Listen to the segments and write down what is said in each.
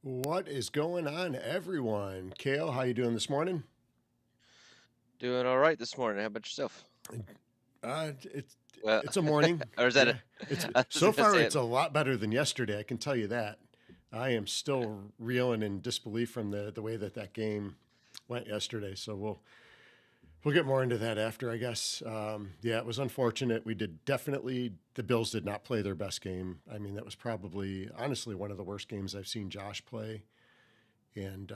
What is going on, everyone? Kale, how you doing this morning? Doing all right this morning. How about yourself? It's Well, it's a morning. or is that Yeah, a? it's I was so gonna far say it's it. a lot better than yesterday. I can tell you that. I am still reeling in disbelief from the way that game went yesterday. So we'll get more into that after, I guess. Yeah, it was unfortunate. We did definitely the Bills did not play their best game. I mean, that was probably honestly one of the worst games I've seen Josh play. And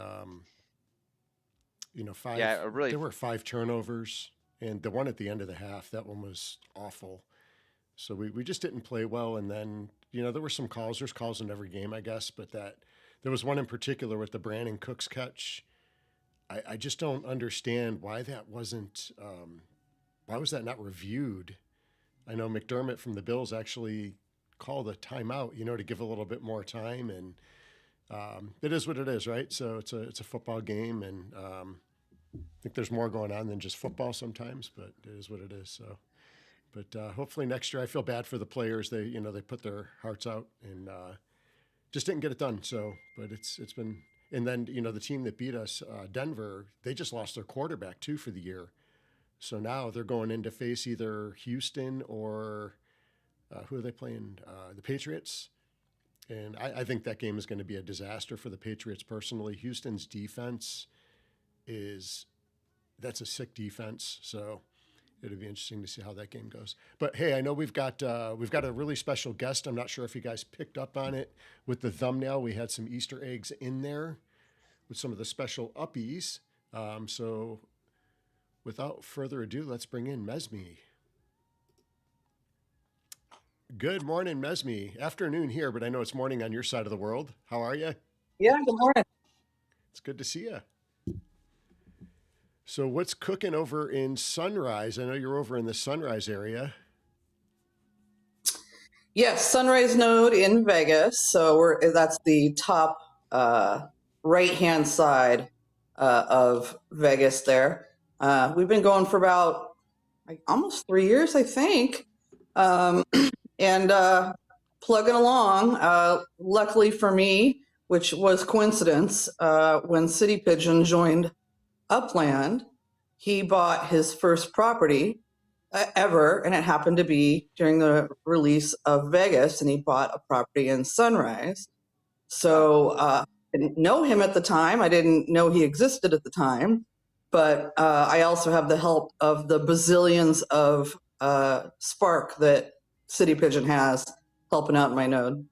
Yeah, I really. there were five turnovers, and the one at the end of the half, that one was awful. So we just didn't play well. And then, there were some calls. There's calls in every game, I guess, but there was one in particular with the Brandon Cooks catch. I just don't understand why that wasn't, why was that not reviewed? I know McDermott from the Bills actually called a timeout, to give a little bit more time. And it is what it is, right? So it's a football game, and I think there's more going on than just football sometimes, but it is what it is. So, but hopefully next year, I feel bad for the players. They put their hearts out and just didn't get it done. So, but it's been, and then the team that beat us, Denver, they just lost their quarterback too for the year. So now they're going in to face either Houston or who are they playing? The Patriots. And I think that game is going to be a disaster for the Patriots personally. Houston's defense is that's a sick defense. So it'll be interesting to see how that game goes. But hey, I know we've got a really special guest. I'm not sure if you guys picked up on it with the thumbnail. We had some Easter eggs in there with some of the special uppies. So without further ado, let's bring in Mesme. Good morning, Mesme. Afternoon here, but I know it's morning on your side of the world. How are you? Yeah, good morning. It's good to see you. So, what's cooking over in Sunrise? I know you're over in the Sunrise area. Yes, Sunrise Node in Vegas. So that's the top right-hand side of Vegas there. We've been going for about almost 3 years, I think, and plugging along. Luckily for me, which was coincidence, when City Pigeon joined Upland, he bought his first property ever, and it happened to be during the release of Vegas, and he bought a property in Sunrise. So I didn't know him at the time. I didn't know he existed at the time, but I also have the help of the bazillions of Spark that City Pigeon has helping out in my node.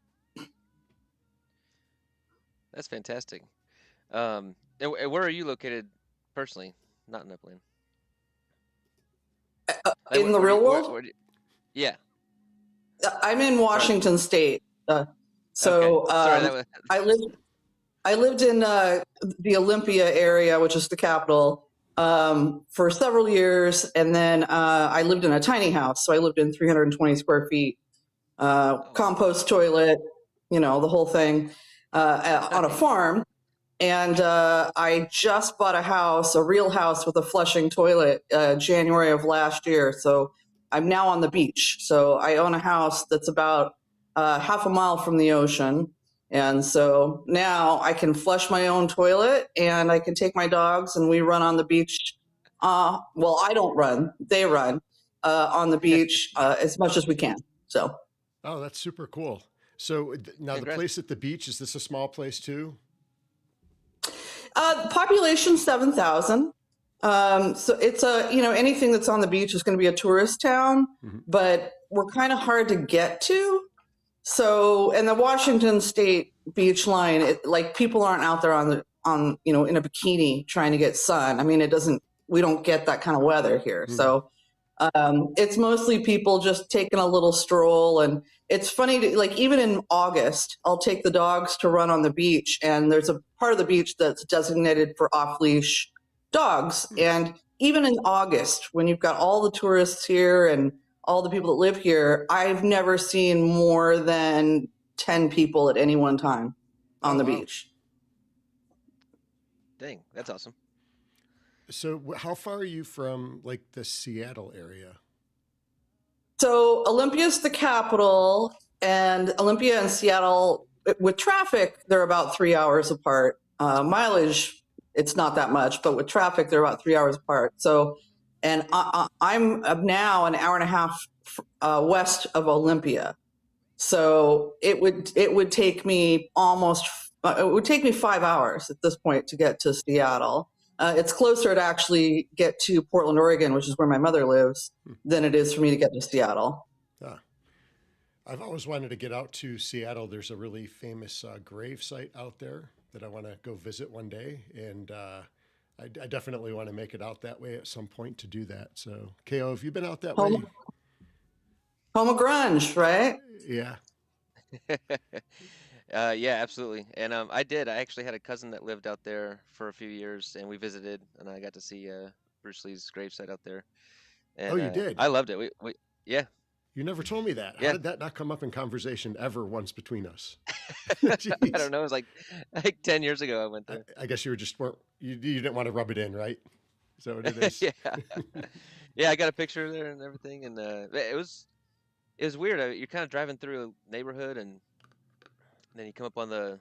That's fantastic. And where are you located personally? Not in Upland. Like, In the where do real you, world, yeah. I'm in Sorry. Washington State. Okay. So Sorry. That was. I lived in the Olympia area, which is the capital, for several years, and then I lived in a tiny house. So I lived in 320 square feet, compost toilet, the whole thing, on a farm. And I just bought a house, a real house with a flushing toilet, January of last year. So I'm now on the beach. So I own a house that's about half a mile from the ocean. And so now I can flush my own toilet, and I can take my dogs and we run on the beach. Well, I don't run, they run on the beach as much as we can. So. Oh, that's super cool. So now the Congrats. place at the beach, is this a small place too? Population 7,000. So it's anything that's on the beach is going to be a tourist town, but we're kind of hard to get to. So, and the Washington State beach line, like people aren't out there in a bikini trying to get sun. I mean, we don't get that kind of weather here. So, it's mostly people just taking a little stroll. And it's funny, like even in August, I'll take the dogs to run on the beach, and there's a part of the beach that's designated for off-leash dogs. And even in August, when you've got all the tourists here and all the people that live here, I've never seen more than 10 people at any one time on the beach. Dang, that's awesome. So how far are you from like the Seattle area? So Olympia's the capital, and Olympia and Seattle with traffic, they're about 3 hours apart. Mileage, it's not that much, but with traffic, they're about 3 hours apart. So, and I'm now an hour and a half west of Olympia. So it would take me it would take me 5 hours at this point to get to Seattle. It's closer to actually get to Portland, Oregon, which is where my mother lives, than it is for me to get to Seattle. I've always wanted to get out to Seattle. There's a really famous grave site out there that I want to go visit one day. And I definitely want to make it out that way at some point to do that. So, KO, have you been out that way? Home of grunge, right? Yeah. Yeah, absolutely. And I did. I actually had a cousin that lived out there for a few years, and we visited, and I got to see Bruce Lee's gravesite out there. And, oh, you did? I loved it. Yeah. You never told me that. Yeah. How did that not come up in conversation ever once between us? I don't know. It was like 10 years ago I went there. I guess you didn't want to rub it in, right? Is that what it is? Yeah. Yeah, I got a picture there and everything, and it was weird. You're kind of driving through a neighborhood, and then you come up on the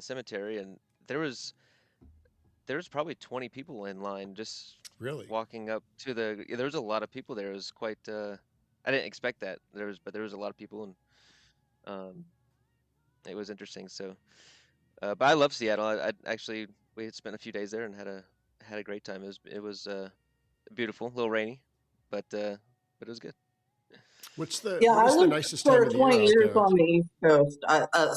cemetery, and there was probably 20 people in line just really walking up to there was a lot of people there. It was quite I didn't expect that. There was a lot of people, and it was interesting. So but I love Seattle. We had spent a few days there and had a great time. It was beautiful, a little rainy, but it was good. What's the I lived nicest time of the year 20 years there? on the East Coast.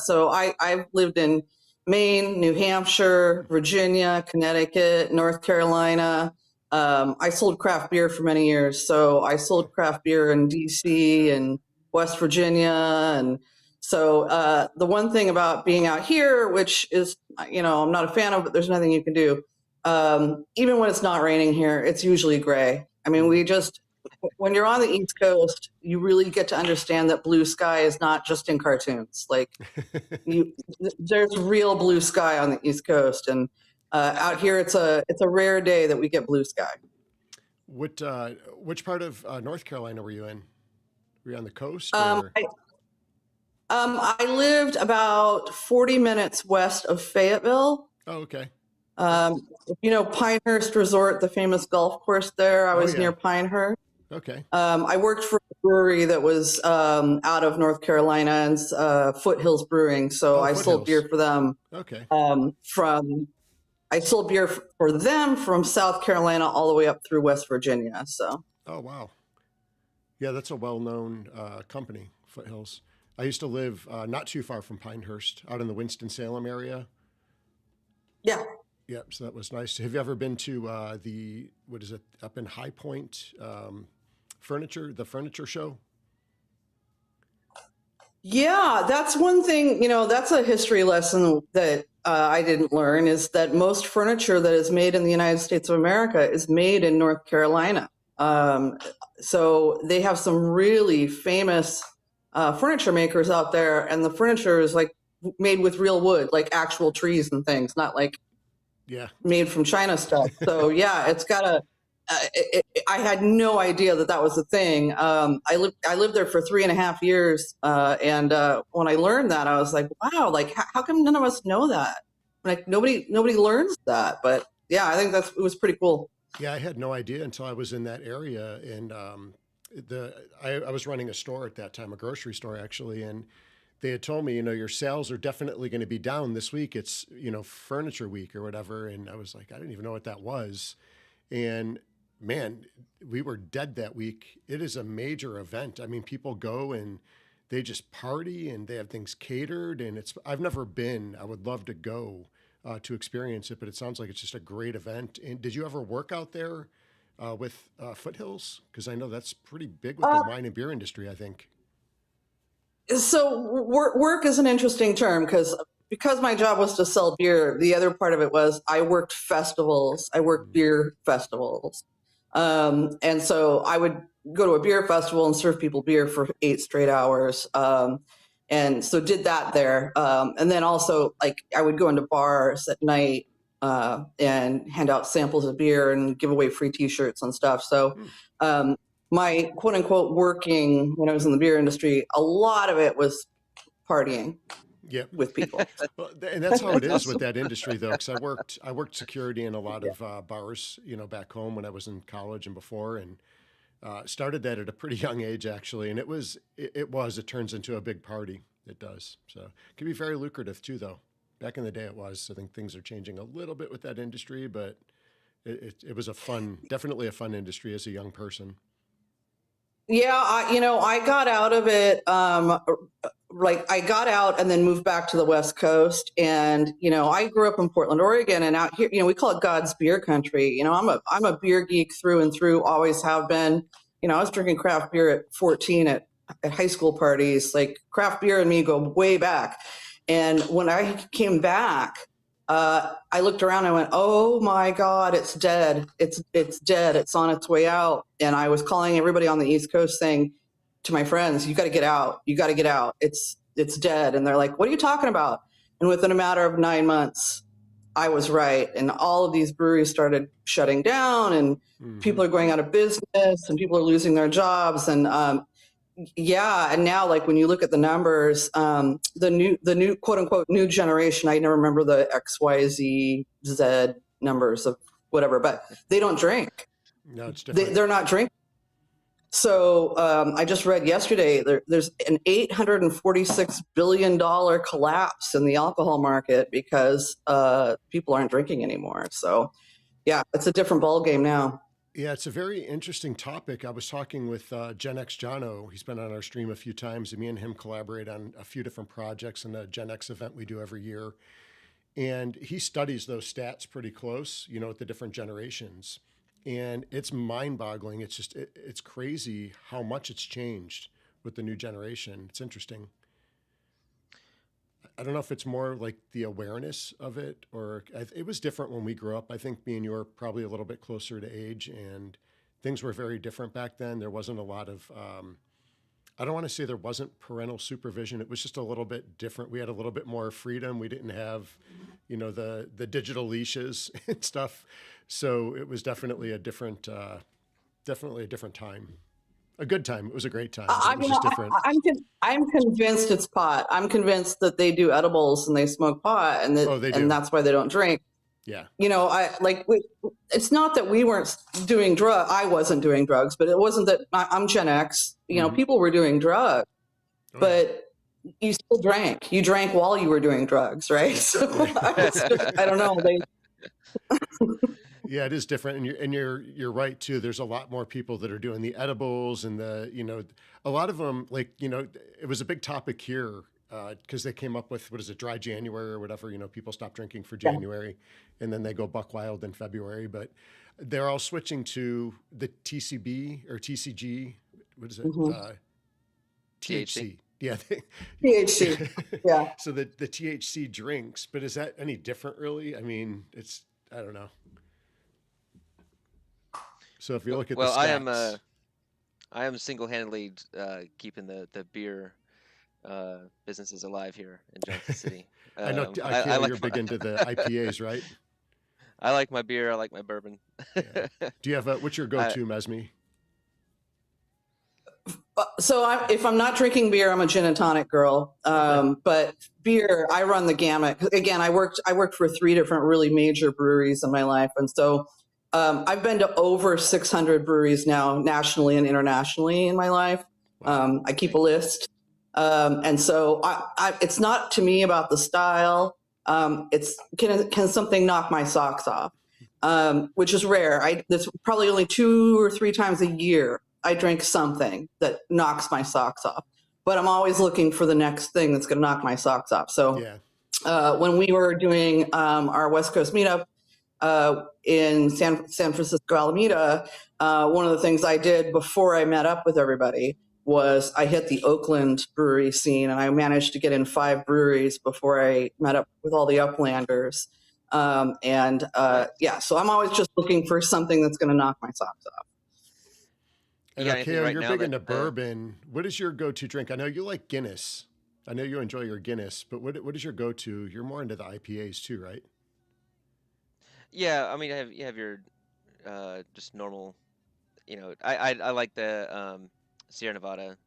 So I've lived in Maine, New Hampshire, Virginia, Connecticut, North Carolina. I sold craft beer for many years. So I sold craft beer in DC and West Virginia. And so the one thing about being out here, which is, I'm not a fan of, but there's nothing you can do. Even when it's not raining here, it's usually gray. I mean, when you're on the East Coast, you really get to understand that blue sky is not just in cartoons. Like there's real blue sky on the East Coast, and out here it's a rare day that we get blue sky. Which part of North Carolina were you in? Were you on the coast? I lived about 40 minutes west of Fayetteville. Oh, okay. Pinehurst Resort, the famous golf course there. I was near Pinehurst. Okay. I worked for a brewery that was out of North Carolina, and Foothills Brewing. So I sold beer for them. Okay. I sold beer for them from South Carolina all the way up through West Virginia. So. Oh, wow. Yeah, that's a well-known company, Foothills. I used to live not too far from Pinehurst, out in the Winston-Salem area. Yeah. Yep, so that was nice. Have you ever been to up in High Point, the furniture show? Yeah, that's one thing, that's a history lesson that I didn't learn, is that most furniture that is made in the United States of America is made in North Carolina. So they have some really famous furniture makers out there, and the furniture is like made with real wood, like actual trees and things, not like made from China stuff. So it's got I had no idea that was a thing. I lived there for 3.5 years. And when I learned that, I was like, wow, like how come none of us know that? Like nobody learns that, but I think it was pretty cool. Yeah. I had no idea until I was in that area. And I was running a store at that time, a grocery store actually. And they had told me, your sales are definitely going to be down this week. It's, furniture week or whatever. And I was like, I didn't even know what that was. And man, we were dead that week. It is a major event. I mean, people go and they just party and they have things catered, and I've never been. I would love to go to experience it, but it sounds like it's just a great event. And did you ever work out there with Foothills? Because I know that's pretty big with the wine and beer industry, I think. So work is an interesting term because my job was to sell beer. The other part of it was I worked festivals. I worked beer festivals. And so I would go to a beer festival and serve people beer for 8 straight hours. And so did that there. And then also like I would go into bars at night, and hand out samples of beer and give away free t-shirts and stuff. So, my quote unquote working when I was in the beer industry, a lot of it was partying. Yep. with people. Well, and that's how it is with Awesome. that industry, though, because I worked security in a lot of bars, back home when I was in college and before, and started that at a pretty young age, actually. And it turns into a big party. It does. So it can be very lucrative too, though. Back in the day, it was. I think things are changing a little bit with that industry, but it was definitely a fun industry as a young person. Yeah, I got out of it. Like I got out and then moved back to the West Coast, and I grew up in Portland, Oregon, and out here, we call it God's beer country. I'm a beer geek through and through, always have been. I was drinking craft beer at 14 at high school parties. Like craft beer and me go way back. And when I came back, I looked around and I went, "Oh my God, it's dead. It's dead. It's on its way out." And I was calling everybody on the East Coast saying to my friends, "You got to get out. You got to get out. It's dead." And they're like, "What are you talking about?" And within a matter of 9 months, I was right. And all of these breweries started shutting down, and people are going out of business, and people are losing their jobs. And yeah, and now like when you look at the numbers, the new quote unquote new generation, I never remember the XYZ numbers of whatever, but they don't drink. No, it's different. They're not drinking. So I just read yesterday there's an $846 billion collapse in the alcohol market because people aren't drinking anymore. So yeah, it's a different ballgame now. Yeah, it's a very interesting topic. I was talking with Gen X Jono. He's been on our stream a few times, and me and him collaborate on a few different projects in a Gen X event we do every year. And he studies those stats pretty close, with the different generations. And it's mind-boggling. It's just, it's crazy how much it's changed with the new generation. It's interesting. I don't know if it's more like the awareness of it, or it was different when we grew up. I think me and you are probably a little bit closer to age, and things were very different back then. There wasn't a lot of, I don't want to say there wasn't parental supervision. It was just a little bit different. We had a little bit more freedom. We didn't have, the digital leashes and stuff. So it was definitely a different time. A good time. It was a great time. It was just different. I'm convinced it's pot. I'm convinced that they do edibles and they smoke pot, and and that's why they don't drink. Yeah. It's not that we weren't doing drugs. I wasn't doing drugs, but it wasn't that I'm Gen X. People were doing drugs, but you still drank. You drank while you were doing drugs, right? So I don't know. Yeah, it is different, and you're right too. There's a lot more people that are doing the edibles, and a lot of them, it was a big topic here because they came up with, what is it, dry January or whatever. People stop drinking for January, and then they go buck wild in February. But they're all switching to the TCB or TCG. What is it? THC. Yeah. THC. Yeah. So the THC drinks, but is that any different, really? I mean, I don't know. So if you look at the stats, I am single-handedly keeping the beer businesses alive here in Johnson City. I know you're big into the IPAs, right? I like my beer. I like my bourbon. Yeah. Do you have what's your go-to, Mesme? So if I'm not drinking beer, I'm a gin and tonic girl. But beer, I run the gamut. Again, I worked for 3 different really major breweries in my life, and so I've been to over 600 breweries now, nationally and internationally in my life. I keep a list, and so it's not to me about the style. It's can something knock my socks off, which is rare. There's probably only 2 or 3 times a year I drink something that knocks my socks off, but I'm always looking for the next thing that's going to knock my socks off. So when we were doing our West Coast meetup in San Francisco, Alameda, one of the things I did before I met up with everybody was I hit the Oakland brewery scene, and I managed to get in 5 breweries before I met up with all the Uplanders. So I'm always just looking for something that's going to knock my socks off. And you're big into bourbon. What is your go-to drink? I know you like Guinness. I know you enjoy your Guinness, but what is your go-to? You're more into the IPAs too, right? Yeah, I mean, you have your just normal, I like the Sierra Nevada,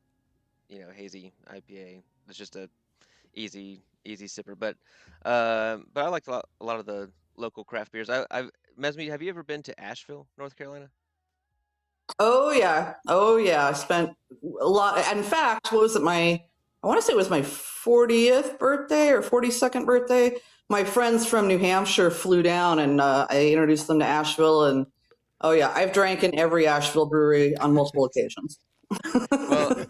hazy IPA. It's just easy sipper. But I liked a lot of the local craft beers. Mesme, have you ever been to Asheville, North Carolina? Oh yeah. I spent a lot. In fact, what was it? I want to say it was my 40th birthday or 42nd birthday. My friends from New Hampshire flew down, and I introduced them to Asheville. And oh yeah, I've drank in every Asheville brewery on multiple occasions. Well,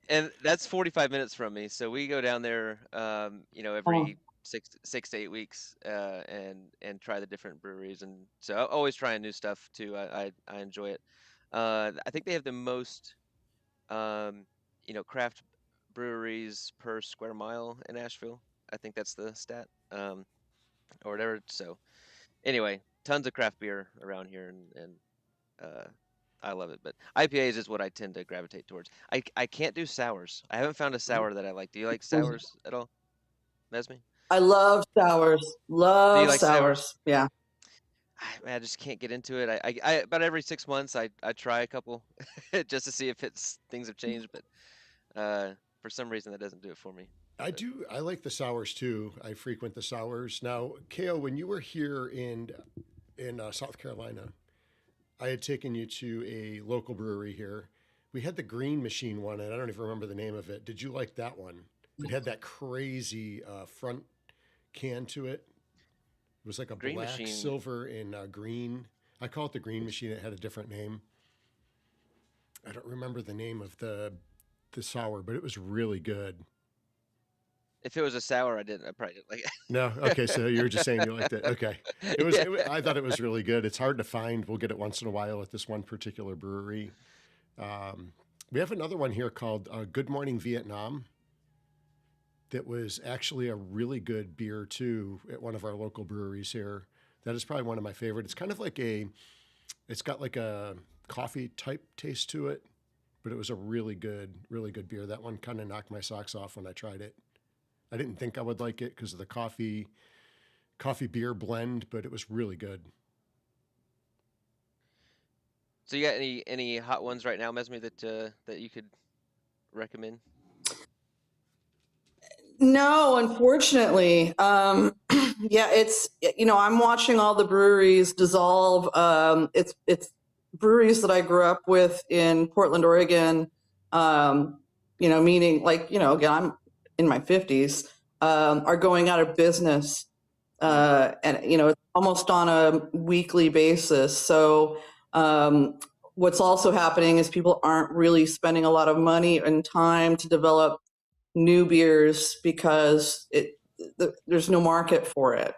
and that's 45 minutes from me. So we go down there, every 6 to 8 weeks, and try the different breweries. And so I'm always trying new stuff too. I enjoy it. I think they have the most, craft breweries per square mile in Asheville. I think that's the stat, or whatever. So anyway, tons of craft beer around here, and I love it. But IPAs is what I tend to gravitate towards. I can't do sours. I haven't found a sour that I like. Do you like sours at all, Mesme? I love sours. Do you Love like sours. Yeah. I just can't get into it. I about every 6 months I try a couple just to see if things have changed, but for some reason that doesn't do it for me. I like the sours too. I frequent the sours. Now, Ko, when you were here in South Carolina, I had taken you to a local brewery here. We had the Green Machine one, and I don't even remember the name of it. Did you like that one? It had that crazy front can to it. It was like a Green black, Machine. silver, and green. I call it the Green Machine. It had a different name. I don't remember the name of the sour, but it was really good. If it was a sour, I probably didn't like it. No, okay. So you were just saying you liked it. Okay, I thought it was really good. It's hard to find. We'll get it once in a while at this one particular brewery. We have another one here called Good Morning Vietnam. That was actually a really good beer too at one of our local breweries here. That is probably one of my favorite. It's kind of like it's got like a coffee type taste to it, but it was a really good beer. That one kind of knocked my socks off when I tried it. I didn't think I would like it because of the coffee beer blend, but it was really good. So you got any hot ones right now, Mesme, that you could recommend? No, unfortunately. Yeah, it's, I'm watching all the breweries dissolve. It's breweries that I grew up with in Portland, Oregon. Meaning like, again, I'm in my 50s, are going out of business. And, it's almost on a weekly basis. So, what's also happening is people aren't really spending a lot of money and time to develop new beers because there's no market for it.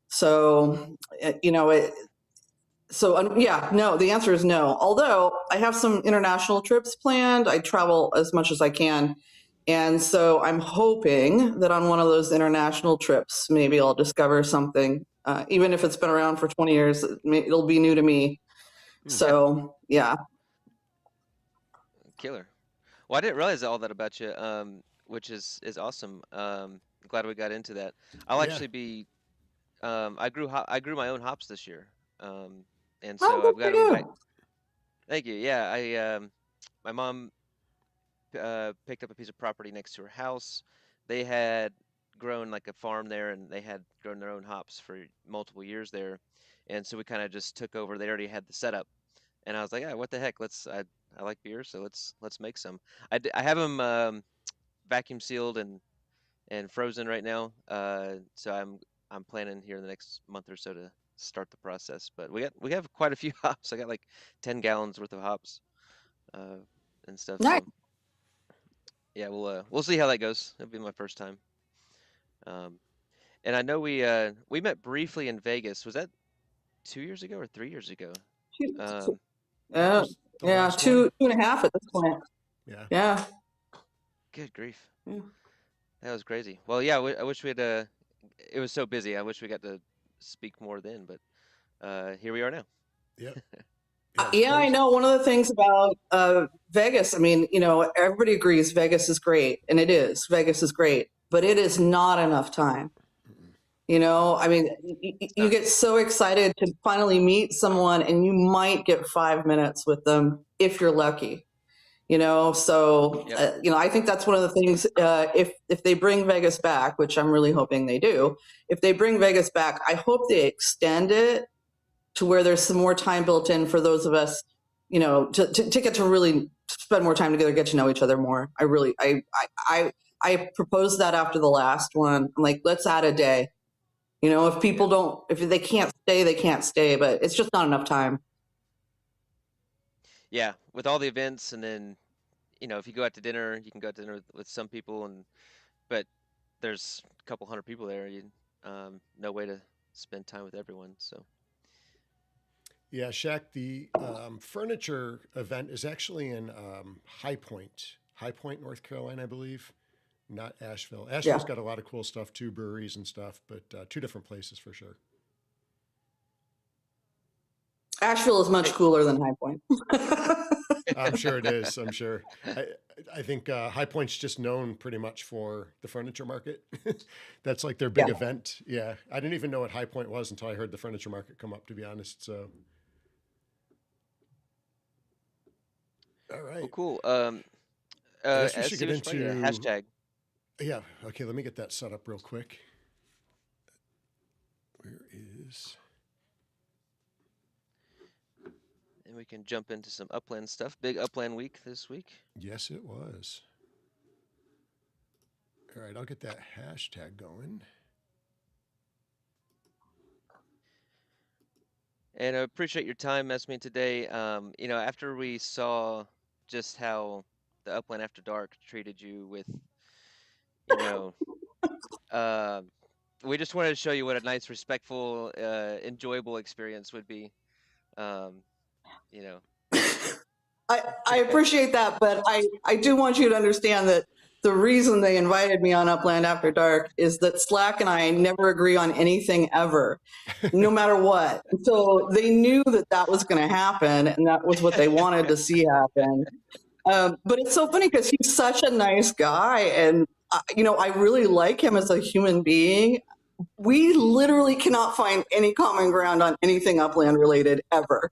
So, no, the answer is no. Although I have some international trips planned, I travel as much as I can. And so I'm hoping that on one of those international trips, maybe I'll discover something, even if it's been around for 20 years, it'll be new to me. So, yeah. Killer. Well, I didn't realize all that about you, which is awesome. Glad we got into that. I'll actually be. I grew my own hops this year, and so I've got them. Thank you. Yeah, my mom picked up a piece of property next to her house. They had grown like a farm there, and they had grown their own hops for multiple years there, and so we kind of just took over. They already had the setup, and I was like, what the heck? I like beer, so let's make some. I have them vacuum sealed and frozen right now. So I'm planning here in the next month or so to start the process. But we have quite a few hops. I got like 10 gallons worth of hops and stuff. Nice. So, yeah, we'll see how that goes. It'll be my first time. And I know we met briefly in Vegas. Was that 2 years ago or 3 years ago? Yeah, two and a half at this point. Yeah. Good grief. Yeah. That was crazy. Well, yeah, I wish we had it was so busy. I wish we got to speak more then, but here we are now. Yeah. Yeah, I know. One of the things about Vegas, I mean, everybody agrees Vegas is great, and it is. Vegas is great, but it is not enough time. I mean, you get so excited to finally meet someone, and you might get 5 minutes with them if you're lucky. So Yep. I think that's one of the things. If they bring Vegas back, which I'm really hoping they do, if they bring Vegas back, I hope they extend it to where there's some more time built in for those of us, to get to really spend more time together, get to know each other more. I proposed that after the last one. I'm like, let's add a day. If people don't, if they can't stay, they can't stay, but it's just not enough time. Yeah, with all the events, and then if you go out to dinner, you can go out to dinner with some people, but there's a couple hundred people there. No way to spend time with everyone. So Yeah, Shaq, the furniture event is actually in High Point, North Carolina, I believe, not Asheville. Asheville's got a lot of cool stuff too, breweries and stuff, but two different places for sure. Asheville is much cooler than High Point. I'm sure it is. I'm sure. I think High Point's just known pretty much for the furniture market. That's like their big event. Yeah, I didn't even know what High Point was until I heard the furniture market come up, to be honest. So, all right. well, cool. I guess we As should Steve get was saying, into hashtag. Yeah. Okay. Let me get that set up real quick. Where is? And we can jump into some Upland stuff. Big Upland week this week. Yes, it was. All right, I'll get that hashtag going. And I appreciate your time, Esme, today. After we saw just how the Upland After Dark treated you with, we just wanted to show you what a nice, respectful, enjoyable experience would be. I appreciate that, but I do want you to understand that the reason they invited me on Upland After Dark is that Slack and I never agree on anything ever, no matter what. So they knew that was going to happen, and that was what they wanted to see happen. But it's so funny because he's such a nice guy, and I really like him as a human being. We literally cannot find any common ground on anything Upland related ever.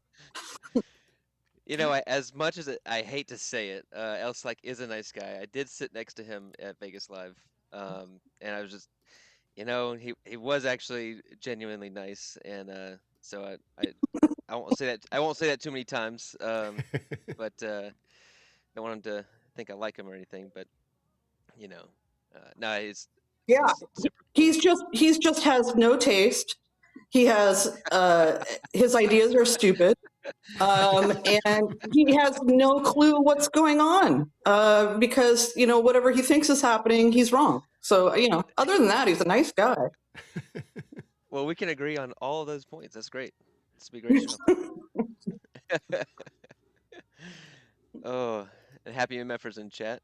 As much as I hate to say it, Elslak is a nice guy. I did sit next to him at Vegas Live, and I was just, he was actually genuinely nice, and so I won't say that too many times, but don't want him to think I like him or anything. But no, he's super cool. He's just has no taste. He has his ideas are stupid. And he has no clue what's going on because, whatever he thinks is happening, he's wrong. So, other than that, he's a nice guy. Well, we can agree on all of those points. That's great. This will be a great show. Oh, and Happy MFers in chat.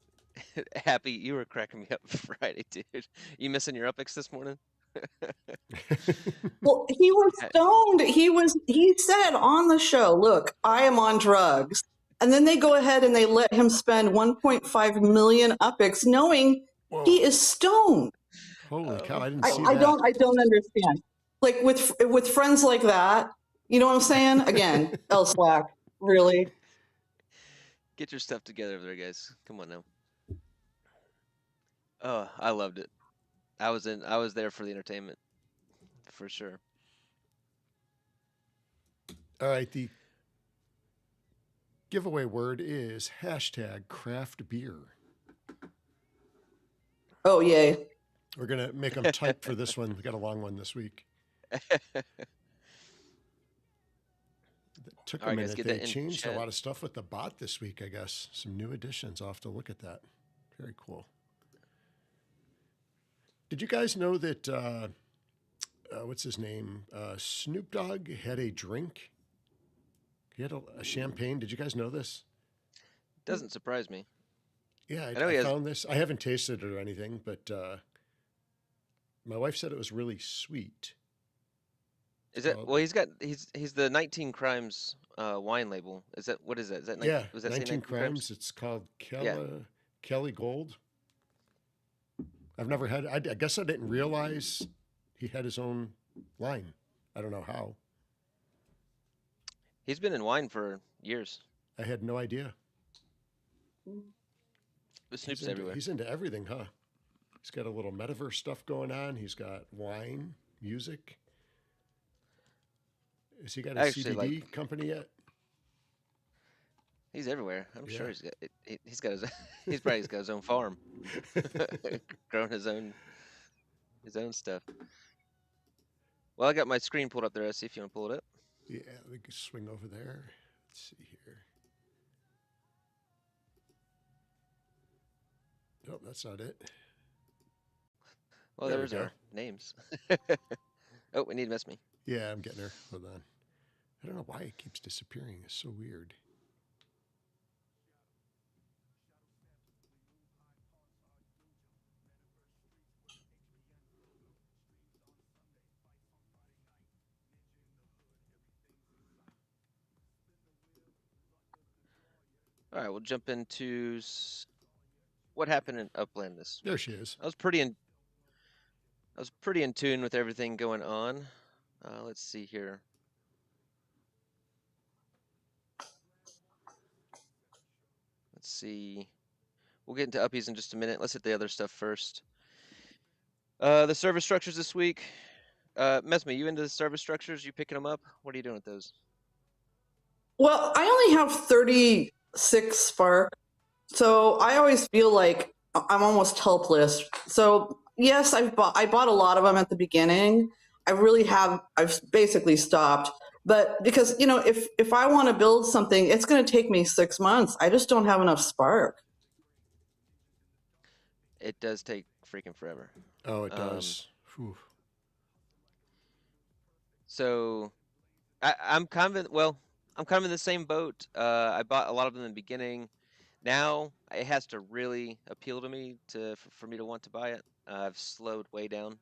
Happy, you were cracking me up Friday, dude. You missing your Upix this morning? Well, he was stoned. He said on the show, look, I am on drugs. And then they go ahead and they let him spend 1.5 million Upix knowing he is stoned. Holy cow, I didn't see that. I don't understand. Like with friends like that, you know what I'm saying? Again, Slack, really? Get your stuff together there, guys. Come on now. Oh, I loved it. I was there for the entertainment, for sure. All right, the giveaway word is hashtag craft beer. Oh, yay. We're going to make them type for this one. We got a long one this week. It took a minute. They changed a lot of stuff with the bot this week, I guess. Some new additions. I'll have to look at that. Very cool. Did you guys know that, what's his name? Snoop Dogg had a drink. He had a champagne. Did you guys know this? Doesn't surprise me. Yeah, I found this. I haven't tasted it or anything, but my wife said it was really sweet. Is it? Well, he's the 19 Crimes wine label. Is that what is that? Is that yeah? Was that 19 Crimes. It's called Kelly Gold. I've never had. I guess I didn't realize he had his own line. I don't know how. He's been in wine for years. I had no idea. Snoop's everywhere. He's into everything, huh? He's got a little metaverse stuff going on. He's got wine, music. Has he got a CBD company yet? He's everywhere. I'm sure he's got his he's probably got his own farm, growing his own stuff. Well, I got my screen pulled up there. Let's see if you want to pull it up. Yeah, we can swing over there. Let's see here. Nope, that's not it. Well, there's our names. Oh, we need to mess me. Yeah, I'm getting her. Hold on. I don't know why it keeps disappearing. It's so weird. All right, we'll jump into what happened in Upland this week. There she is. I was pretty in tune with everything going on. Let's see here. Let's see. We'll get into Uppies in just a minute. Let's hit the other stuff first. The service structures this week. Mesme, you into the service structures? You picking them up? What are you doing with those? Well, I only have 36 Spark, so I always feel like I'm almost helpless. So yes, I bought a lot of them at the beginning. I've basically stopped. But because, if I want to build something, it's going to take me 6 months. I just don't have enough Spark. It does take freaking forever. Oh, it does. So I'm kind of in the same boat. I bought a lot of them in the beginning. Now it has to really appeal to me for me to want to buy it. I've slowed way down.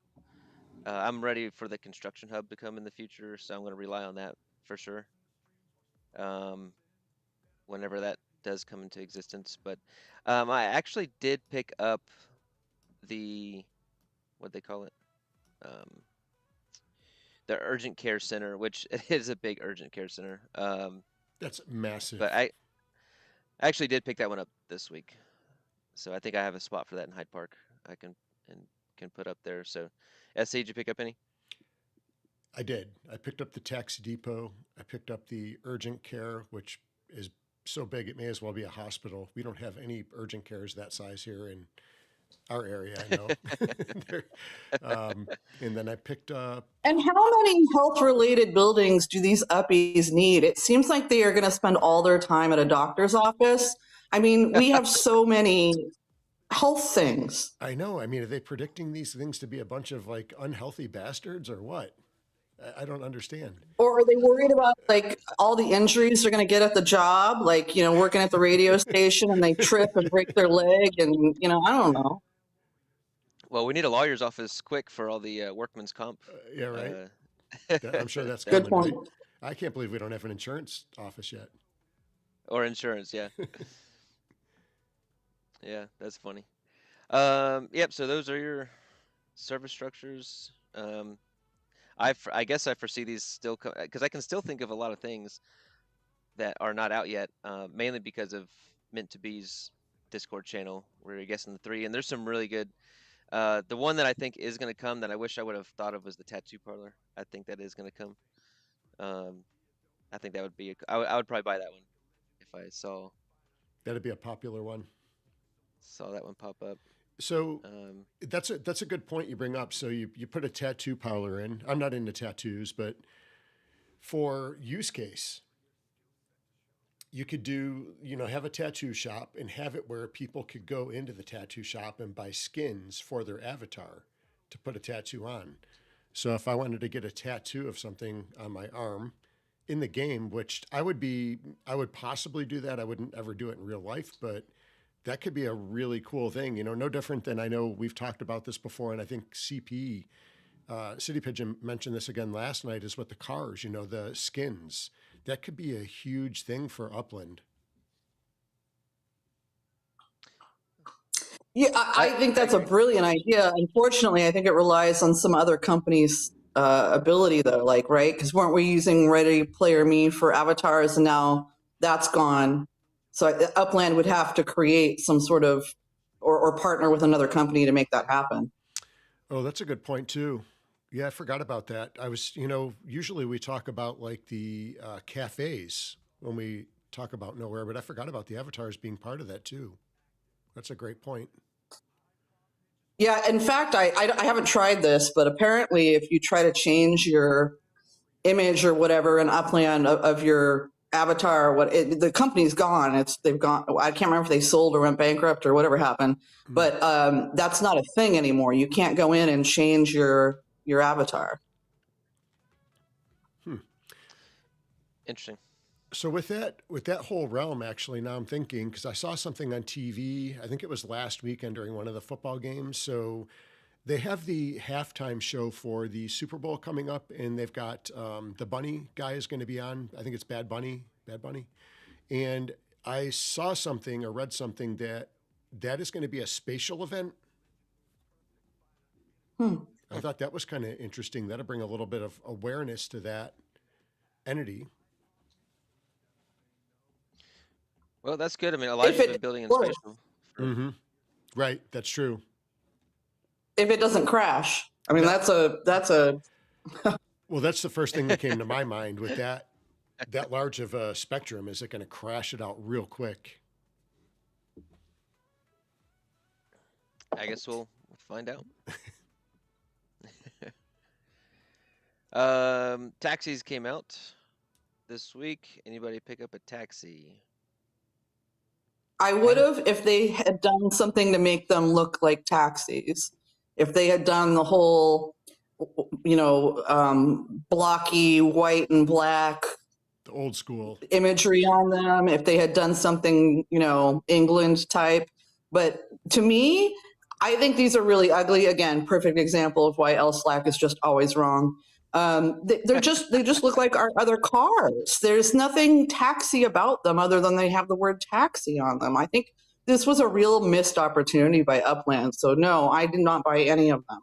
I'm ready for the construction hub to come in the future, so I'm going to rely on that for sure. Whenever that does come into existence. But I actually did pick up what they call it, the urgent care center, which it is a big urgent care center. That's massive. But I actually did pick that one up this week, so I think I have a spot for that in Hyde Park. I can put up there. So, SC, did you pick up any? I did. I picked up the taxi depot. I picked up the urgent care, which is so big it may as well be a hospital. We don't have any urgent cares that size here in our area, I know. And then I picked up. And how many health-related buildings do these Uppies need? It seems like they are going to spend all their time at a doctor's office. I mean, we have so many health things. I know. I mean, are they predicting these things to be a bunch of like unhealthy bastards or what? I don't understand. Or are they worried about like all the injuries they're going to get at the job? Like, working at the radio station and they trip and break their leg and, I don't know. Well, we need a lawyer's office quick for all the workman's comp. Yeah, right. I'm sure that's good point. Right? I can't believe we don't have an insurance office yet. Or insurance, yeah. Yeah, that's funny. Yep. So those are your service structures. I guess I foresee these still because I can still think of a lot of things that are not out yet, mainly because of Mint to Be's Discord channel. We're guessing the 3, and there's some really good. The one that I think is going to come that I wish I would have thought of was the tattoo parlor. I think that is going to come. I think that would be. I would probably buy that one if I saw. That'd be a popular one. Saw that one pop up. So that's a good point you bring up. So you put a tattoo parlor in. I'm not into tattoos, but for use case, you could do, have a tattoo shop and have it where people could go into the tattoo shop and buy skins for their avatar to put a tattoo on. So if I wanted to get a tattoo of something on my arm in the game, which I would possibly do that. I wouldn't ever do it in real life, but that could be a really cool thing, no different than I know we've talked about this before. And I think CP, City Pigeon mentioned this again last night is with the cars, the skins. That could be a huge thing for Upland. Yeah, I think that's a brilliant idea. Unfortunately, I think it relies on some other companies' ability, though, right? Because weren't we using Ready Player Me for avatars, and now that's gone. So Upland would have to create some sort of, or partner with another company to make that happen. Oh, that's a good point too. Yeah, I forgot about that. I was, usually we talk about like the cafes when we talk about Nowhere, but I forgot about the avatars being part of that too. That's a great point. Yeah, in fact, I haven't tried this, but apparently if you try to change your image or whatever in Upland of your avatar, the company's gone. They've gone. I can't remember if they sold or went bankrupt or whatever happened, but that's not a thing anymore. You can't go in and change your avatar. Interesting. So with that whole realm, actually, now I'm thinking, because I saw something on TV, I think it was last weekend during one of the football games. So they have the halftime show for the Super Bowl coming up, and they've got the Bunny guy is going to be on. I think it's Bad Bunny. And I saw something or read something that is going to be a spatial event. I thought that was kind of interesting. That'll bring a little bit of awareness to that entity. Well, that's good. I mean, Elijah's been building in spatial. Right, that's true. If it doesn't crash, I mean, that's a. Well, that's the first thing that came to my mind with that large of a spectrum. Is it going to crash it out real quick? I guess we'll find out. Taxis came out this week. Anybody pick up a taxi? I would have if they had done something to make them look like taxis. If they had done the whole, blocky white and black, the old school imagery on them, if they had done something, England type. But to me, I think these are really ugly. Again, perfect example of why L Slack is just always wrong. They just look like our other cars. There's nothing taxi about them other than they have the word taxi on them. I think this was a real missed opportunity by Upland. So no, I did not buy any of them.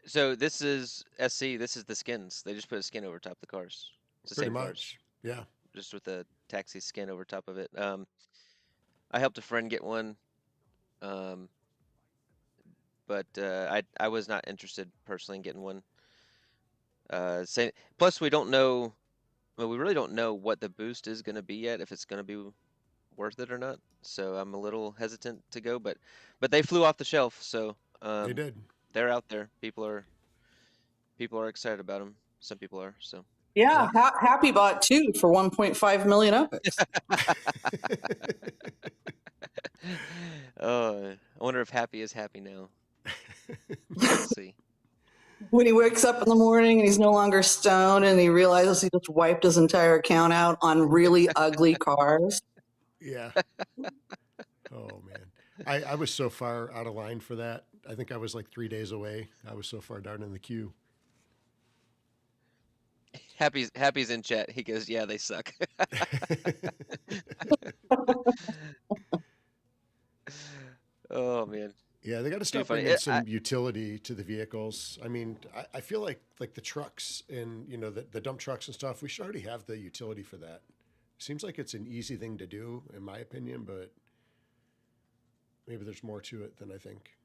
So this is SC. This is the skins. They just put a skin over top the cars. It's the pretty same much. Cars, yeah. Just with the taxi skin over top of it. I helped a friend get one. But I was not interested personally in getting one. Plus we don't know. Well, we really don't know what the boost is going to be yet. If it's going to be worth it or not. So I'm a little hesitant to go. But they flew off the shelf. So they did. They're out there. People are excited about them. Some people are. So yeah. Happy bought 2 for 1.5 million Uppies. Oh, I wonder if Happy is happy now. Let's see. When he wakes up in the morning and he's no longer stoned and he realizes he just wiped his entire account out on really ugly cars. Yeah. Oh man, I was so far out of line for that. I think I was like 3 days away. I was so far down in the queue. Happy's in chat. He goes, "Yeah, they suck." Oh man. Yeah, they got to start bringing some utility to the vehicles. I mean, I feel like the trucks and the dump trucks and stuff. We should already have the utility for that. Seems like it's an easy thing to do, in my opinion, but maybe there's more to it than I think.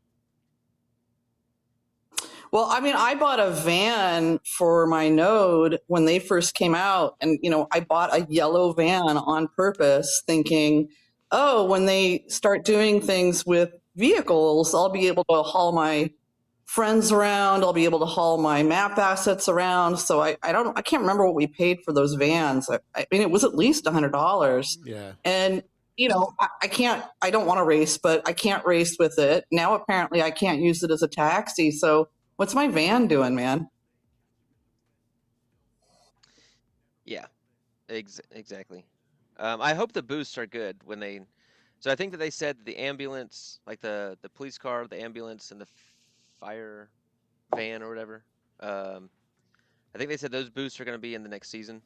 Well, I mean, I bought a van for my node when they first came out. And, I bought a yellow van on purpose thinking, oh, when they start doing things with vehicles, I'll be able to haul my friends around. I'll be able to haul my map assets around. So I can't remember what we paid for those vans. I mean, it was at least $100. Yeah. And, I don't want to race, but I can't race with it. Now, apparently I can't use it as a taxi. So what's my van doing, man? Yeah, exactly. I hope the boosts are good when they. So I think that they said the ambulance, like the police car, the ambulance, and the fire van or whatever. I think they said those boosts are going to be in the next season.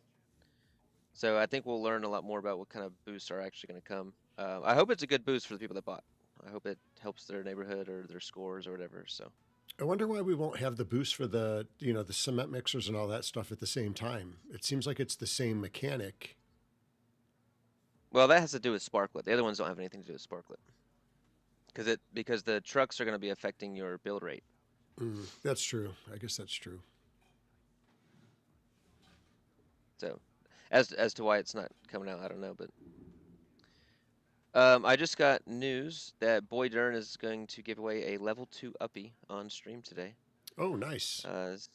So I think we'll learn a lot more about what kind of boosts are actually going to come. I hope it's a good boost for the people that bought. I hope it helps their neighborhood or their scores or whatever. So. I wonder why we won't have the boost for the cement mixers and all that stuff at the same time. It seems like it's the same mechanic. Well, that has to do with Sparklet. The other ones don't have anything to do with Sparklet. Because the trucks are going to be affecting your build rate. That's true. I guess that's true. So, as to why it's not coming out, I don't know. But I just got news that Boy Dern is going to give away a level 2 Uppie on stream today. Oh, nice.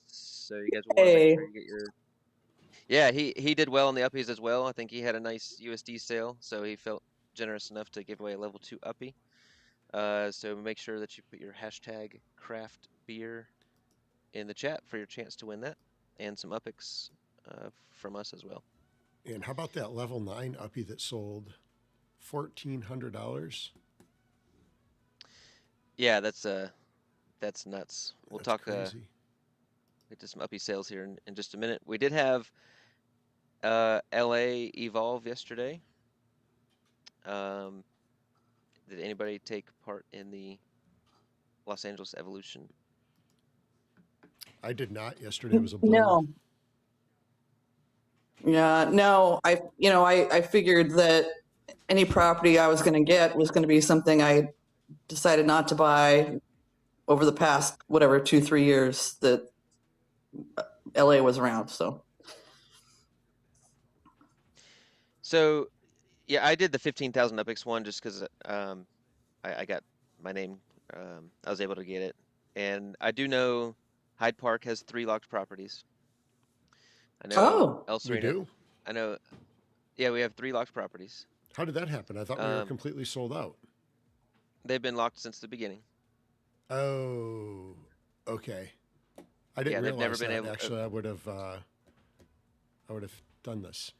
So you guys will want to Hey. make sure you get your. Yeah, he did well on the Uppies as well. I think he had a nice USD sale, so he felt generous enough to give away a level 2 Uppie. So make sure that you put your hashtag craft beer in the chat for your chance to win that, and some Uppies from us as well. And how about that level 9 Uppie that sold $1,400? Yeah, that's nuts. We'll That's talk crazy. get to some Uppie sales here in just a minute. We did have LA Evolve yesterday. Did anybody take part in the Los Angeles Evolution? I did not. Yesterday was a blur. No. Yeah, no. I figured that any property I was going to get was going to be something I decided not to buy over the past 2-3 years that LA was around. So, yeah, I did the 15,000 Upix one just because I got my name. I was able to get it, and I do know Hyde Park has 3 locked properties. I know El We Sereno. do? I know. Yeah, we have 3 locked properties. How did that happen? I thought we were completely sold out. They've been locked since the beginning. Oh, okay. I didn't they've never realize been that. able. Actually, I would have done this.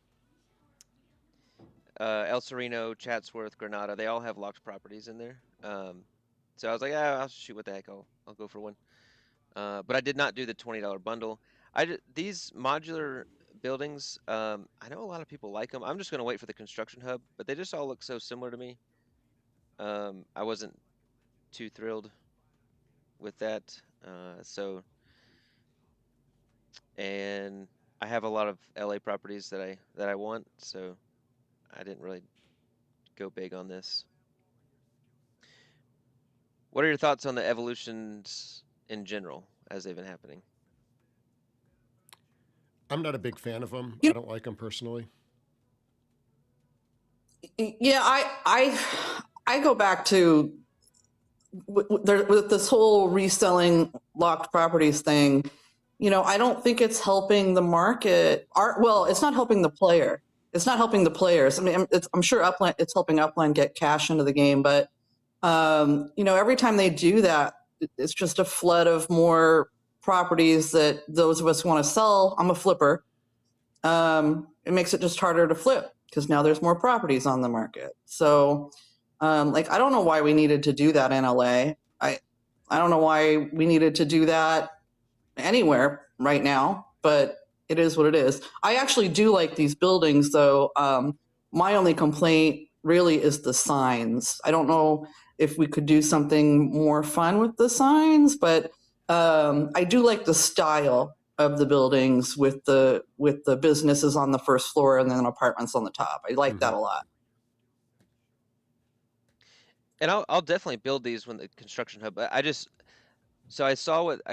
El Sereno, Chatsworth, Granada, they all have locked properties in there. So I was like, I'll shoot, what the heck, I'll go for one. But I did not do the $20 bundle. These modular buildings, I know a lot of people like them. I'm just gonna wait for the construction hub, but they just all look so similar to me. I wasn't too thrilled with that. And I have a lot of LA properties that I want, so I didn't really go big on this. What are your thoughts on the evolutions in general as they've been happening? I'm not a big fan of them. I don't like them personally. Yeah, I go back to with this whole reselling locked properties thing. I don't think it's helping the market. It's not helping the player. It's not helping the players. I mean, I'm sure Upland, it's helping Upland get cash into the game, but every time they do that, it's just a flood of more properties that those of us who want to sell. I'm a flipper. It makes it just harder to flip because now there's more properties on the market. So, I don't know why we needed to do that in LA. I don't know why we needed to do that anywhere right now, but it is what it is. I actually do like these buildings, though. My only complaint really is the signs. I don't know if we could do something more fun with the signs, but I do like the style of the buildings with the businesses on the first floor and then apartments on the top. I like that a lot. And I'll definitely build these when the construction hub. So I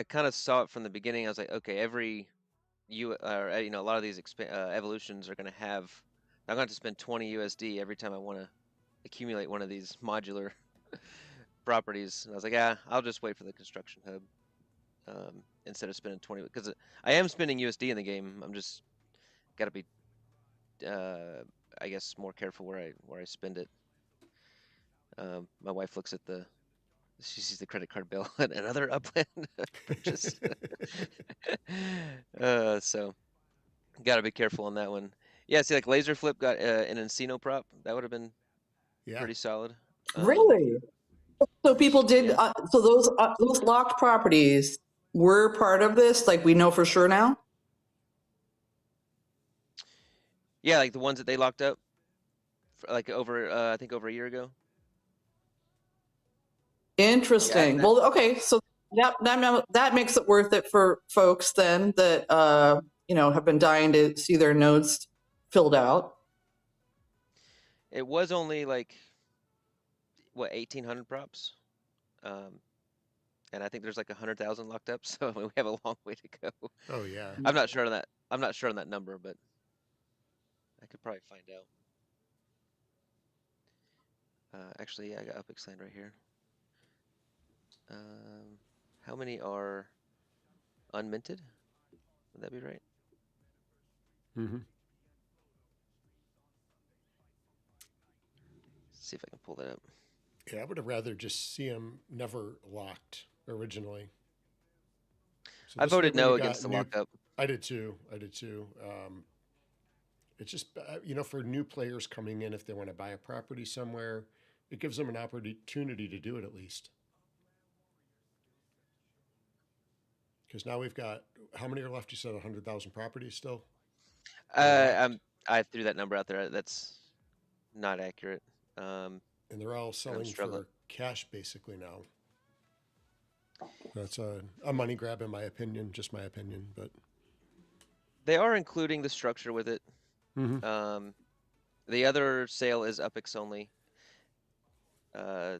kind of saw it from the beginning. I was like, okay, a lot of these evolutions are going to have. I'm going to spend 20 USD every time I want to accumulate one of these modular properties. And I was like, I'll just wait for the construction hub instead of spending 20, because I am spending USD in the game. I'm just got to be, I guess, more careful where I spend it. My wife looks at she sees the credit card bill and another Upland purchase. So got to be careful on that one. Yeah, see, like Laser Flip got an Encino prop. That would have been pretty solid. Really? So people did. Yeah. So those locked properties were part of this. Like we know for sure now. Yeah, like the ones that they locked up, like I think over a year ago. Interesting. Yeah, Well, okay, so that makes it worth it for folks then that have been dying to see their nodes filled out. It was only like what 1,800 props, and I think there's like 100,000 locked up. So we have a long way to go. Oh yeah. I'm not sure on that. I'm not sure on that number, but I could probably find out. Actually, yeah, I got Upix Land right here. How many are unminted? Would that be right? Mm-hmm. See if I can pull that up. Yeah, I would have rather just see them never locked originally. So I this way voted when no you against the got new- lockup. I did too. It's just, for new players coming in, if they want to buy a property somewhere, it gives them an opportunity to do it at least. Because now we've got, how many are left? You said 100,000 properties still? I threw that number out there. That's not accurate. And they're all selling struggling. for cash basically now. That's a money grab in my opinion, just my opinion, but. They are including the structure with it. Mm-hmm. The other sale is Upix only.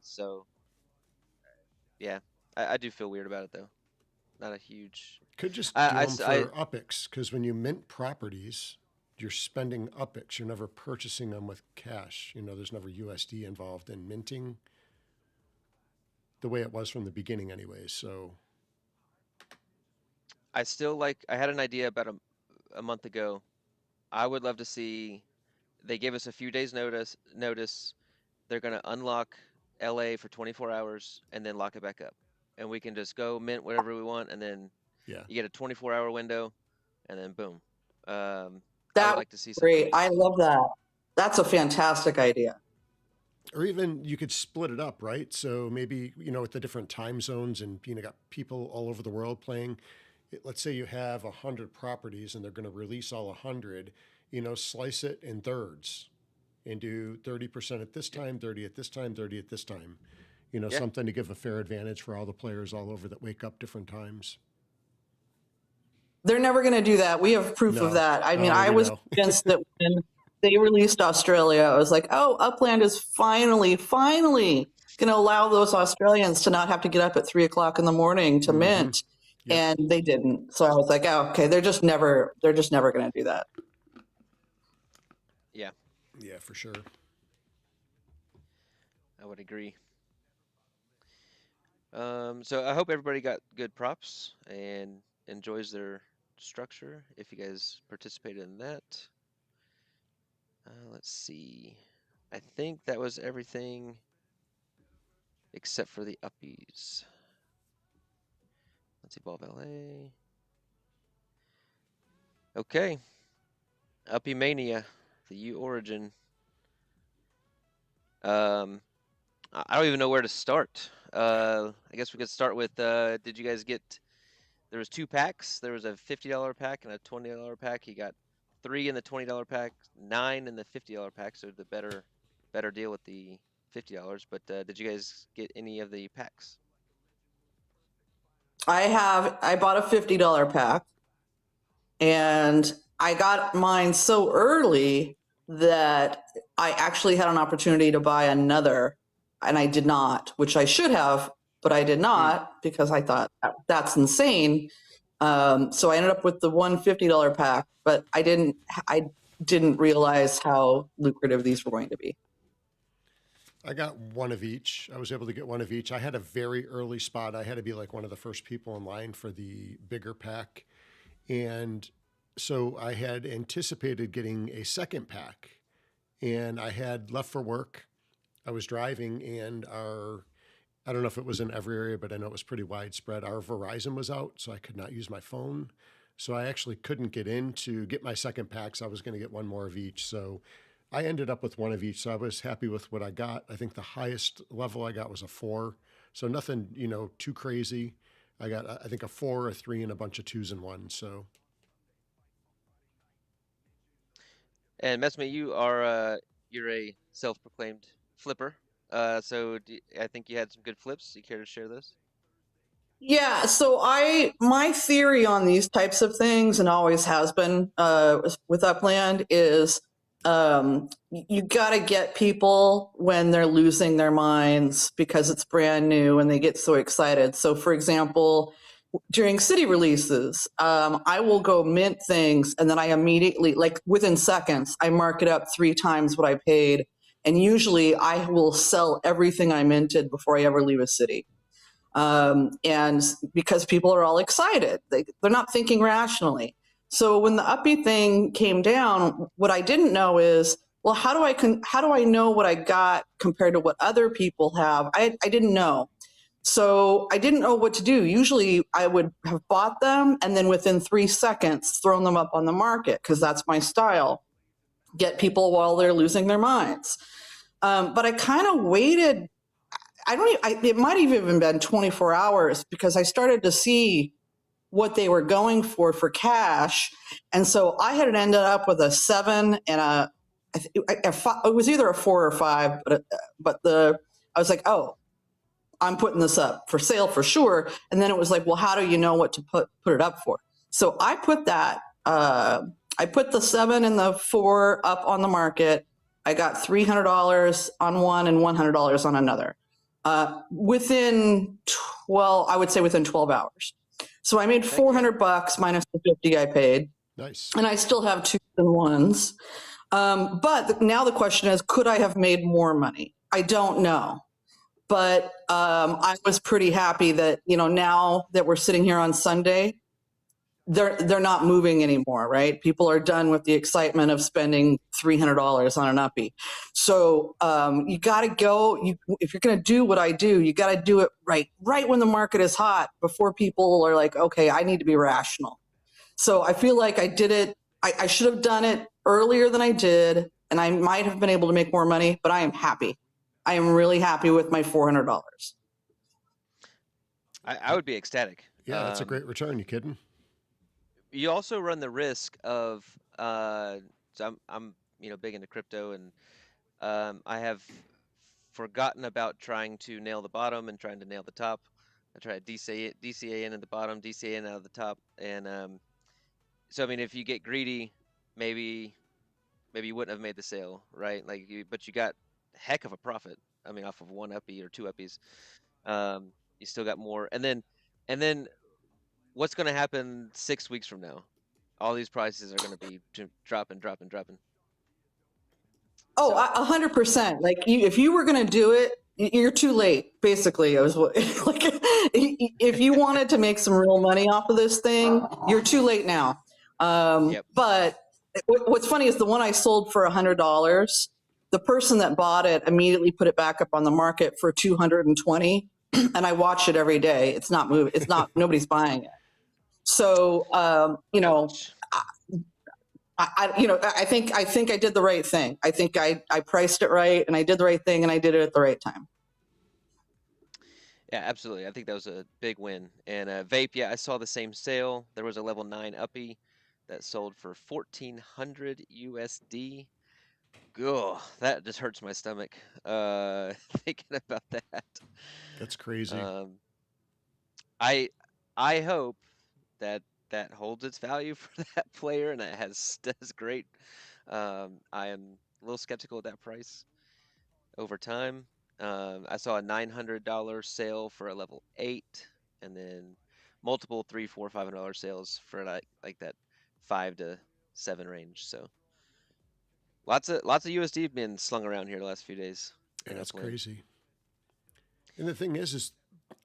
So yeah, I do feel weird about it though. Not a huge. Could just do them for Upix, because when you mint properties, you're spending Upix. You're never purchasing them with cash. There's never USD involved in minting. The way it was from the beginning, anyways. So I still I had an idea about a month ago. I would love to see. They give us a few days notice. They're gonna unlock LA for 24 hours and then lock it back up, and we can just go mint whatever we want, and then yeah, you get a 24-hour window, and then boom. I That would like to see something. great. I love that. That's a fantastic idea. Or even you could split it up, right? So maybe, with the different time zones and, got people all over the world playing. Let's say you have 100 properties and they're going to release all 100, slice it in thirds and do 30% at this time, 30 at this time, 30 at this time. Something to give a fair advantage for all the players all over that wake up different times. They're never going to do that. We have proof of that. I mean, I was convinced that when they released Australia, I was like, oh, Upland is finally going to allow those Australians to not have to get up at 3:00 in the morning to mint. Yep. And they didn't. So I was like, oh, okay, they're just never going to do that. Yeah. Yeah, for sure. I would agree. So I hope everybody got good props and enjoys their structure. If you guys participated in that. Let's see. I think that was everything except for the Uppies. Let's see, Blvd. Okay. Uppiemania, the U origin. I don't even know where to start. I guess we could start with, did you guys get, there was 2 packs. There was a $50 pack and a $20 pack. You got 3 in the $20 pack, 9 in the $50 pack. So the better deal with the $50. But did you guys get any of the packs? I bought a $50 pack, and I got mine so early that I actually had an opportunity to buy another, and I did not, which I should have, but I did not because I thought that's insane. So I ended up with the $150 pack, but I didn't realize how lucrative these were going to be. I got one of each. I was able to get one of each. I had a very early spot. I had to be like one of the first people in line for the bigger pack. And so I had anticipated getting a second pack, and I had left for work. I was driving, and I don't know if it was in every area, but I know it was pretty widespread. Our Verizon was out, so I could not use my phone. So I actually couldn't get in to get my second pack. So I was going to get one more of each. So I ended up with one of each. So I was happy with what I got. I think the highest level I got was a 4. So nothing, too crazy. I got, I think, a 4, a 3, and a bunch of 2s and 1s. So. And Messmate, you're a self-proclaimed flipper. So I think you had some good flips. You care to share those? Yeah, so my theory on these types of things, and always has been with Upland, is you got to get people when they're losing their minds because it's brand new and they get so excited. So, for example, during city releases, I will go mint things and then I immediately, like within seconds, I mark it up 3 times what I paid. And usually I will sell everything I minted before I ever leave a city. And because people are all excited, they're not thinking rationally. So when the Uppie thing came down, what I didn't know is, well, how do I know what I got compared to what other people have? I didn't know. So I didn't know what to do. Usually I would have bought them and then within 3 seconds thrown them up on the market because that's my style. Get people while they're losing their minds. But I kind of waited. It might have even been 24 hours because I started to see what they were going for cash. And so I had ended up with a 7 and it was either a 4 or 5, but I was like, oh, I'm putting this up for sale for sure. And then it was like, well, how do you know what to put it up for? So I put that, I put the 7 and the 4 up on the market. I got $300 on one and $100 on another. Within 12 hours. So I made $400 minus the 50 I paid. Nice. And I still have 2s and 1s. But now the question is, could I have made more money? I don't know. But I was pretty happy that, now that we're sitting here on Sunday, they're not moving anymore, right? People are done with the excitement of spending $300 on an Uppie. So you got to go. If you're going to do what I do, you got to do it right when the market is hot, before people are like, okay, I need to be rational. So I feel like I did it. I should have done it earlier than I did, and I might have been able to make more money. But I am happy. I am really happy with my $400. I would be ecstatic. Yeah, that's a great return. You kidding? You also run the risk of, so I'm big into crypto, and I have forgotten about trying to nail the bottom and trying to nail the top. I try to DCA in at the bottom, DCA in out of the top, and so I mean, if you get greedy, maybe you wouldn't have made the sale, right? But you got heck of a profit. I mean, off of 1 Uppie or 2 Uppies, you still got more, and then. What's going to happen 6 weeks from now? All these prices are going to be dropping. Oh, 100%. Like if you were going to do it, you're too late. Basically, I was like, if you wanted to make some real money off of this thing, you're too late now. Yep. But what's funny is the one I sold for $100. The person that bought it immediately put it back up on the market for $220, and I watch it every day. It's not moving. It's not. Nobody's buying it. So, I think I did the right thing. I think I priced it right, and I did the right thing, and I did it at the right time. Yeah, absolutely. I think that was a big win. And vape, yeah, I saw the same sale. There was a level 9 Uppie that sold for $1,400 USD. Ugh, that just hurts my stomach thinking about that. That's crazy. I hope that holds its value for that player and it does great. I am a little skeptical at that price over time. I saw a $900 sale for a level 8, and then multiple $300, $400, $500 sales for like that 5 to 7 range. So lots of USD been slung around here the last few days. Yeah, that's crazy. And the thing is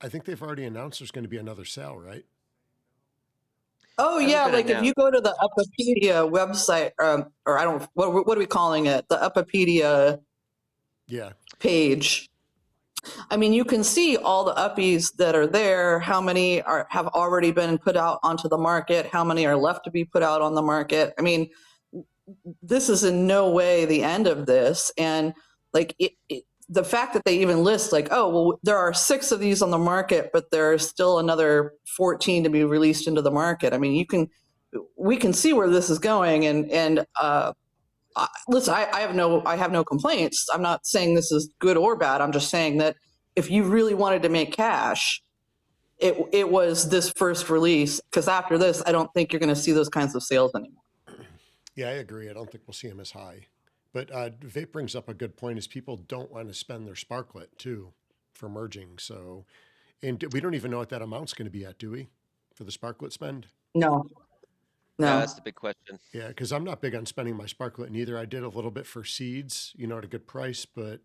I think they've already announced there's going to be another sale, right? Oh yeah, like if you go to the Uppiemania website, or I don't, what are we calling it? The Uppiemania page. I mean, you can see all the Uppies that are there. How many have already been put out onto the market? How many are left to be put out on the market? I mean, this is in no way the end of this, and like the fact that they even list like, oh, well, there are 6 of these on the market, but there's still another 14 to be released into the market. I mean, we can see where this is going. And listen, I have no complaints. I'm not saying this is good or bad. I'm just saying that if you really wanted to make cash, it was this first release, because after this, I don't think you're going to see those kinds of sales anymore. Yeah, I agree. I don't think we'll see them as high. But Vape brings up a good point: is people don't want to spend their sparklet too for merging. So, and we don't even know what that amount's going to be at, do we, for the sparklet spend? No, Yeah, that's no. the big question. Yeah, because I'm not big on spending my sparklet neither. I did a little bit for seeds, at a good price, but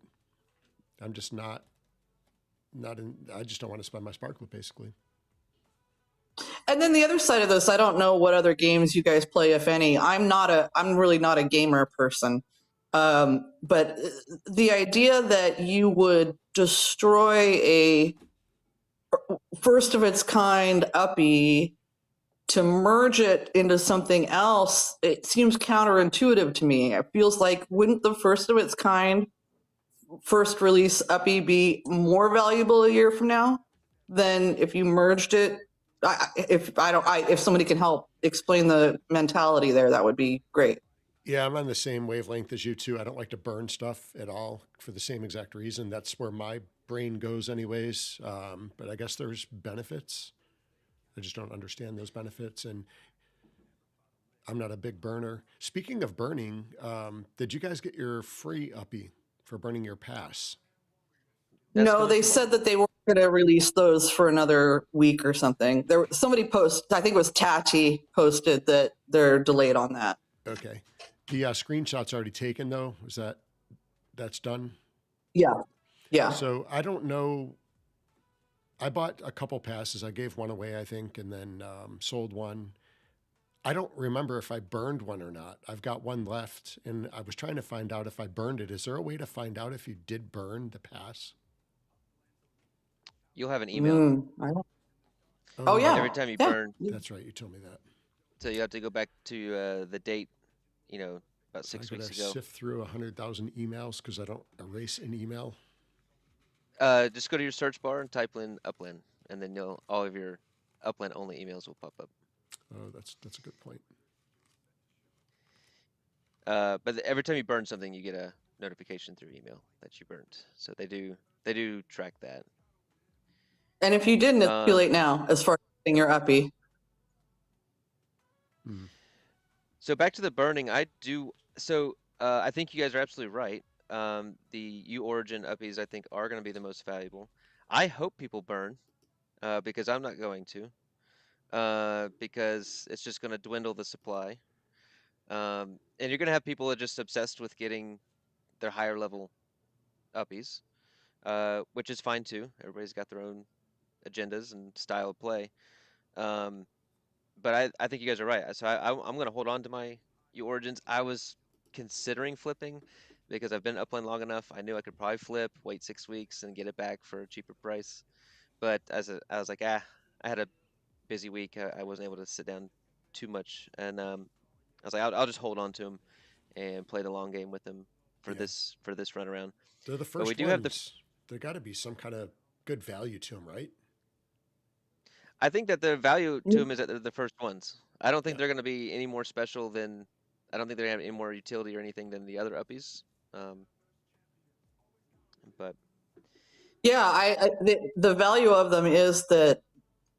I'm just not in. I just don't want to spend my sparklet basically. And then the other side of this, I don't know what other games you guys play, if any. I'm really not a gamer person. But the idea that you would destroy a first of its kind uppie to merge it into something else, it seems counterintuitive to me. It feels like, wouldn't the first of its kind first release uppie be more valuable a year from now than if you merged it? If somebody can help explain the mentality there, that would be great. Yeah, I'm on the same wavelength as you two. I don't like to burn stuff at all for the same exact reason. That's where my brain goes, anyways. But I guess there's benefits. I just don't understand those benefits, and I'm not a big burner. Speaking of burning, did you guys get your free uppie for burning your pass? No, they said that they weren't going to release those for another week or something. Somebody posted, I think it was Tati posted that they're delayed on that. Okay. The screenshot's already taken though. That's done? Yeah. Yeah. So I don't know. I bought a couple passes. I gave one away, I think, and then sold one. I don't remember if I burned one or not. I've got one left, and I was trying to find out if I burned it. Is there a way to find out if you did burn the pass? You'll have an email. Oh, yeah. Every time you burn. That's right. You told me that. So you have to go back to the date, about 6 weeks ago. Sift through 100,000 emails because I don't erase an email. Just go to your search bar and type in Upland, and then all of your Upland only emails will pop up. Oh, that's a good point. But every time you burn something, you get a notification through email that you burned. So they do track that. And if you didn't, it's too late now as far as getting your uppie. So back to the burning, I think you guys are absolutely right. The U Origin uppies, I think, are going to be the most valuable. I hope people burn, because I'm not going to, because it's just going to dwindle the supply. And you're going to have people that are just obsessed with getting their higher level uppies, which is fine too. Everybody's got their own agendas and style of play. But I think you guys are right. So I'm going to hold on to my U Origins. I was considering flipping because I've been Upland long enough. I knew I could probably flip, wait 6 weeks, and get it back for a cheaper price. But I was like, I had a busy week. I wasn't able to sit down too much, and I was like, I'll just hold on to them and play the long game with them for this run around. They're the first ones. There got to be some kind of good value to them, right? I think that the value to them is that they're the first ones. I don't think they're going to be any more special than. I don't think they're going to have any more utility or anything than the other uppies. But yeah, the value of them is that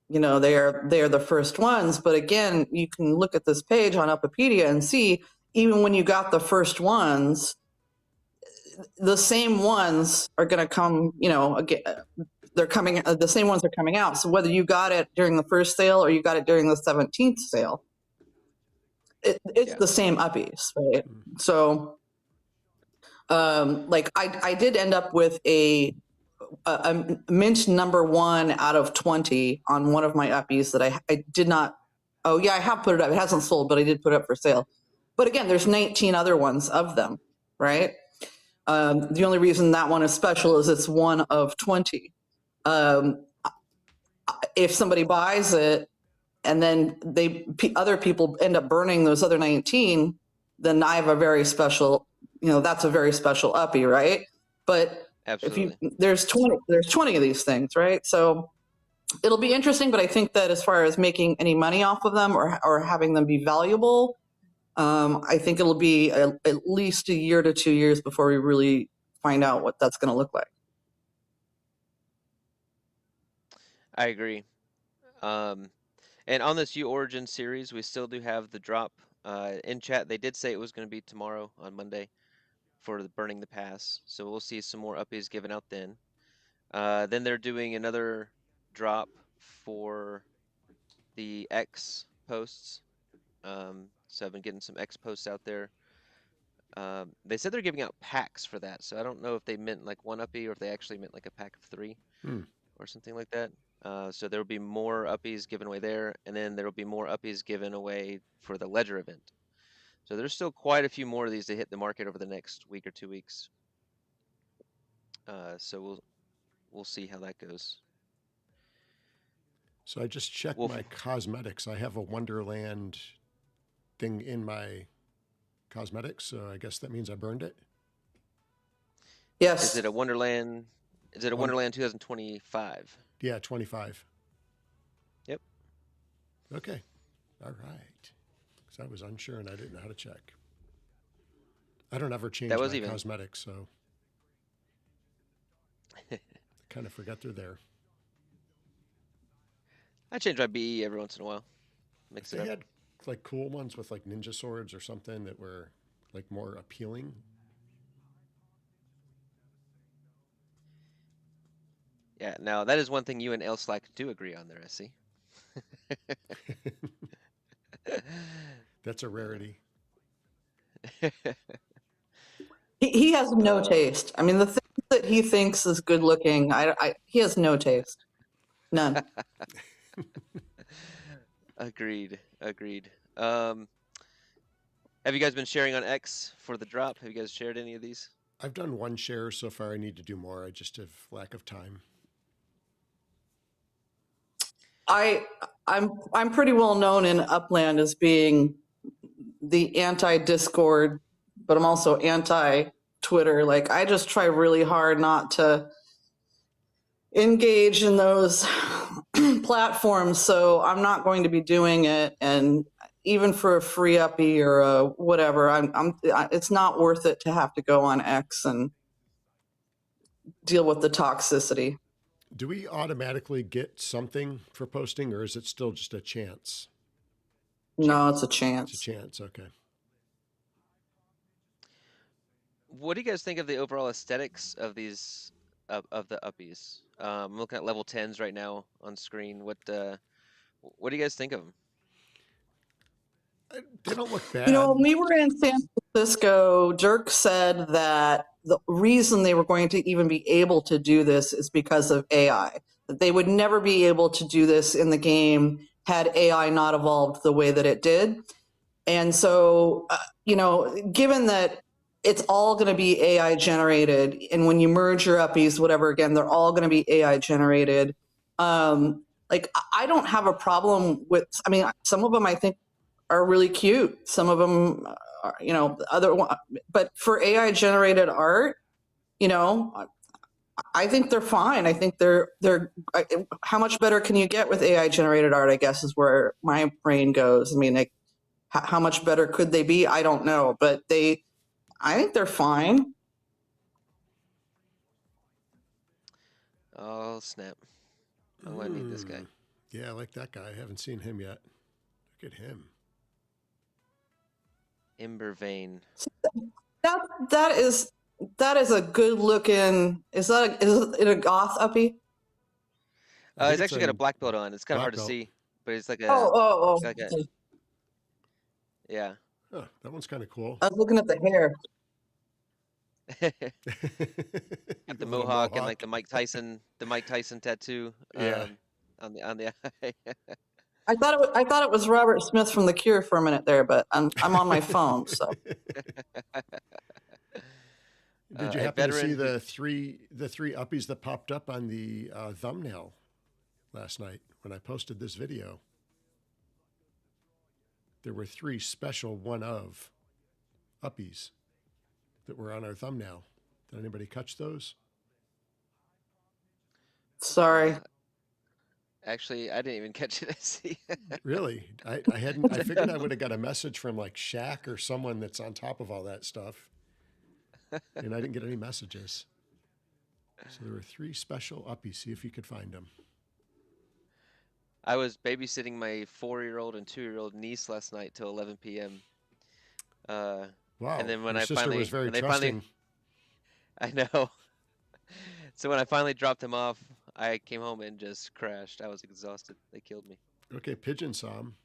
they are the first ones. But again, you can look at this page on Uppiemania and see, even when you got the first ones, the same ones are going to come. Again, they're coming. The same ones are coming out. So whether you got it during the first sale or you got it during the 17th sale, it's the same uppies, right? So, I did end up with a mint number 1 out of 20 on one of my uppies that I did not. Oh yeah, I have put it up. It hasn't sold, but I did put it up for sale. But again, there's 19 other ones of them, right? The only reason that one is special is it's 1 of 20. If somebody buys it and then other people end up burning those other 19, then I have a very special, that's a very special uppie, right? But absolutely, there's 20 of these things, right? So it'll be interesting, but I think that as far as making any money off of them or having them be valuable, I think it'll be at least a year to 2 years before we really find out what that's going to look like. I agree. And on this U Origin series, we still do have the drop. In chat, they did say it was going to be tomorrow on Monday. for the burning the pass. So we'll see some more uppies given out then. Then they're doing another drop for the X posts. So I've been getting some X posts out there. They said they're giving out packs for that, so I don't know if they meant like one uppie or if they actually meant like a pack of 3 or something like that. So there will be more uppies given away there, and then there will be more uppies given away for the Ledger event. So there's still quite a few more of these to hit the market over the next week or 2 weeks. So we'll see how that goes. So I just checked my cosmetics. I have a Wonderland thing in my cosmetics, so I guess that means I burned it. Yes. Is it a Wonderland? Is it a Wonderland 2025? Yeah, 25. Yep. Okay. All right. Because I was unsure and I didn't know how to check. I don't ever change my cosmetics, so I kind of forgot they're there. I change my BE every once in a while. Mix it up. They had like cool ones with like ninja swords or something that were like more appealing. Yeah, now that is one thing you and L-Slack do agree on there, I see. That's a rarity. He has no taste. I mean, the thing that he thinks is good looking, he has no taste. None. Agreed. Have you guys been sharing on X for the drop? Have you guys shared any of these? I've done one share so far. I need to do more. I just have lack of time. I'm pretty well known in Upland as being the anti-Discord, but I'm also anti-Twitter. Like, I just try really hard not to engage in those platforms, so I'm not going to be doing it. And even for a free uppie or a whatever, it's not worth it to have to go on X and deal with the toxicity. Do we automatically get something for posting, or is it still just a chance? No, it's a chance. It's a chance, okay. What do you guys think of the overall aesthetics of these of the uppies? I'm looking at level 10s right now on screen. What do you guys think of them? They don't look bad. You know, when we were in San Francisco, Dirk said that the reason they were going to even be able to do this is because of AI. That they would never be able to do this in the game had AI not evolved the way that it did. And so, you know, given that it's all going to be AI generated, and when you merge your uppies, whatever, again, they're all going to be AI generated. Like, I don't have a problem with, I mean, some of them I think are really cute. Some of them are, you know, but for AI generated art, you know, I think they're fine. I think they're how much better can you get with AI generated art, I guess, is where my brain goes. I mean, like, how much better could they be? I don't know, but I think they're fine. Oh, snap. Oh, I need this guy. Yeah, I like that guy. I haven't seen him yet. Look at him. Ember Vein. That is a good looking. Is it a goth uppie? He's actually got a black belt on. It's kind of hard to see, but it's like a like a, yeah. Oh, that one's kind of cool. I was looking at the hair. Got the mohawk and like the Mike Tyson tattoo. Yeah. On the eye. I thought it was Robert Smith from The Cure for a minute there, but I'm on my phone, so. Did you happen to see the three uppies that popped up on the thumbnail last night when I posted this video? There were 3 special one-of uppies that were on our thumbnail. Did anybody catch those? Sorry. Actually, I didn't even catch it. I see. Really? I hadn't. I figured I would have got a message from like Shaq or someone that's on top of all that stuff, and I didn't get any messages. So there were 3 special uppies. See if you could find them. I was babysitting my 4-year-old and 2-year-old niece last night till 11 p.m. Wow. And then when Your sister was very trusting. I know. So when I finally dropped him off, I came home and just crashed. I was exhausted. They killed me. Okay, Pigeon saw him.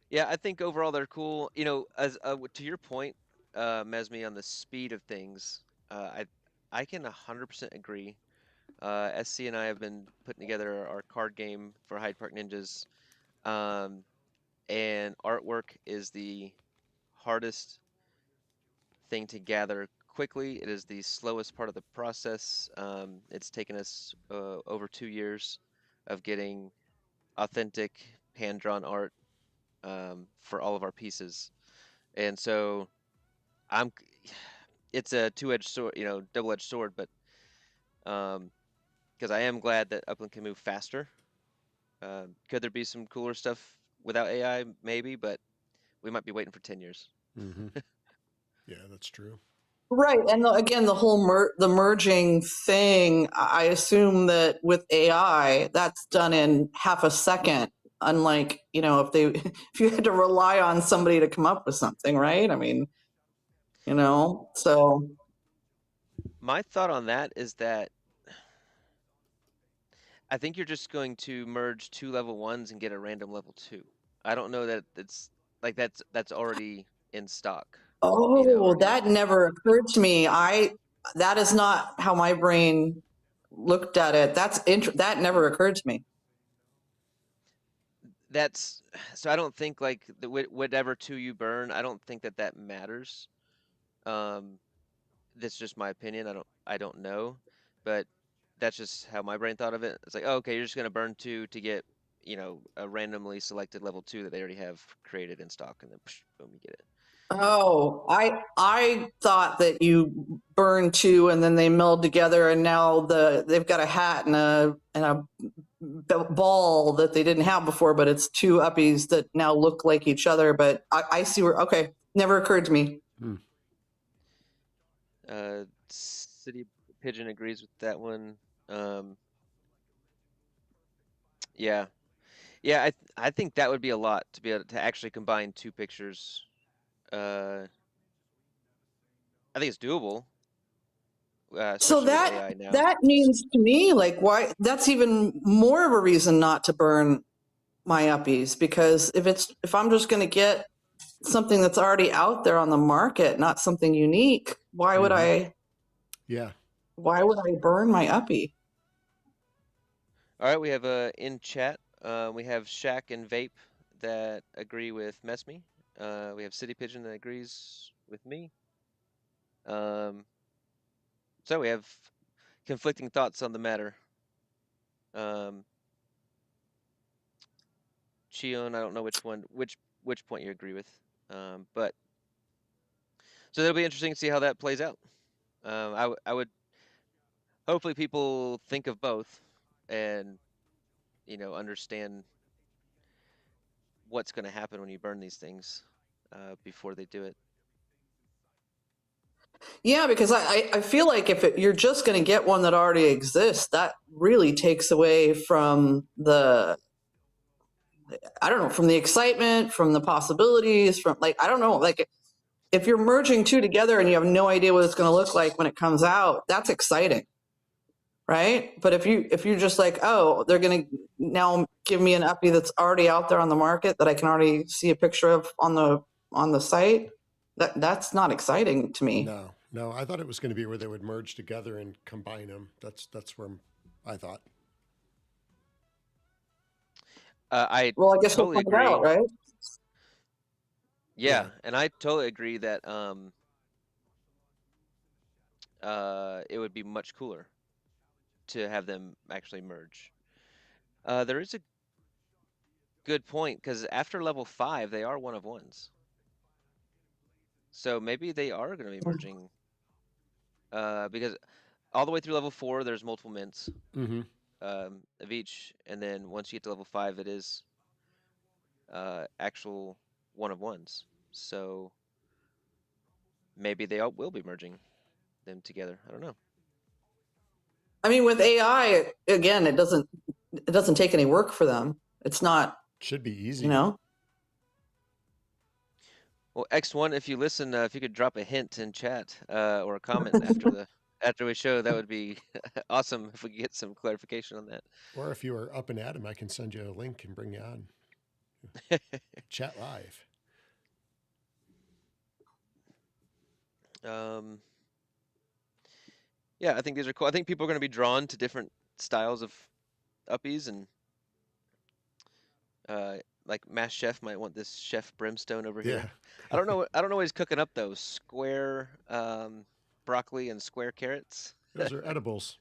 Yeah, I think overall they're cool. You know, as to your point, Mesme, on the speed of things, I can 100% agree. SC and I have been putting together our card game for Hyde Park Ninjas, and artwork is the hardest thing to gather quickly. It is the slowest part of the process. It's taken us over 2 years of getting authentic hand-drawn art for all of our pieces. And so I'm it's a two-edged sword, you know, double-edged sword, but because I am glad that Upland can move faster. Could there be some cooler stuff without AI? Maybe, but we might be waiting for 10 years. Mm-hmm. Yeah, that's true. Right, and again, the whole the merging thing. I assume that with AI, that's done in half a second. Unlike, you know, if you had to rely on somebody to come up with something, right? I mean, you know, so. My thought on that is that I think you're just going to merge two level 1s and get a random level 2. I don't know that it's like that's already in stock. You know, Oh, already. that never occurred to me. That is not how my brain looked at it. That never occurred to me. That's so I don't think like whatever 2 you burn, I don't think that matters. That's just my opinion. I don't know, but that's just how my brain thought of it. It's like, oh, okay, you're just gonna burn 2 to get, you know, a randomly selected level 2 that they already have created in stock, and then boom, you get it. Oh, I thought that you burn two and then they meld together, and now they've got a hat and a ball that they didn't have before, but it's two uppies that now look like each other. But I see where, okay, never occurred to me. City Pigeon agrees with that one. Yeah, yeah. I think that would be a lot to be able to actually combine 2 pictures. I think it's doable. So Especially with AI now. that means to me, like, why that's even more of a reason not to burn my uppies, because if I'm just going to get something that's already out there on the market, not something unique, why would I? Yeah. Why would I burn my uppie? All right, we have in chat. We have Shaq and Vape that agree with Mesme. We have City Pigeon that agrees with me. So we have conflicting thoughts on the matter. Chion, I don't know which point you agree with, but so it'll be interesting to see how that plays out. I would hopefully people think of both and, you know, understand what's going to happen when you burn these things before they do it. Yeah, because I feel like if you're just going to get one that already exists, that really takes away from I don't know, from the excitement, from the possibilities, from, like, I don't know, like, if you're merging two together and you have no idea what it's going to look like when it comes out, that's exciting, right? But if you're just like, oh, they're going to now give me an uppie that's already out there on the market that I can already see a picture of on the site, that's not exciting to me. No, I thought it was going to be where they would merge together and combine them. That's where I thought. I guess totally we'll agree. find out, right? Yeah, and I totally agree that it would be much cooler to have them actually merge. There is a good point, because after level 5, they are 1 of 1s. So maybe they are going to be merging. Because all the way through level 4, there's multiple mints of each, and then once you get to level 5, it is actual 1 of 1s. So maybe they all will be merging them together. I don't know. I mean, with AI, again, it doesn't take any work for them. It's not. Should be easy. You know. Well, X1, if you listen, if you could drop a hint in chat or a comment after we show, that would be awesome if we could get some clarification on that. Or if you are up and at 'em, I can send you a link and bring you on. Chat live. Yeah, I think these are cool. I think people are going to be drawn to different styles of uppies, and like Mass Chef might want this Chef Brimstone over here. I don't know what he's cooking up though. Square broccoli and square carrots. Those are edibles.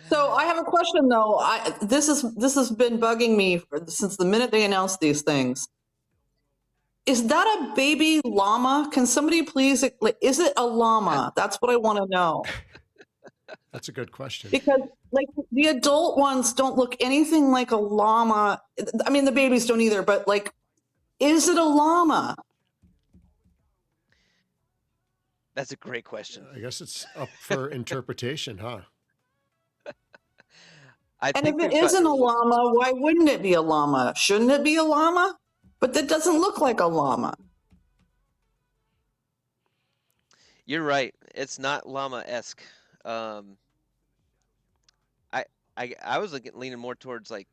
So I have a question though. This has been bugging me since the minute they announced these things. Is that a baby llama? Can somebody please? Is it a llama? That's what I want to know. That's a good question. Because like the adult ones don't look anything like a llama. I mean, the babies don't either. But like, is it a llama? That's a great question. I guess it's up for interpretation, huh? And if it isn't a llama, why wouldn't it be a llama? Shouldn't it be a llama? But that doesn't look like a llama. You're right. It's not llama-esque. I was leaning more towards like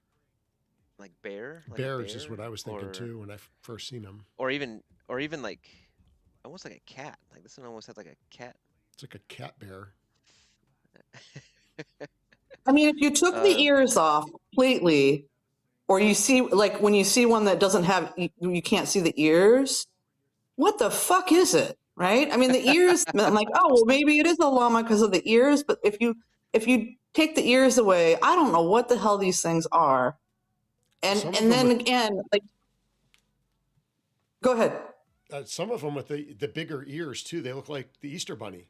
bear. Like Bears is what I was thinking too when I first seen them. Or even like almost like a cat. Like this one almost has like a cat. It's like a cat bear. I mean, if you took the ears off completely, or you see, like when you see one that doesn't have, you can't see the ears, what the fuck is it, right? I mean, the ears, I'm like, oh, well, maybe it is a llama because of the ears, but if you take the ears away, I don't know what the hell these things are. And then again, like, go ahead. Some of them with the bigger ears too, they look like the Easter Bunny.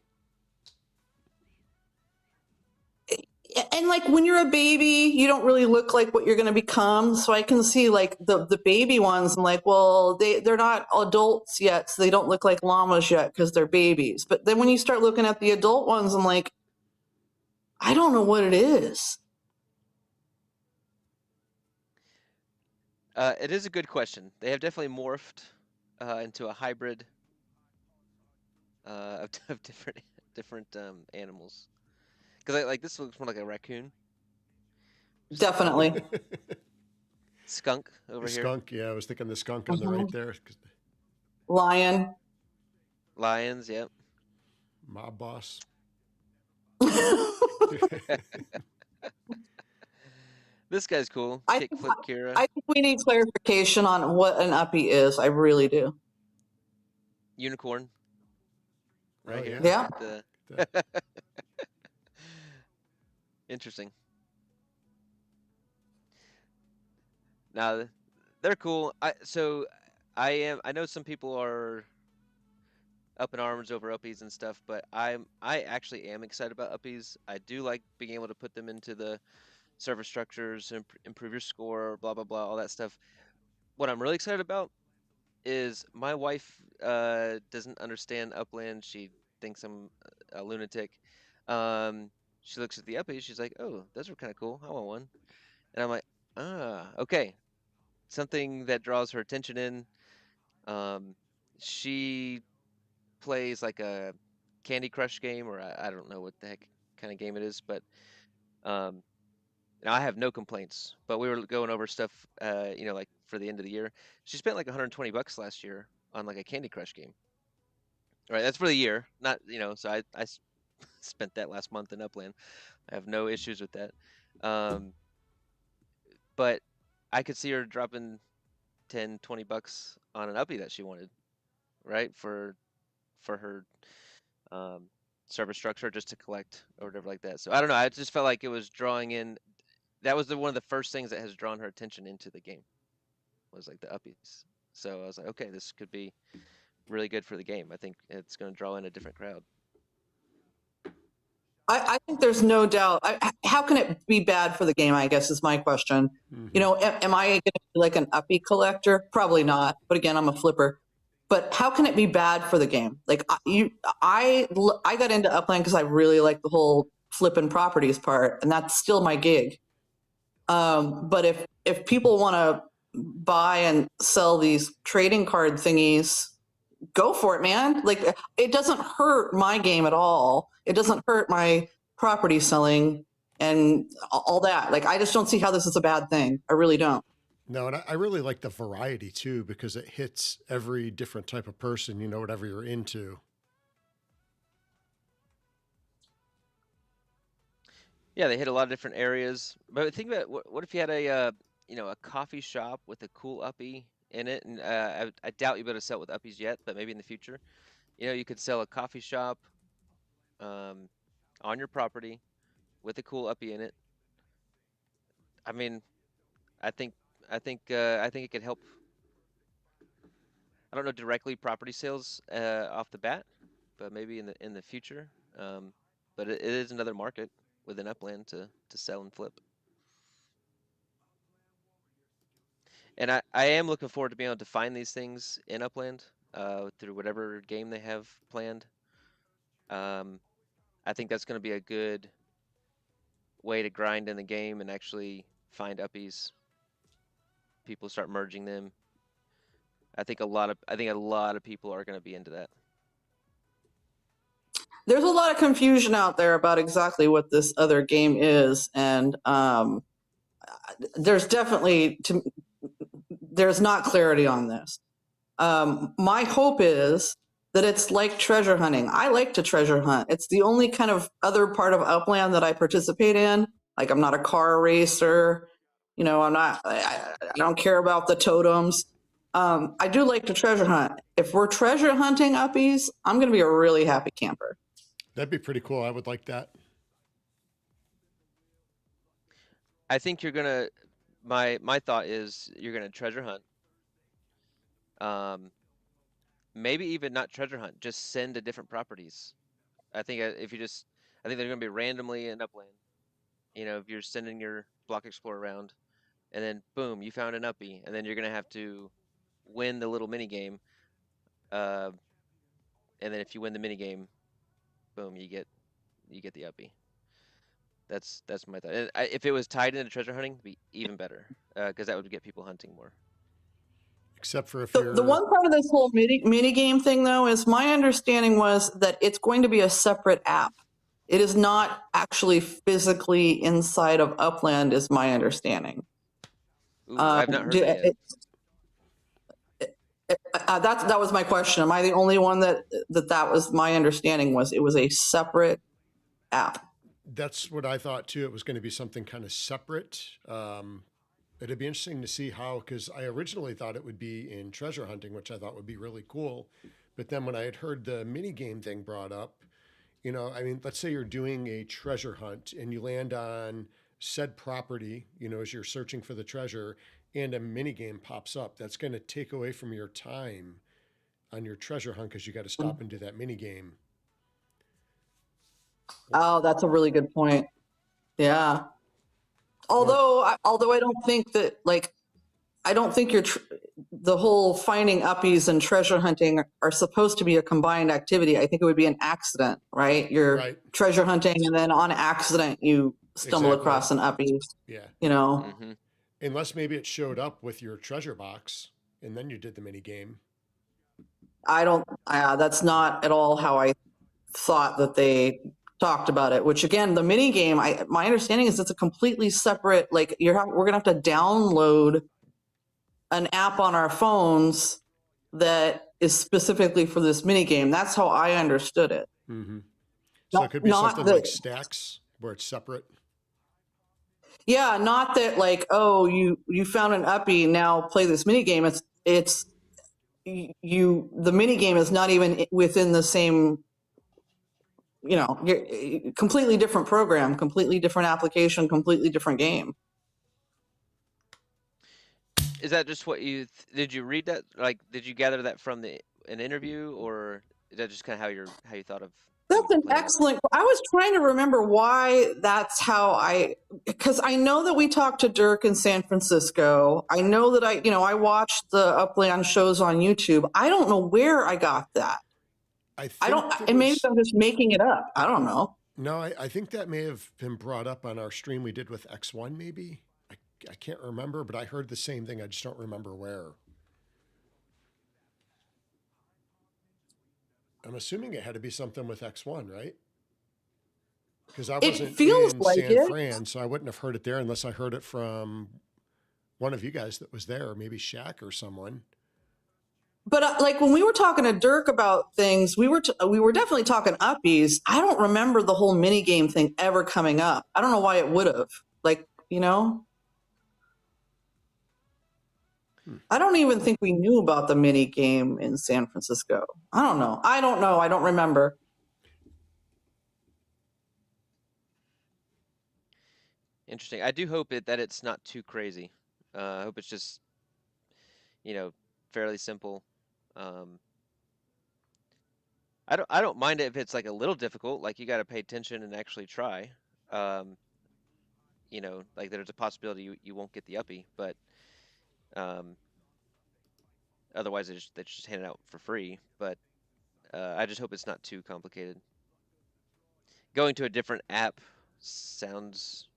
And like when you're a baby, you don't really look like what you're going to become. So I can see like the baby ones. I'm like, well, they're not adults yet, so they don't look like llamas yet because they're babies. But then when you start looking at the adult ones, I'm like, I don't know what it is. It is a good question. They have definitely morphed into a hybrid of different animals. Because like this looks more like a raccoon. Definitely. Skunk over here. Skunk, yeah. I was thinking the skunk on the right there. Lion. Lions, yep. Mob boss. This guy's cool. Kickflip Kira. I think we need clarification on what an uppie is. I really do. Unicorn. Right here. Yeah. Interesting. Now they're cool. I know some people are up in arms over uppies and stuff, but I actually am excited about uppies. I do like being able to put them into the server structures and improve your score, blah blah blah, all that stuff. What I'm really excited about is my wife doesn't understand Upland. She thinks I'm a lunatic. She looks at the uppies. She's like, "Oh, those are kind of cool. I want one." And I'm like, okay, something that draws her attention in. She plays like a Candy Crush game, or I don't know what the heck kind of game it is, but I have no complaints. But we were going over stuff, like for the end of the year. She spent like $120 last year on like a Candy Crush game. Right, that's for the year, not So I spent that last month in Upland. I have no issues with that. But I could see her dropping $10-20 on an uppie that she wanted, right? For her server structure, just to collect or whatever like that. So I don't know. I just felt like it was drawing in. That was one of the first things that has drawn her attention into the game. Was like the uppies. So I was like, okay, this could be really good for the game. I think it's going to draw in a different crowd. I think there's no doubt. How can it be bad for the game, I guess, is my question. Mm-hmm. Am I going to be like an uppie collector? Probably not. But again, I'm a flipper. But how can it be bad for the game? Like I got into Upland because I really like the whole flipping properties part, and that's still my gig. But if people want to buy and sell these trading card thingies, go for it, man. Like, it doesn't hurt my game at all. It doesn't hurt my property selling and all that. Like, I just don't see how this is a bad thing. I really don't. No, and I really like the variety too, because it hits every different type of person, you know, whatever you're into. Yeah, they hit a lot of different areas. But think about what if you had a a coffee shop with a cool uppie in it, and I doubt you'll be able to sell it with uppies yet, but maybe in the future, you could sell a coffee shop on your property with a cool uppie in it. I mean, I think I think it could help. I don't know directly property sales off the bat, but maybe in the future. But it is another market within Upland to sell and flip. And I am looking forward to being able to find these things in Upland through whatever game they have planned. I think that's going to be a good way to grind in the game and actually find uppies. People start merging them. I think a lot of people are going to be into that. There's a lot of confusion out there about exactly what this other game is, and there's definitely there's not clarity on this. My hope is that it's like treasure hunting. I like to treasure hunt. It's the only kind of other part of Upland that I participate in. Like, I'm not a car racer. I don't care about the totems. I do like to treasure hunt. If we're treasure hunting uppies, I'm going to be a really happy camper. That'd be pretty cool. I would like that. I think you're gonna. My thought is you're gonna treasure hunt. Maybe even not treasure hunt. Just send to different properties. I think I think they're gonna be randomly in Upland. If you're sending your block explorer around, and then boom, you found an uppie, and then you're gonna have to win the little mini game. And then if you win the mini game, boom, you get the uppie. That's my thought. And if it was tied into treasure hunting, it'd be even better because that would get people hunting more. Except for if the one part of this whole mini game thing, though, is my understanding was that it's going to be a separate app. It is not actually physically inside of Upland, is my understanding. Ooh, I've not heard that yet. That was my question. Am I the only one that was my understanding was it was a separate app? That's what I thought too. It was going to be something kind of separate. It'd be interesting to see how, because I originally thought it would be in treasure hunting, which I thought would be really cool. But then when I had heard the mini game thing brought up, let's say you're doing a treasure hunt and you land on said property, as you're searching for the treasure, and a mini game pops up. That's going to take away from your time on your treasure hunt because you got to stop and do that mini game. Oh, that's a really good point. Yeah. Although I don't think that, I don't think the whole finding uppies and treasure hunting are supposed to be a combined activity. I think it would be an accident, right? You're treasure hunting, and then on accident you stumble across an uppie. Yeah. Mm-hmm. Unless maybe it showed up with your treasure box, and then you did the mini game. That's not at all how I thought that they talked about it, which again, the mini game, my understanding is it's a completely separate, we're gonna have to download an app on our phones that is specifically for this mini game. That's how I understood it. Mm-hmm. So it could be something like Stacks where it's separate. Yeah, not that you found an uppie, now play this mini game. The mini game is not even within the same, completely different program, completely different application, completely different game. Is that just what did you read that? Did you gather that from an interview, or is that just kind of how you thought of? That's an excellent. I was trying to remember why that's how because I know that we talked to Dirk in San Francisco. I know that I watched the Upland shows on YouTube. I don't know where I got that. Maybe I'm just making it up. I don't know. No, I think that may have been brought up on our stream we did with X1, maybe. I can't remember, but I heard the same thing. I just don't remember where. I'm assuming it had to be something with X1, right? Because I It wasn't feels in like San it. Fran, so I wouldn't have heard it there unless I heard it from one of you guys that was there, or maybe Shaq or someone. But like when we were talking to Dirk about things, we were definitely talking Uppies. I don't remember the whole mini game thing ever coming up. I don't know why it would have. Like, you know, I don't even think we knew about the mini game in San Francisco. I don't know. I don't remember. Interesting. I do hope that it's not too crazy. I hope it's just, fairly simple. I don't mind it if it's like a little difficult, like you got to pay attention and actually try. Like there's a possibility you won't get the uppie, but otherwise they just hand it out for free. But I just hope it's not too complicated. Going to a different app sounds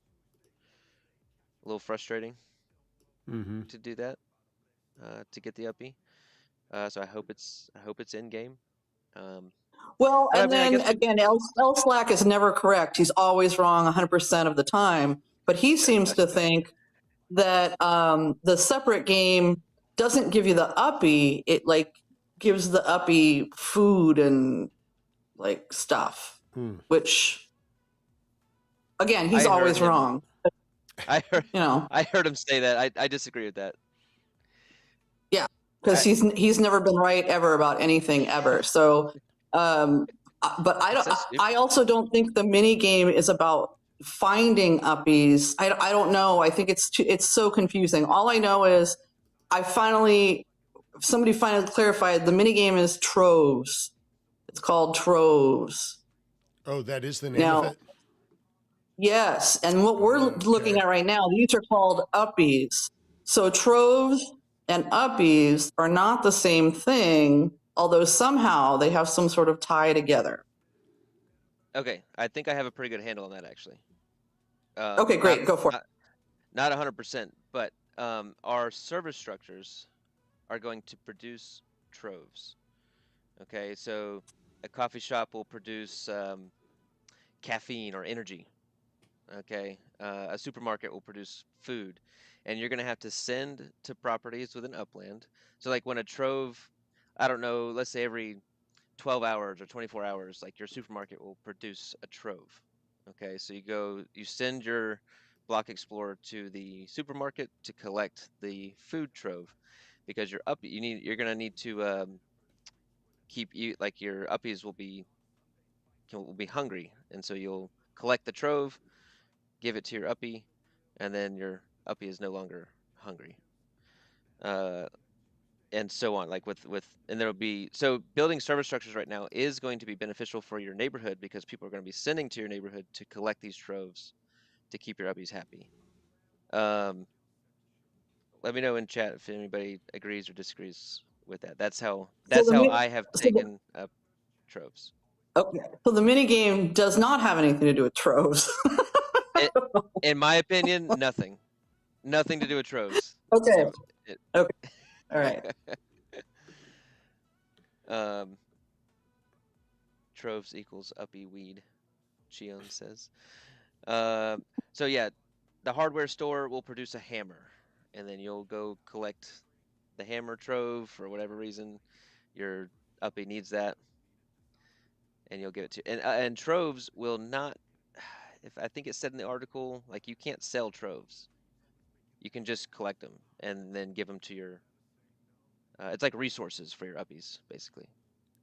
a little frustrating to do that, to get the uppie. So I hope it's in game. Well, But I and mean, I then guess again, L Slack is never correct. He's always wrong 100% of the time. But he seems to think that the separate game doesn't give you the uppie. It like gives the uppie food and like stuff, which again, he's always wrong. I heard, You know, I heard him say that. I disagree with that. yeah, because he's never been right ever about anything ever. So, but I also don't think the mini game is about finding uppies. I don't know. I think it's so confusing. All I know is somebody finally clarified the mini game is troves. It's called troves. Oh, that is the name of it? Yes, and what we're looking at right now, these are called uppies. So troves and uppies are not the same thing, although somehow they have some sort of tie together. Okay, I think I have a pretty good handle on that actually. Okay, great, go for it. Not 100%, but our service structures are going to produce troves. Okay, so a coffee shop will produce caffeine or energy. Okay, a supermarket will produce food, and you're going to have to send to properties within Upland. So like when a trove, I don't know, let's say every 12 hours or 24 hours, like your supermarket will produce a trove. Okay, so you send your block explorer to the supermarket to collect the food trove, because you're going to need to keep like your uppies will be hungry, and so you'll collect the trove, give it to your uppie, and then your uppie is no longer hungry. And so on, like and there'll be, so building service structures right now is going to be beneficial for your neighborhood because people are going to be sending to your neighborhood to collect these troves to keep your uppies happy. Let me know in chat if anybody agrees or disagrees with that. That's how I have taken up troves. Okay, so the mini game does not have anything to do with troves. In my opinion, nothing to do with troves. Okay. So okay. All right. Troves equals uppie weed, Chion says. So yeah, the hardware store will produce a hammer, and then you'll go collect the hammer trove for whatever reason your uppie needs that, and you'll give it to. And troves will not. If I think it said in the article, like you can't sell troves. You can just collect them and then give them to your. It's like resources for your uppies, basically.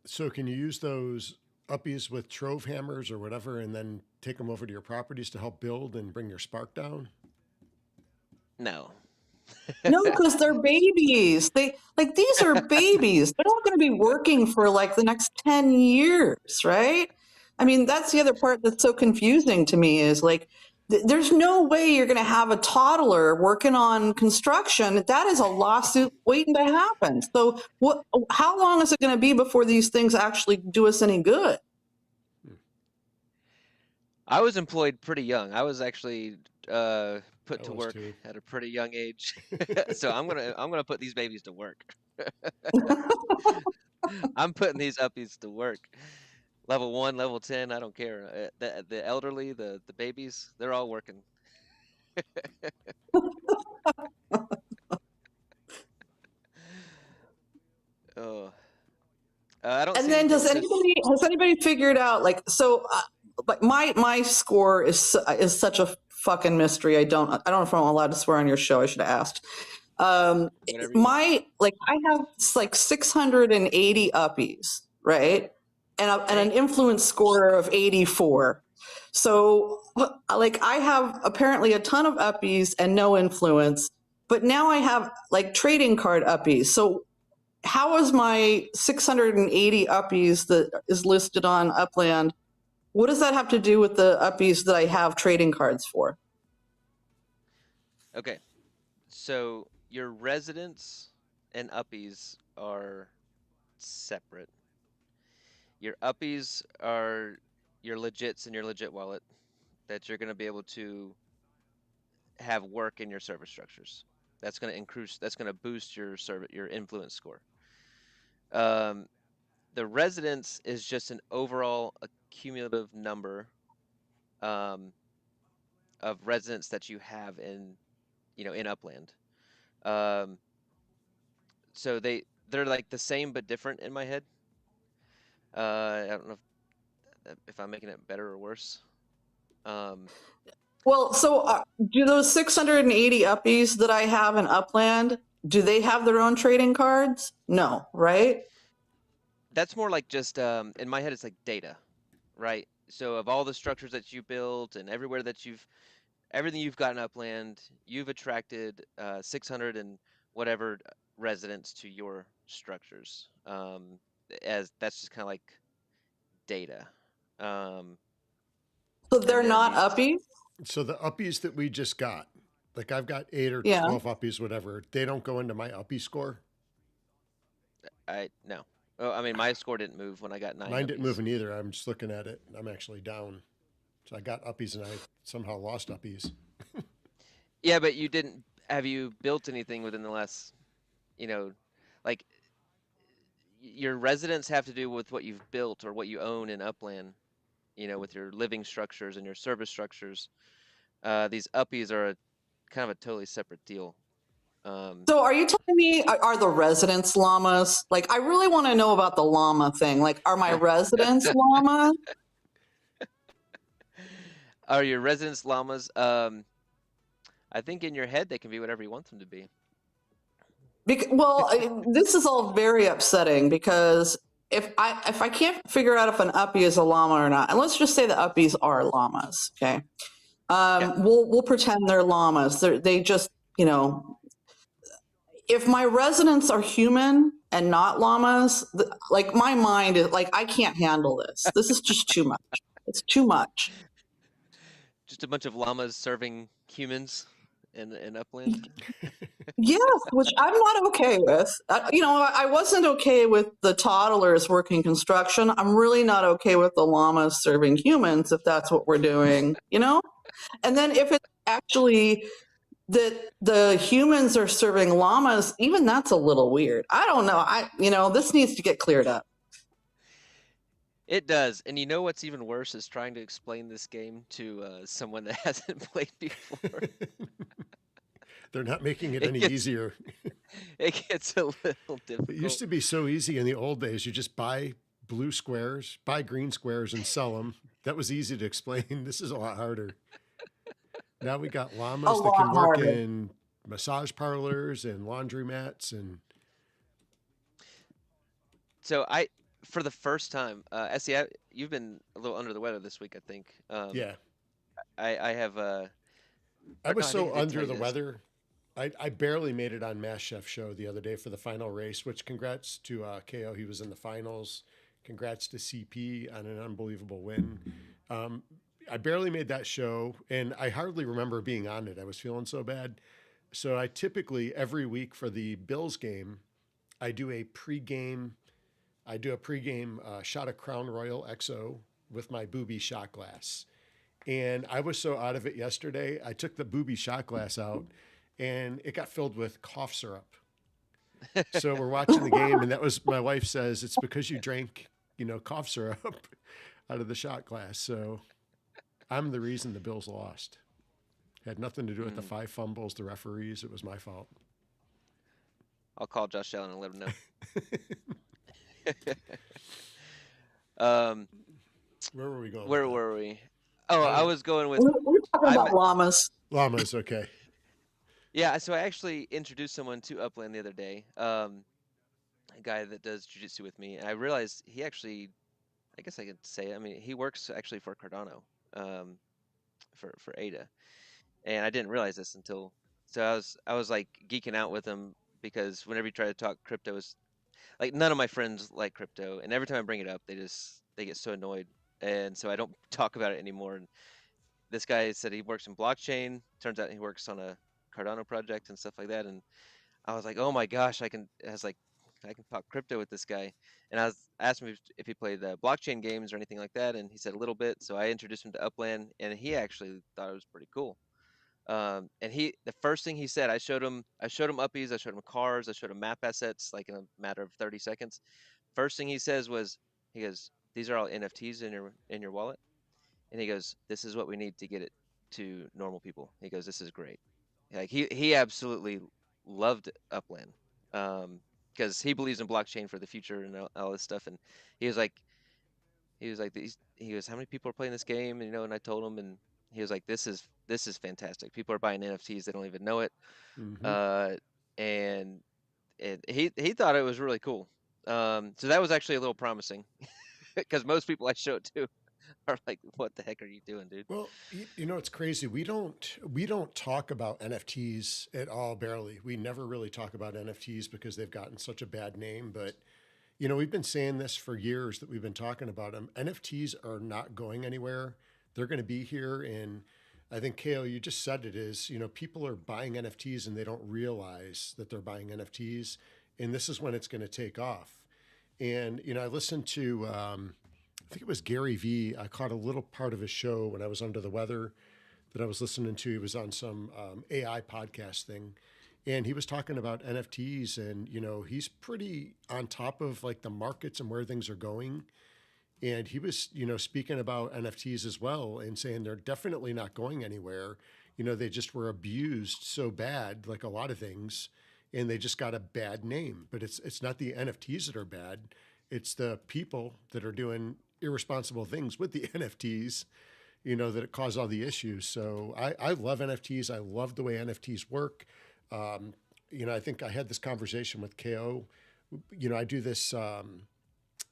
So can you use those uppies with trove hammers or whatever, and then take them over to your properties to help build and bring your spark down? No. No, because they're babies. These are babies. They're not going to be working for like the next 10 years, right? I mean, that's the other part that's so confusing to me is like, there's no way you're going to have a toddler working on construction. That is a lawsuit waiting to happen. So how long is it going to be before these things actually do us any good? I was employed pretty young. I was actually put I to was work too. at a pretty young age. So I'm gonna put these babies to work. I'm putting these uppies to work. Level 1, level 10, I don't care. The elderly, the babies, they're all working. Oh, I don't And see then anything. So has anybody figured out like so? Like my score is such a fucking mystery. I don't know if I'm allowed to swear on your show. I should have asked. whatever you want. I have like 680 uppies, right? And an Dang. influence score of 84. So like I have apparently a ton of uppies and no influence, but now I have like trading card uppies. So how is my 680 uppies that is listed on Upland? What does that have to do with the uppies that I have trading cards for? Okay. So your residents and uppies are separate. Your uppies are your legits in your legit wallet that you're going to be able to have work in your service structures. That's going to increase. That's going to boost your influence score. Um, the residence is just an overall accumulative number um, of residents that you have in Upland. Um, so they're like the same but different in my head. I don't know if I'm making it better or worse. Um, Well, so do those 680 uppies that I have in Upland, do they have their own trading cards? No, right? that's more like just in my head, it's like data, right? So of all the structures that you built and everything you've got in Upland, you've attracted 600 and whatever residents to your structures. As that's just kind of like data. Um, So and they're then not these, uppies? So the uppies that we just got, like I've got 8 or Yeah. 12 uppies, whatever, they don't go into my uppie score. no. Oh, I mean, my score didn't move when I got 9 Mine didn't uppies. move either. I'm just looking at it. I'm actually down. So I got uppies and I somehow lost uppies. Yeah, but you didn't. Have you built anything within the last, you know, like your residents have to do with what you've built or what you own in Upland, with your living structures and your service structures. These uppies are kind of a totally separate deal. So are you telling me are the residents llamas? Like I really want to know about the llama thing. Like are my residents llamas? Are your residents llamas? I think in your head they can be whatever you want them to be. This is all very upsetting because if I can't figure out if an uppie is a llama or not, and let's just say the uppies are llamas, okay? Yeah. We'll pretend they're llamas. They just if my residents are human and not llamas, like my mind is like I can't handle this. This is just too much. It's too much. Just a bunch of llamas serving humans in Upland. Yes, which I'm not okay with. I wasn't okay with the toddlers working construction. I'm really not okay with the llamas serving humans if that's what we're doing, And then if it's actually that the humans are serving llamas, even that's a little weird. I don't know. This needs to get cleared up. It does, and you know what's even worse is trying to explain this game to someone that hasn't played before. They're not making it any easier. It gets a little difficult. It used to be so easy in the old days. You just buy blue squares, buy green squares, and sell them. That was easy to explain. This is a lot harder. Now we got llamas that can work in massage parlors and laundromats and. So for the first time, Essie, you've been a little under the weather this week, I think. Yeah. I have. I was so under the weather. I barely made it on Mass Chef show the other day for the final race, which congrats to KO. He was in the finals. Congrats to CP on an unbelievable win. I barely made that show, and I hardly remember being on it. I was feeling so bad. So I typically, every week for the Bills game, I do a pregame shot of Crown Royal XO with my booby shot glass. And I was so out of it yesterday, I took the booby shot glass out and it got filled with cough syrup. So we're watching the game, and that was, my wife says, it's because you drank, cough syrup out of the shot glass. So I'm the reason the Bills lost. Had nothing to do with the 5 fumbles, the referees. It was my fault. I'll call Josh Allen and let him know. Where were we going? Where were we? Oh, I was going with. We're talking about llamas. Llamas, okay. Yeah, so I actually introduced someone to Upland the other day. A guy that does jiu-jitsu with me, and I realized he actually, I guess I could say, I mean, he works actually for Cardano, for Ada, and I didn't realize this until. So I was like geeking out with him because whenever you try to talk crypto, is like none of my friends like crypto, and every time I bring it up, they get so annoyed, and so I don't talk about it anymore. And this guy said he works in blockchain. Turns out he works on a Cardano project and stuff like that. And I was like, oh my gosh, I can talk crypto with this guy. And I asked him if he played the blockchain games or anything like that, and he said a little bit. So I introduced him to Upland, and he actually thought it was pretty cool. And the first thing he said, I showed him Uppies, I showed him cars, I showed him map assets, like in a matter of 30 seconds. First thing he says was, he goes, these are all NFTs in your wallet. And he goes, this is what we need to get it to normal people. He goes, this is great. Like he absolutely loved Upland, because he believes in blockchain for the future and all this stuff. And he was like, he goes, how many people are playing this game? And, and I told him, and he was like, this is fantastic. People are buying NFTs. They don't even know it. And he thought it was really cool. So that was actually a little promising because most people I show it to are like, what the heck are you doing, dude? Well, it's crazy. We don't talk about NFTs at all, barely. We never really talk about NFTs because they've gotten such a bad name. But, we've been saying this for years that we've been talking about them. NFTs are not going anywhere. They're going to be here. And I think, KO, you just said it is, people are buying NFTs and they don't realize that they're buying NFTs. And this is when it's going to take off. And, I listened to, I think it was Gary Vee. I caught a little part of his show when I was under the weather that I was listening to. He was on some AI podcast thing, and he was talking about NFTs, and, he's pretty on top of like the markets and where things are going. And he was, speaking about NFTs as well and saying they're definitely not going anywhere. They just were abused so bad, like a lot of things, and they just got a bad name. But it's not the NFTs that are bad. It's the people that are doing irresponsible things with the NFTs, that it caused all the issues. So I love NFTs. I love the way NFTs work. I think I had this conversation with KO. I do this,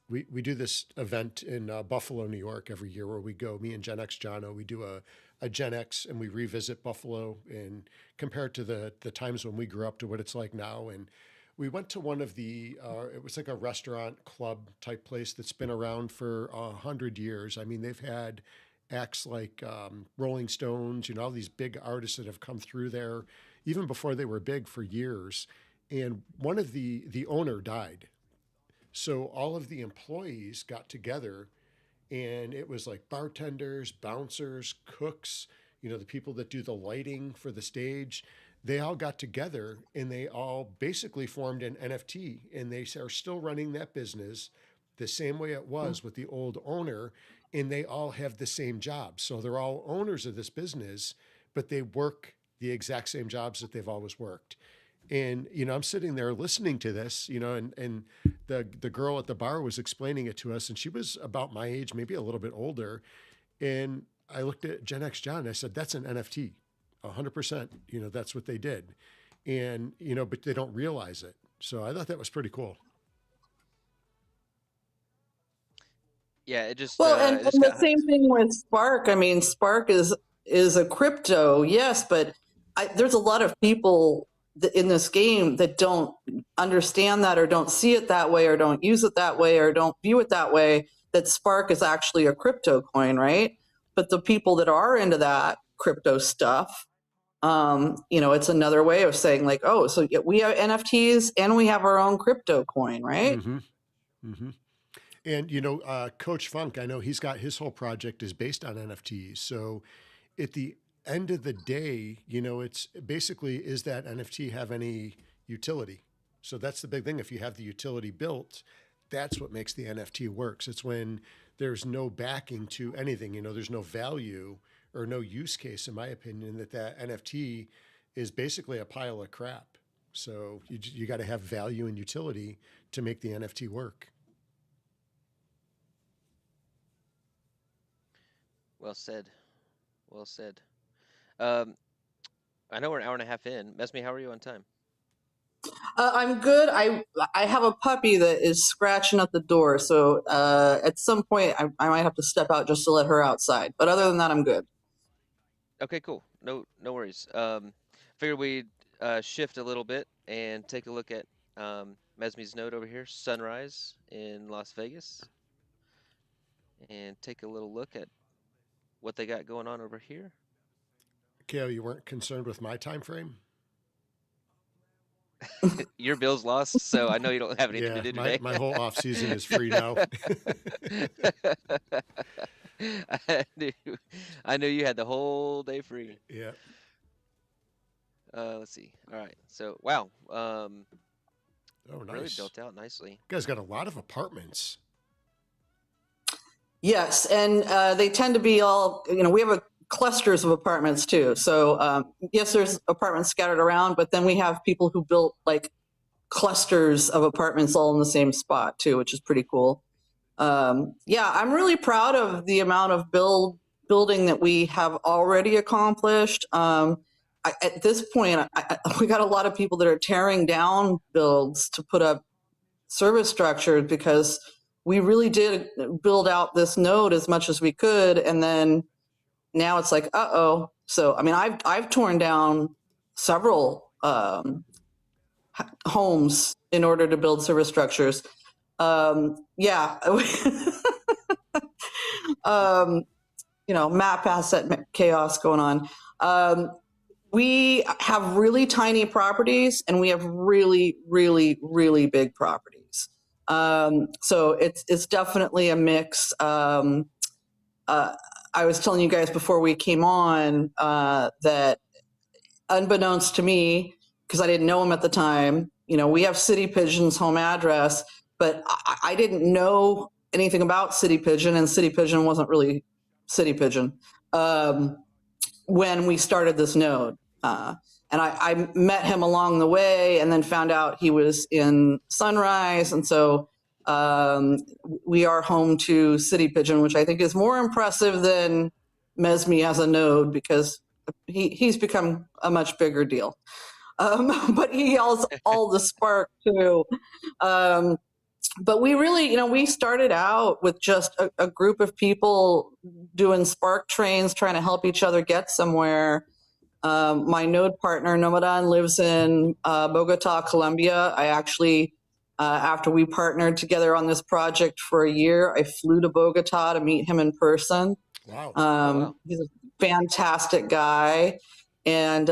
we do this event in Buffalo, New York every year where we go, me and Gen X Jono, we do a Gen X and we revisit Buffalo and compare it to the times when we grew up to what it's like now. And we went to one of the, it was like a restaurant club type place that's been around for 100 years. I mean, they've had acts like Rolling Stones, all these big artists that have come through there, even before they were big, for years. And one of the owner died. So all of the employees got together, and it was like bartenders, bouncers, cooks, the people that do the lighting for the stage. They all got together and they all basically formed an NFT, and they are still running that business the same way it was with the old owner. And they all have the same jobs. So they're all owners of this business, but they work the exact same jobs that they've always worked. And, I'm sitting there listening to this, and the girl at the bar was explaining it to us, and she was about my age, maybe a little bit older. And I looked at Gen X John and I said, that's an NFT. 100%, that's what they did. And, but they don't realize it. So I thought that was pretty cool. Yeah, it just And the same thing with Spark. I mean, Spark is a crypto, yes, but there's a lot of people in this game that don't understand that, or don't see it that way, or don't use it that way, or don't view it that way, that Spark is actually a crypto coin, right? But the people that are into that crypto stuff, it's another way of saying like, oh, so we have NFTs and we have our own crypto coin, right? Mm-hmm. Mm-hmm. And, Coach Funk, I know he's got his whole project is based on NFTs. So at the end of the day, it's basically, is that NFT have any utility? So that's the big thing. If you have the utility built, that's what makes the NFT works. It's when there's no backing to anything, there's no value or no use case, in my opinion, that NFT is basically a pile of crap. So you got to have value and utility to make the NFT work. Well said. Well said. I know we're an hour and a half in. Mesme, how are you on time? I'm good. I have a puppy that is scratching at the door, so at some point I might have to step out just to let her outside. But other than that, I'm good. Okay, cool. No worries. Figured we'd shift a little bit and take a look at Mesme's node over here, Sunrise in Las Vegas, and take a little look at what they got going on over here. Kale, you weren't concerned with my time frame? Your Bills lost, so I know you don't have anything to do today. My whole off season is free now. I knew you had the whole day free. Yeah. Let's see. All right. So wow. Oh, nice. Really built out nicely. You guys got a lot of apartments. Yes, and they tend to be all, we have clusters of apartments too. So yes, there's apartments scattered around, but then we have people who built like clusters of apartments all in the same spot too, which is pretty cool. Yeah, I'm really proud of the amount of building that we have already accomplished. At this point, we got a lot of people that are tearing down builds to put up service structures because we really did build out this node as much as we could, and then now it's like, uh-oh. So, I mean, I've torn down several homes in order to build service structures. Yeah. Map asset chaos going on. We have really tiny properties and we have really, really, really big properties. So it's definitely a mix. I was telling you guys before we came on that unbeknownst to me, because I didn't know him at the time, we have City Pigeon's home address, but I didn't know anything about City Pigeon, and City Pigeon wasn't really City Pigeon when we started this node. And I met him along the way and then found out he was in Sunrise. And so we are home to City Pigeon, which I think is more impressive than Mesme as a node because he's become a much bigger deal. But he has all the spark too. But we really, we started out with just a group of people doing spark trains, trying to help each other get somewhere. My node partner, Nomadan, lives in Bogota, Colombia. I actually, after we partnered together on this project for a year, I flew to Bogota to meet him in person. Wow. Wow. He's a fantastic guy. And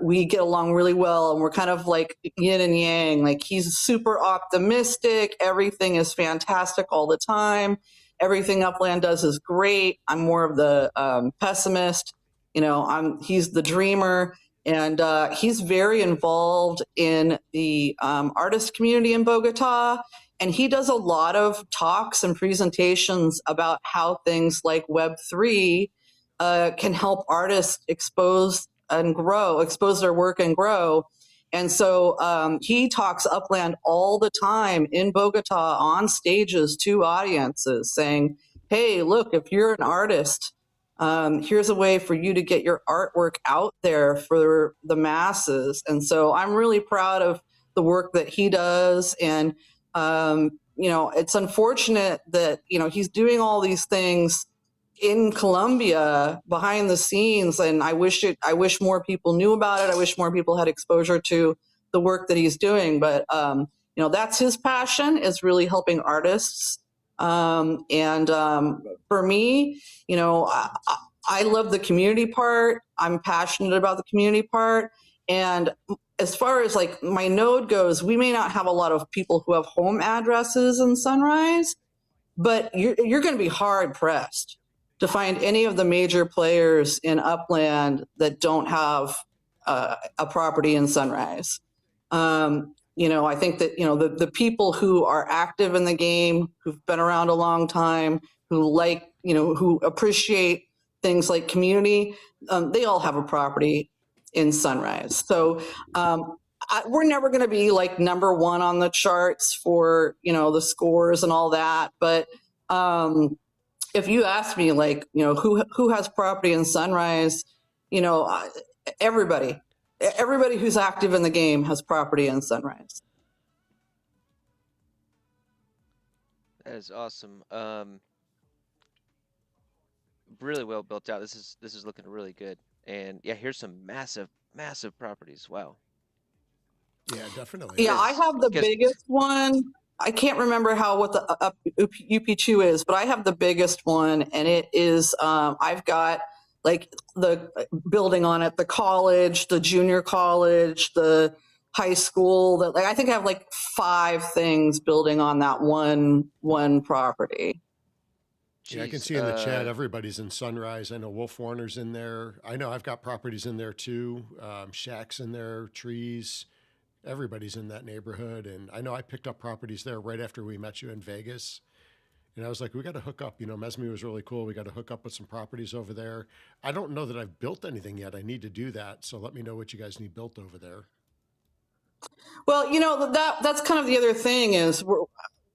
we get along really well. And we're kind of like yin and yang. Like he's super optimistic. Everything is fantastic all the time. Everything Upland does is great. I'm more of the pessimist. He's the dreamer, and he's very involved in the artist community in Bogota, and he does a lot of talks and presentations about how things like Web3 can help artists expose their work and grow. And so he talks Upland all the time in Bogota on stages to audiences saying, hey, look, if you're an artist, here's a way for you to get your artwork out there for the masses. And so I'm really proud of the work that he does. And, it's unfortunate that, he's doing all these things in Colombia behind the scenes. And I wish more people knew about it. I wish more people had exposure to the work that he's doing. But, that's his passion, is really helping artists. And for me, I love the community part. I'm passionate about the community part. And as far as like my node goes, we may not have a lot of people who have home addresses in Sunrise, but you're going to be hard pressed to find any of the major players in Upland that don't have a property in Sunrise. I think that, the people who are active in the game, who've been around a long time, who appreciate things like community, they all have a property in Sunrise. So we're never going to be like number one on the charts for, the scores and all that. But if you ask me, like, who has property in Sunrise, everybody who's active in the game has property in Sunrise. That is awesome. Really well built out. This is looking really good. And yeah, here's some massive properties. Wow. Yeah, definitely. Yeah, I have the biggest one. I can't remember what the UP2 is, but I have the biggest one, and it is, I've got like the building on it, the college, the junior college, the high school. That, like, I think I have like 5 things building on that one property. Jeez, yeah, I can see in the chat everybody's in Sunrise. I know Wolf Warner's in there. I know I've got properties in there too. Shacks in there, trees. Everybody's in that neighborhood. And I know I picked up properties there right after we met you in Vegas. And I was like, we got to hook up. Mesme was really cool. We got to hook up with some properties over there. I don't know that I've built anything yet. I need to do that. So let me know what you guys need built over there. Well, that's kind of the other thing is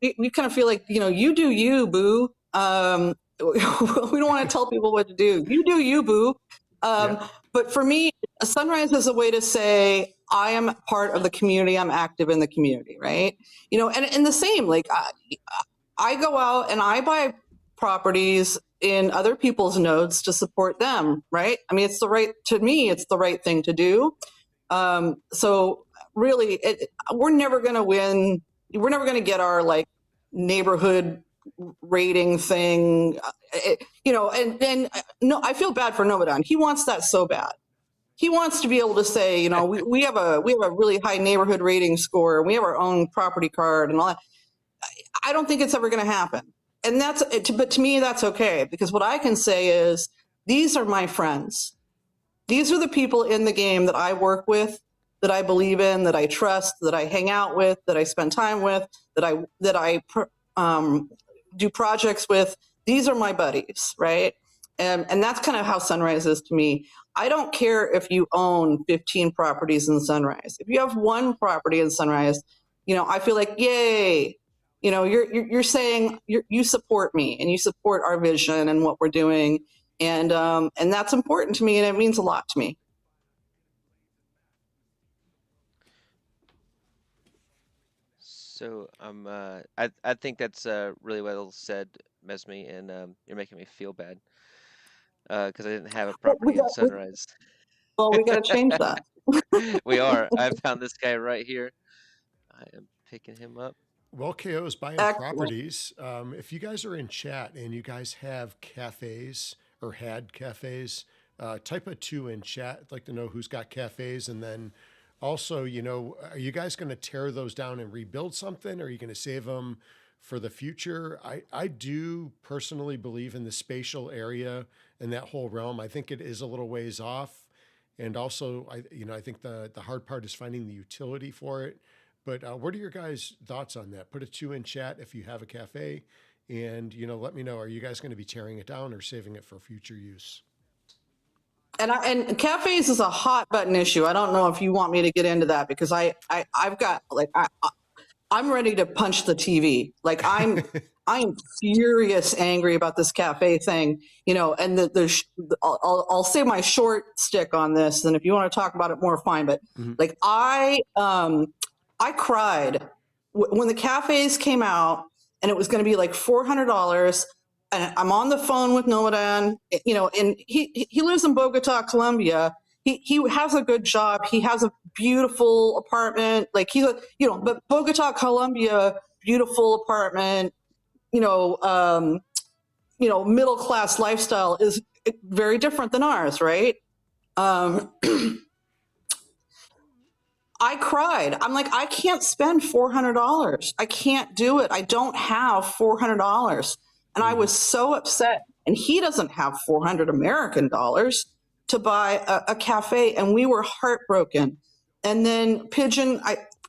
we kind of feel like, you do you, boo. We don't want to tell people what to do. You do you, boo. Yeah. But for me, Sunrise is a way to say, I am part of the community. I'm active in the community, right? And the same, like I go out and I buy properties in other people's nodes to support them, right? I mean, it's the right thing to do. So really, we're never going to win. We're never going to get our like neighborhood rating thing, and no, I feel bad for Nomadon. He wants that so bad. He wants to be able to say, we have a really high neighborhood rating score. We have our own property card and all that. I don't think it's ever going to happen. And but to me, that's okay, because what I can say is these are my friends. These are the people in the game that I work with, that I believe in, that I trust, that I hang out with, that I spend time with, that I do projects with. These are my buddies, right? And that's kind of how Sunrise is to me. I don't care if you own 15 properties in Sunrise. If you have 1 property in Sunrise, I feel like, yay, you're saying you support me and you support our vision and what we're doing. And that's important to me, and it means a lot to me. So I think that's really well said, Mesme, and you're making me feel bad because I didn't have a property in Sunrise. Well, we got to change that. We are. I found this guy right here. I am picking him up. Well, KO's buying properties. If you guys are in chat and you guys have cafes or had cafes, type a 2 in chat. I'd like to know who's got cafes. And then also, are you guys going to tear those down and rebuild something? Or are you going to save them for the future? I do personally believe in the spatial area and that whole realm. I think it is a little ways off. And also, I think the hard part is finding the utility for it. But what are your guys' thoughts on that? Put a 2 in chat if you have a cafe, and let me know. Are you guys going to be tearing it down or saving it for future use? And cafes is a hot button issue. I don't know if you want me to get into that, because I've got like I'm ready to punch the TV. Like I'm furious angry about this cafe thing, and I'll say my short stick on this. And if you want to talk about it more, fine. But like I cried when the cafes came out, and it was going to be like $400. And I'm on the phone with Nomadan, and he lives in Bogota, Colombia. He has a good job. He has a beautiful apartment. Like but Bogota, Colombia, beautiful apartment, middle class lifestyle is very different than ours, right? I cried. I'm like, I can't spend $400. I can't do it. I don't have $400. And I was so upset. And he doesn't have 400 American dollars to buy a cafe. And we were heartbroken. And then Pigeon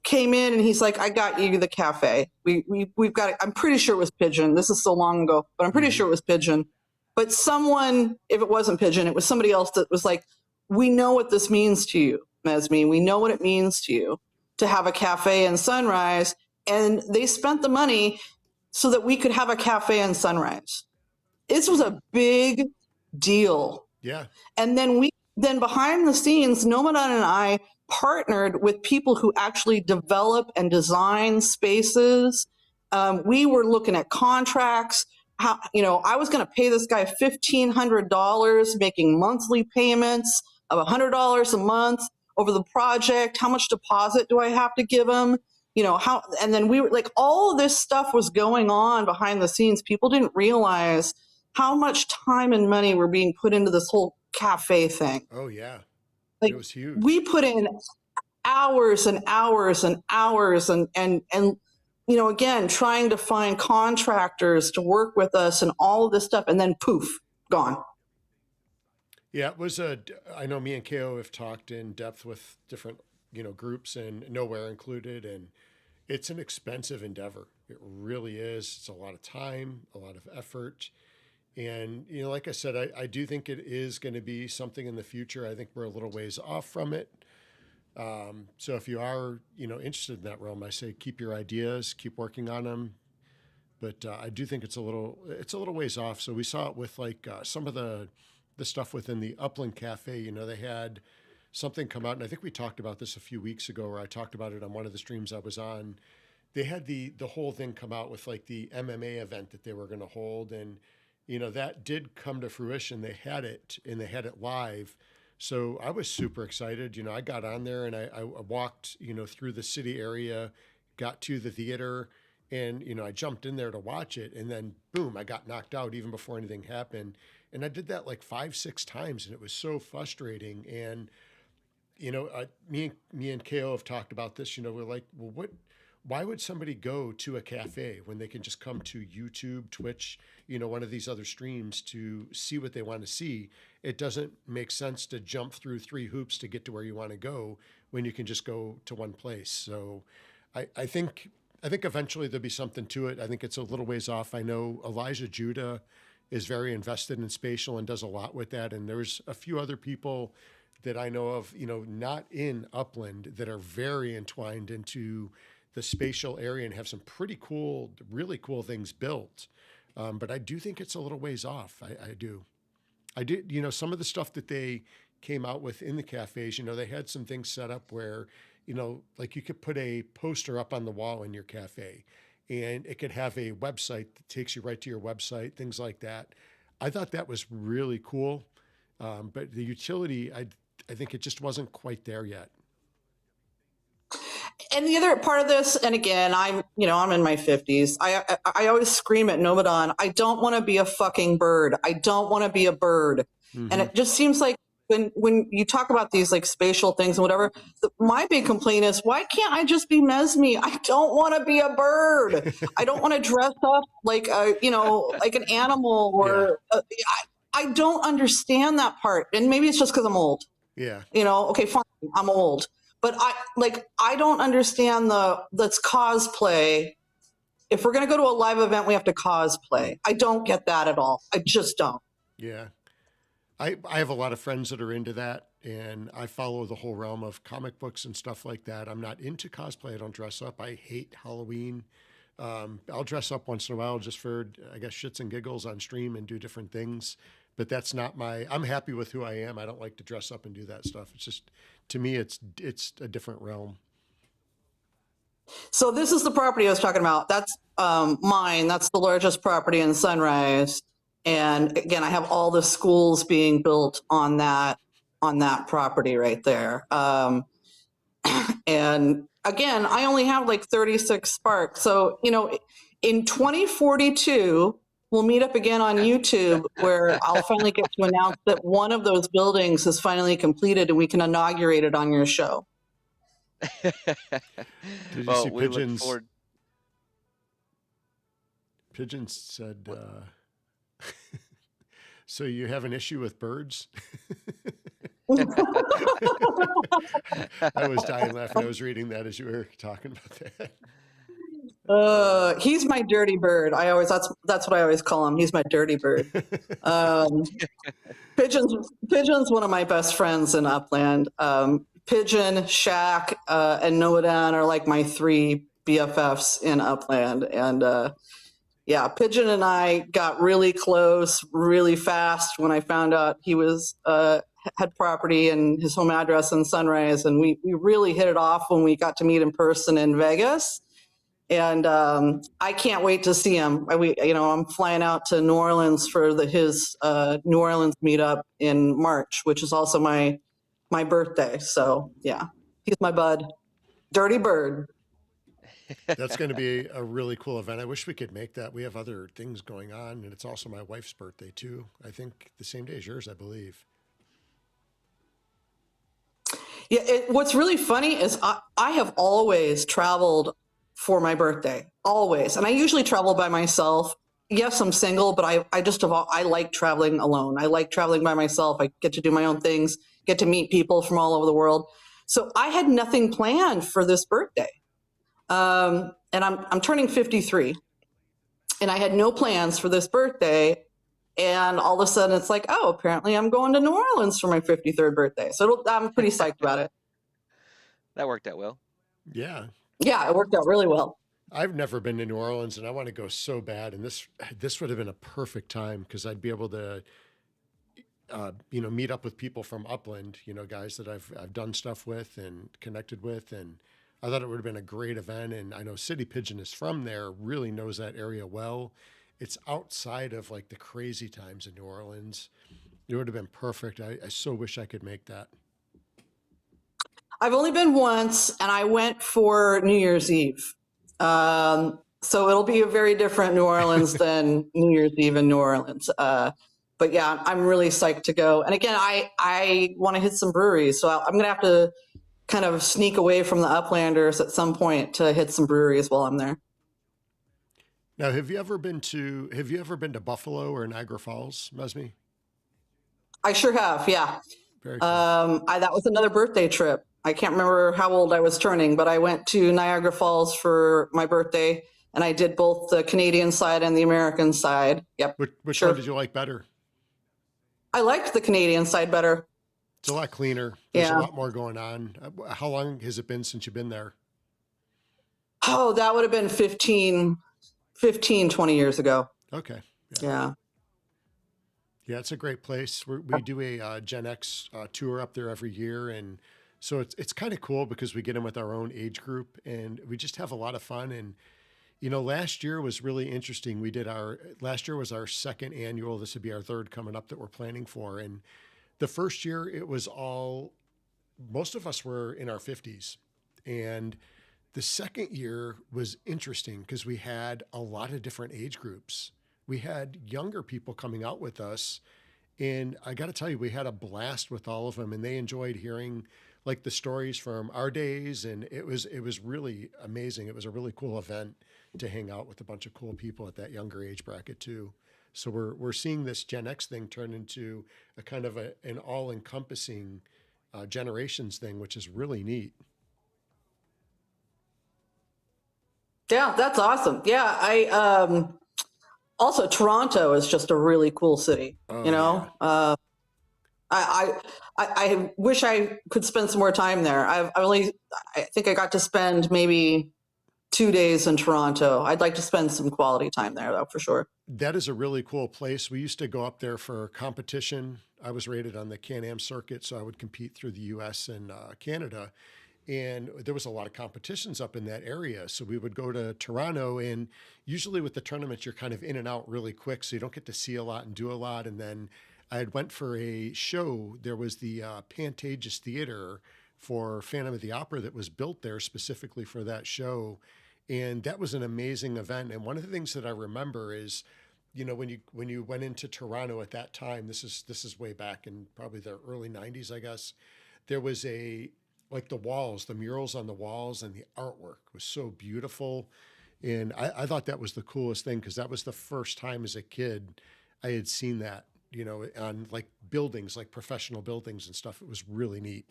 came in and he's like, I got you the cafe. We've got it. I'm pretty sure it was Pigeon. This is so long ago, but I'm pretty sure it was Pigeon. But someone, if it wasn't Pigeon, it was somebody else that was like, we know what this means to you, Mesme. We know what it means to you to have a cafe in Sunrise. And they spent the money so that we could have a cafe in Sunrise. This was a big deal. Yeah. And then behind the scenes, Nomadon and I partnered with people who actually develop and design spaces. We were looking at contracts. How, I was going to pay this guy $1,500, making monthly payments of $100 a month over the project. How much deposit do I have to give him? And then we were like, all of this stuff was going on behind the scenes. People didn't realize how much time and money were being put into this whole cafe thing. Oh yeah. Like, it was huge. We put in hours and hours and hours and again, trying to find contractors to work with us and all of this stuff, and then poof, gone. Yeah, it was I know me and KO have talked in depth with different, groups, and Nowhere included, and it's an expensive endeavor. It really is. It's a lot of time, a lot of effort. And, like I said, I do think it is going to be something in the future. I think we're a little ways off from it. So if you are, interested in that realm, I say keep your ideas, keep working on them. But I do think it's a little ways off. So we saw it with like some of the stuff within the Upland Cafe. They had something come out, and I think we talked about this a few weeks ago, or I talked about it on one of the streams I was on. They had the whole thing come out with like the MMA event that they were going to hold, and that did come to fruition. They had it, and they had it live. So I was super excited. I got on there and I walked, through the city area, got to the theater, and, I jumped in there to watch it. And then boom, I got knocked out even before anything happened. And I did that like 5-6 times, and it was so frustrating. And, me and KO have talked about this, we're like, well, why would somebody go to a cafe when they can just come to YouTube, Twitch, one of these other streams to see what they want to see? It doesn't make sense to jump through 3 hoops to get to where you want to go when you can just go to one place. So I think eventually there'll be something to it. I think it's a little ways off. I know Elijah Judah is very invested in spatial and does a lot with that. And there's a few other people that I know of, not in Upland, that are very entwined into the spatial area and have some pretty cool, really cool things built. But I do think it's a little ways off. I do. Some of the stuff that they came out with in the cafes, they had some things set up where, like you could put a poster up on the wall in your cafe, and it could have a website that takes you right to your website, things like that. I thought that was really cool. But the utility, I think it just wasn't quite there yet. And the other part of this, and again, I'm in my 50s. I always scream at Nomadon, I don't want to be a fucking bird. I don't want to be a bird. Mm-hmm. And it just seems like when you talk about these like spatial things and whatever, my big complaint is, why can't I just be Mesme? I don't want to be a bird. I don't want to dress up like like an animal or I don't understand that part. And maybe it's just because I'm old. Yeah. Okay, fine. I'm old. But I don't understand let's cosplay. If we're going to go to a live event, we have to cosplay. I don't get that at all. I just don't. Yeah. I have a lot of friends that are into that, and I follow the whole realm of comic books and stuff like that. I'm not into cosplay. I don't dress up. I hate Halloween. I'll dress up once in a while just for, I guess, shits and giggles on stream and do different things. But that's not I'm happy with who I am. I don't like to dress up and do that stuff. It's just, to me, it's a different realm. So this is the property I was talking about. That's mine. That's the largest property in Sunrise. And again, I have all the schools being built on that property right there. And again, I only have like 36 sparks. So, in 2042, we'll meet up again on YouTube where I'll finally get to announce that one of those buildings is finally completed and we can inaugurate it on your show. Did you Well, see we look Pigeons? forward. Pigeons said, What? so you have an issue with birds? I was dying laughing. I was reading that as you were talking about that. He's my dirty bird. That's what I always call him. He's my dirty bird. Pigeon's one of my best friends in Upland. Pigeon, Shaq, and Noadan are like my three BFFs in Upland. And yeah, Pigeon and I got really close really fast when I found out he was had property and his home address in Sunrise, and we really hit it off when we got to meet in person in Vegas. And I can't wait to see him. I'm flying out to New Orleans for his New Orleans meetup in March, which is also my birthday. So yeah, he's my bud, dirty bird. That's going to be a really cool event. I wish we could make that. We have other things going on, and it's also my wife's birthday too. I think the same day as yours, I believe. Yeah, what's really funny is I have always traveled for my birthday, always. And I usually travel by myself. Yes, I'm single, but I like traveling alone. I like traveling by myself. I get to do my own things, get to meet people from all over the world. So I had nothing planned for this birthday. And I'm turning 53, and I had no plans for this birthday. And all of a sudden it's like, oh, apparently I'm going to New Orleans for my 53rd birthday. So I'm pretty psyched about it. That worked out well. Yeah. Yeah, it worked out really well. I've never been to New Orleans, and I want to go so bad. And this would have been a perfect time because I'd be able to, meet up with people from Upland, guys that I've done stuff with and connected with. And I thought it would have been a great event. And I know City Pigeon is from there, really knows that area well. It's outside of like the crazy times in New Orleans. It would have been perfect. I so wish I could make that. I've only been once, and I went for New Year's Eve. So it'll be a very different New Orleans than New Year's Eve in New Orleans. But yeah, I'm really psyched to go. And again, I want to hit some breweries. So I'm going to have to kind of sneak away from the Uplanders at some point to hit some breweries while I'm there. Now, have you ever been to Buffalo or Niagara Falls, Mesme? I sure have, yeah. Very cool. That was another birthday trip. I can't remember how old I was turning, but I went to Niagara Falls for my birthday, and I did both the Canadian side and the American side. Yep. Which one did you like better? I liked the Canadian side better. It's a lot cleaner. There's a lot more going on. How long has it been since you've been there? Oh, that would have been 15, 20 years ago. Okay. Yeah. Yeah, it's a great place. We do a Gen X tour up there every year. And so it's kind of cool because we get in with our own age group and we just have a lot of fun. And, last year was really interesting. Last year was our second annual. This would be our third coming up that we're planning for. And the first year it was most of us were in our 50s. And the second year was interesting because we had a lot of different age groups. We had younger people coming out with us, and I got to tell you, we had a blast with all of them, and they enjoyed hearing like the stories from our days, and it was really amazing. It was a really cool event to hang out with a bunch of cool people at that younger age bracket too. So we're seeing this Gen X thing turn into a kind of an all-encompassing generations thing, which is really neat. Yeah, that's awesome. Yeah, also, Toronto is just a really cool city. Yeah. I wish I could spend some more time there. I think I got to spend maybe 2 days in Toronto. I'd like to spend some quality time there, though, for sure. That is a really cool place. We used to go up there for competition. I was rated on the Can-Am circuit, so I would compete through the U.S. and Canada. And there was a lot of competitions up in that area. So we would go to Toronto, and usually with the tournaments, you're kind of in and out really quick. So you don't get to see a lot and do a lot. And then I had went for a show. There was the Pantages Theater for Phantom of the Opera that was built there specifically for that show. And that was an amazing event. And one of the things that I remember is, when you went into Toronto at that time, this is way back in probably the early 90s, I guess, there was a like the walls, the murals on the walls, and the artwork was so beautiful. And I thought that was the coolest thing, because that was the first time as a kid I had seen that, on like buildings, like professional buildings and stuff. It was really neat.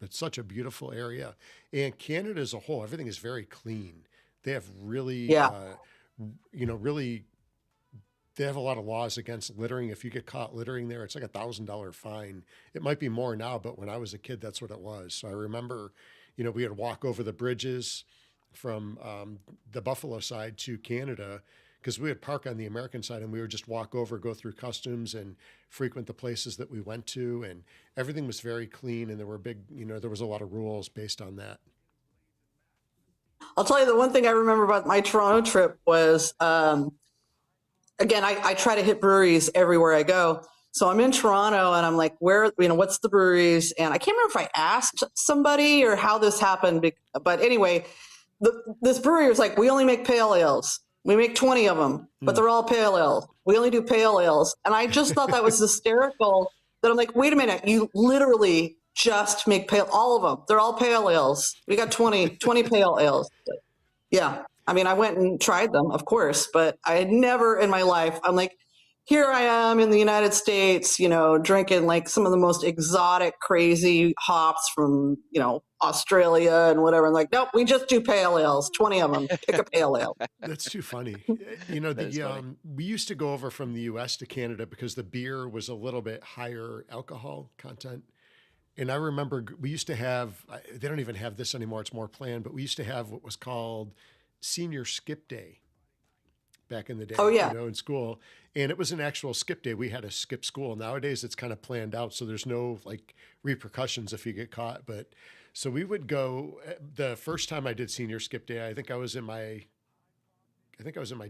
It's such a beautiful area. And Canada as a whole, everything is very clean. They have really, Yeah. really, they have a lot of laws against littering. If you get caught littering there, it's like $1,000 fine. It might be more now, but when I was a kid, that's what it was. So I remember, we had to walk over the bridges from the Buffalo side to Canada, because we would park on the American side and we would just walk over, go through customs and frequent the places that we went to. And everything was very clean. And there were there was a lot of rules based on that. I'll tell you the one thing I remember about my Toronto trip was, again, I try to hit breweries everywhere I go. So I'm in Toronto and I'm like, what's the breweries? And I can't remember if I asked somebody or how this happened. But anyway, this brewery was like, we only make pale ales. We make 20 of them, but they're all pale ales. We only do pale ales. And I just thought that was hysterical, that I'm like, wait a minute, you literally just make all of them. They're all pale ales. We got 20 pale ales. Yeah. I mean, I went and tried them, of course, but I had never in my life, I'm like, here I am in the United States, drinking like some of the most exotic, crazy hops from, Australia and whatever. I'm like, nope, we just do pale ales, 20 of them, pick a pale ale. That's too funny. Funny. We used to go over from the US to Canada because the beer was a little bit higher alcohol content. And I remember we used to have, they don't even have this anymore, it's more planned, but we used to have what was called Senior Skip Day back in the day, Oh, yeah. in school. And it was an actual skip day. We had to skip school. Nowadays it's kind of planned out, so there's no like repercussions if you get caught. But so we would go, the first time I did Senior Skip Day, I think I was in my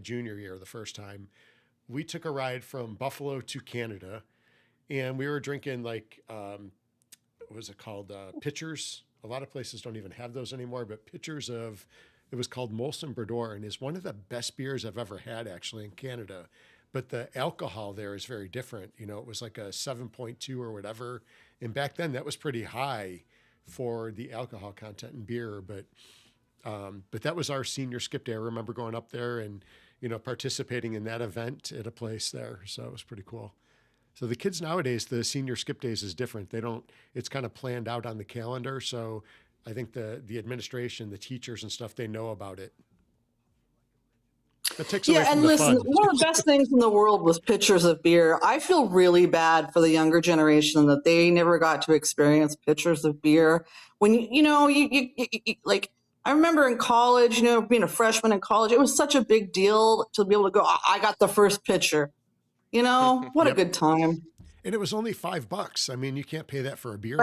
junior year the first time. We took a ride from Buffalo to Canada, and we were drinking like, what was it called? Pitchers. A lot of places don't even have those anymore, but pitchers of, it was called Molson Bredor, and is one of the best beers I've ever had actually in Canada. But the alcohol there is very different. It was like a 7.2 or whatever. And back then that was pretty high for the alcohol content in beer. But that was our Senior Skip Day. I remember going up there and, participating in that event at a place there. So it was pretty cool. So the kids nowadays, the Senior Skip Days is different. It's kind of planned out on the calendar. So I think the administration, the teachers and stuff, they know about it. That takes away from the fun. One of the best things in the world was pitchers of beer. I feel really bad for the younger generation that they never got to experience pitchers of beer. When you like, I remember in college, being a freshman in college, it was such a big deal to be able to go, I got the first pitcher. What a good time. And it was only $5. I mean, you can't pay that for a beer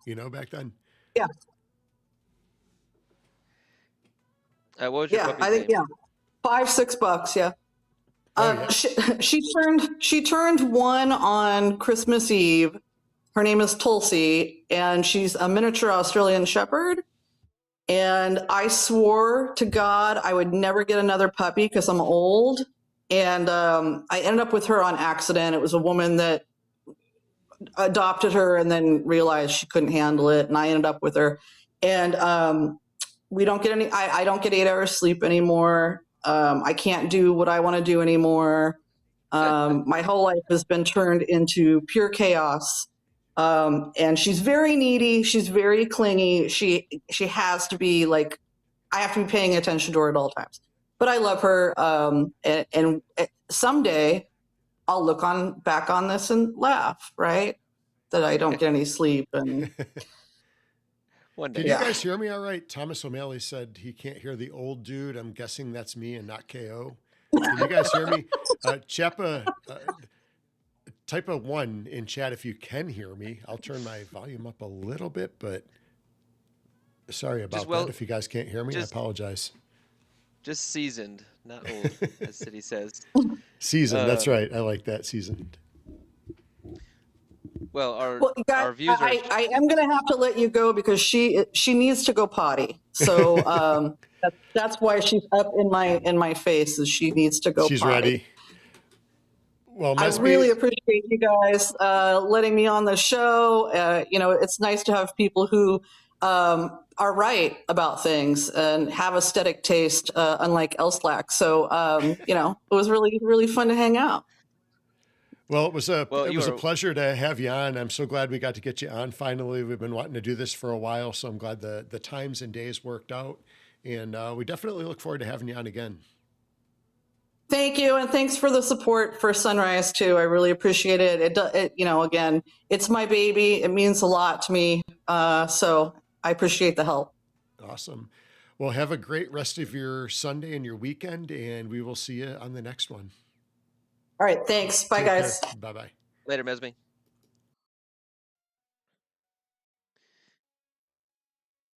now, back then. Yeah. What was your puppy's I think, name? $5-6. Yeah. Oh, yeah. She turned 1 on Christmas Eve. Her name is Tulsi, and she's a miniature Australian Shepherd. And I swore to God I would never get another puppy because I'm old. And I ended up with her on accident. It was a woman that adopted her and then realized she couldn't handle it, and I ended up with her. And we don't get I don't get 8 hours sleep anymore. I can't do what I want to do anymore. My whole life has been turned into pure chaos. And she's very needy. She's very clingy. She has to be like, I have to be paying attention to her at all times. But I love her. And someday I'll look back on this and laugh, right? That I don't get any sleep. And One day. Can you guys hear me all right? Thomas O'Malley said he can't hear the old dude. I'm guessing that's me and not KO. Can you guys hear me? Chappa, type a 1 in chat if you can hear me. I'll turn my volume up a little bit, but sorry about that. If you guys can't hear me, I apologize. Just seasoned, not old, as City says. Seasoned, that's right. I like that, seasoned. Well, guys, our views are... I am going to have to let you go because she needs to go potty. So that's why she's up in my face, is she needs to go potty. She's ready. Well, I really appreciate you guys letting me on the show. It's nice to have people who are right about things and have aesthetic taste, unlike Elslack. So, it was really, really fun to hang out. Well, it was a Well, you are pleasure to have you on. I'm so glad we got to get you on finally. We've been wanting to do this for a while, so I'm glad the times and days worked out. And we definitely look forward to having you on again. Thank you, and thanks for the support for Sunrise too. I really appreciate it. Again, it's my baby. It means a lot to me. So I appreciate the help. Awesome. Well, have a great rest of your Sunday and your weekend, and we will see you on the next one. All right, thanks. Bye, guys. Bye-bye. later, Mesme.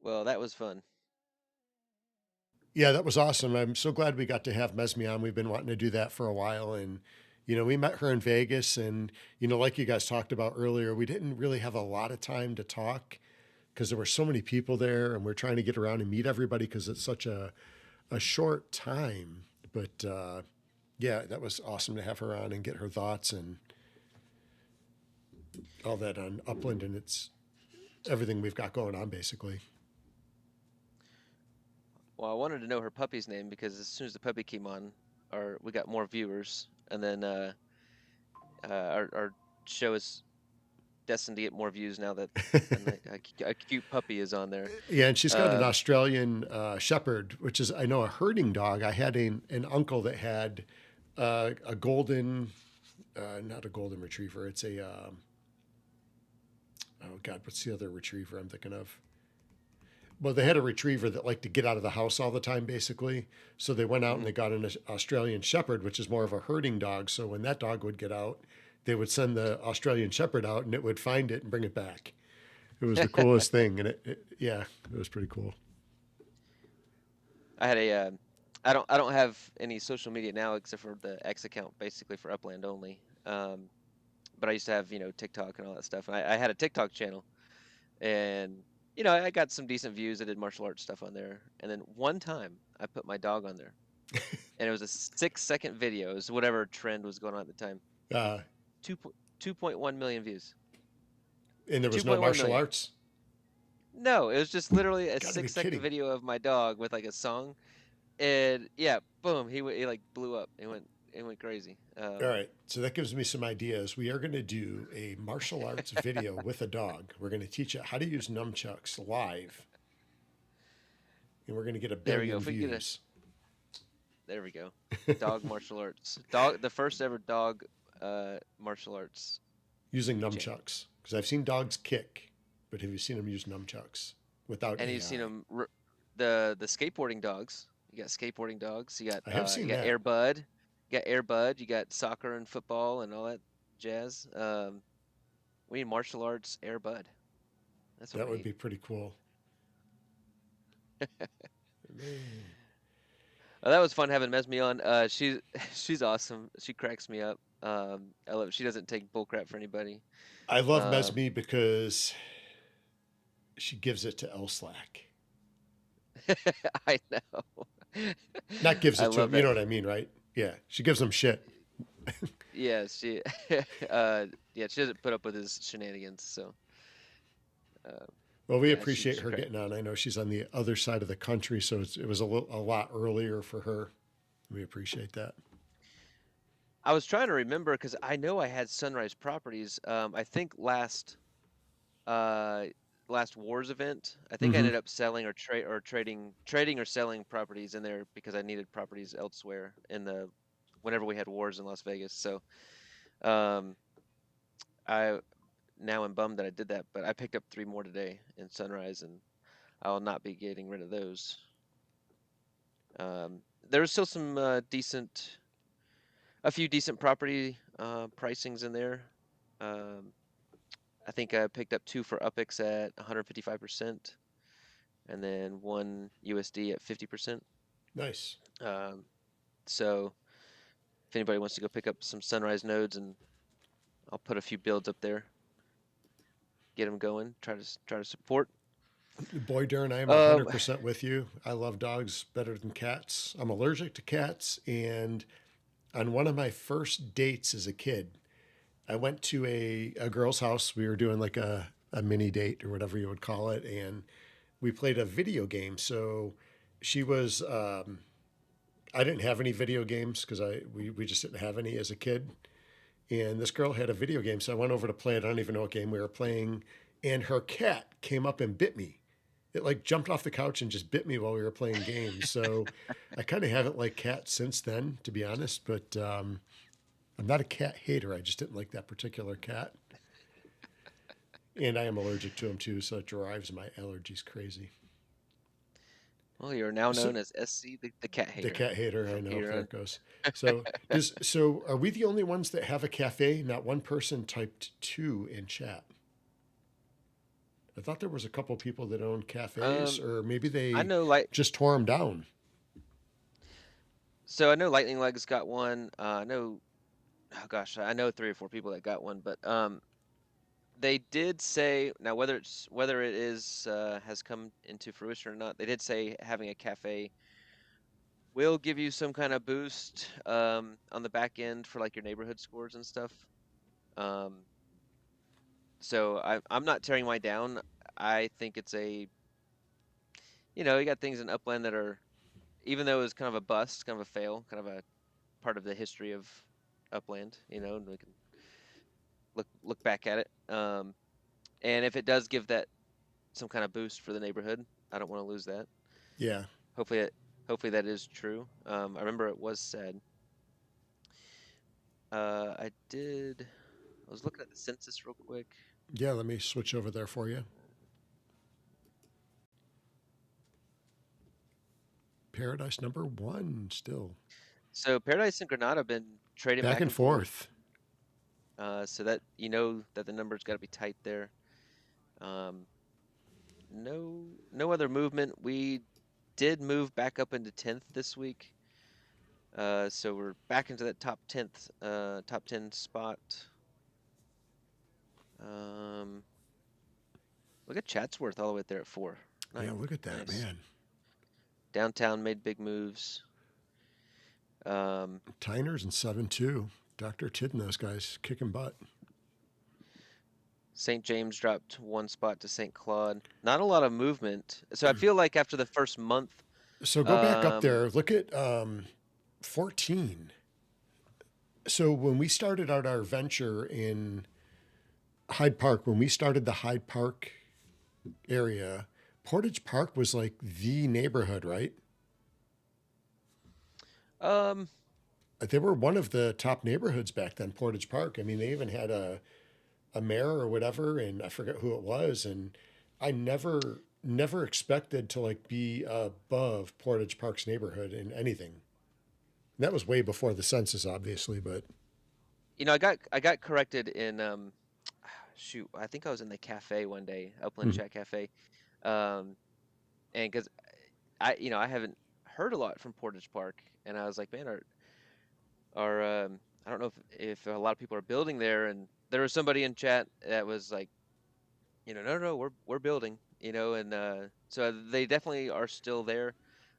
Well, that was fun. Yeah, that was awesome. I'm so glad we got to have Mesme on. We've been wanting to do that for a while. And, we met her in Vegas. And, like you guys talked about earlier, we didn't really have a lot of time to talk because there were so many people there. And we're trying to get around and meet everybody because it's such a short time. But, yeah, that was awesome to have her on and get her thoughts and all that on Upland. And it's everything we've got going on, basically. Well, I wanted to know her puppy's name because as soon as the puppy came on, we got more viewers, and then our show is destined to get more views now that a cute puppy is on there. Yeah, and she's got an Australian Shepherd, which is, I know, a herding dog. I had an uncle that had a golden, not a golden retriever. It's a, oh God, what's the other retriever I'm thinking of? Well, they had a retriever that liked to get out of the house all the time, basically. So they went out and they got an Australian Shepherd, which is more of a herding dog. So when that dog would get out, they would send the Australian Shepherd out and it would find it and bring it back. It was the coolest thing. And it was pretty cool. I had I don't have any social media now except for the X account, basically for Upland only. But I used to have, TikTok and all that stuff. And I had a TikTok channel, and I got some decent views. I did martial arts stuff on there. And then one time I put my dog on there and it was a 6-second video. It was whatever trend was going on at the time. 2.1 million views. And there was no martial arts? No, it was just literally a 6-second video of my dog with like a song. And yeah, boom, he like blew up. It went crazy. All right, so that gives me some ideas. We are going to do a martial arts video with a dog. We're going to teach it how to use nunchucks live, and we're going to get 1 billion views. There we go. Dog martial arts. The first ever dog martial arts using nunchucks. Because I've seen dogs kick, but have you seen them use nunchucks without? And you've seen them the skateboarding dogs. You got skateboarding dogs. You got Air Bud. You got Air Bud, you got soccer and football and all that jazz. We need martial arts Air Bud. That would be pretty cool. Well, that was fun having Mesme on. She's awesome. She cracks me up. I love. She doesn't take bullcrap for anybody. I love Mesme because she gives it to Elslack. I know. Not gives it to him. You know what I mean, right? Yeah, she gives him shit. Yeah, she doesn't put up with his shenanigans. So, well, we appreciate her getting on. I know she's on the other side of the country, so it was a lot earlier for her. We appreciate that. I was trying to remember because I know I had Sunrise Properties. I think last Wars event, I think I ended up selling or trading or selling properties in there because I needed properties elsewhere whenever we had Wars in Las Vegas. So I now am bummed that I did that, but I picked up 3 more today in Sunrise, and I will not be getting rid of those. There's still some a few decent property pricings in there. I think I picked up 2 for UPX at 155%, and then 1 USD at 50%. Nice. So if anybody wants to go pick up some Sunrise nodes, and I'll put a few builds up there, get them going, try to support. Boy, Darren, I am 100% with you. I love dogs better than cats. I'm allergic to cats, and on one of my first dates as a kid, I went to a girl's house. We were doing like a mini date or whatever you would call it. And we played a video game. So she was, I didn't have any video games because we just didn't have any as a kid. And this girl had a video game, so I went over to play it. I don't even know what game we were playing. And her cat came up and bit me. It like jumped off the couch and just bit me while we were playing games. So I kind of haven't liked cats since then, to be honest. But I'm not a cat hater. I just didn't like that particular cat. And I am allergic to them too, so it drives my allergies crazy. Well, you're now known as SC, the cat hater. The cat hater, I know. There it goes. So are we the only ones that have a cafe? Not one person typed 2 in chat. I thought there was a couple people that owned cafes, or maybe they just tore them down. So I know Lightning Legs got one. I know 3 or 4 people that got one, but they did say, now whether it is has come into fruition or not, they did say having a cafe will give you some kind of boost on the back end for like your neighborhood scores and stuff. So I'm not tearing mine down. I think it's you got things in Upland that are, even though it was kind of a bust, kind of a fail, kind of a part of the history of Upland, and we can look back at it. And if it does give that some kind of boost for the neighborhood, I don't want to lose that. Yeah. Hopefully that is true. I remember it was said. I was looking at the census real quick. Yeah, let me switch over there for you. Paradise number 1 still. So Paradise and Granada have been trading back and forth. So that that the number's got to be tight there. No other movement. We did move back up into 10th this week. So we're back into that top 10 spot. Look at Chatsworth all the way there at 4. Yeah, look at that, nice. Man. Downtown made big moves. Tyner's in 7-2. Dr. Tid and those guys kicking butt. St. James dropped 1 spot to St. Claude. Not a lot of movement. So I feel like after the first month. So go back up there. Look at 14. So when we started out our venture in Hyde Park, when we started the Hyde Park area, Portage Park was like the neighborhood, right? They were one of the top neighborhoods back then, Portage Park. I mean, they even had a mayor or whatever, and I forget who it was. And I never expected to like be above Portage Park's neighborhood in anything. And that was way before the census, obviously, but I got corrected in I think I was in the cafe one day, Upland Chat Cafe, and because I haven't heard a lot from Portage Park, and I was like, man, I don't know if a lot of people are building there, and there was somebody in chat that was like, no, we're building, and so they definitely are still there.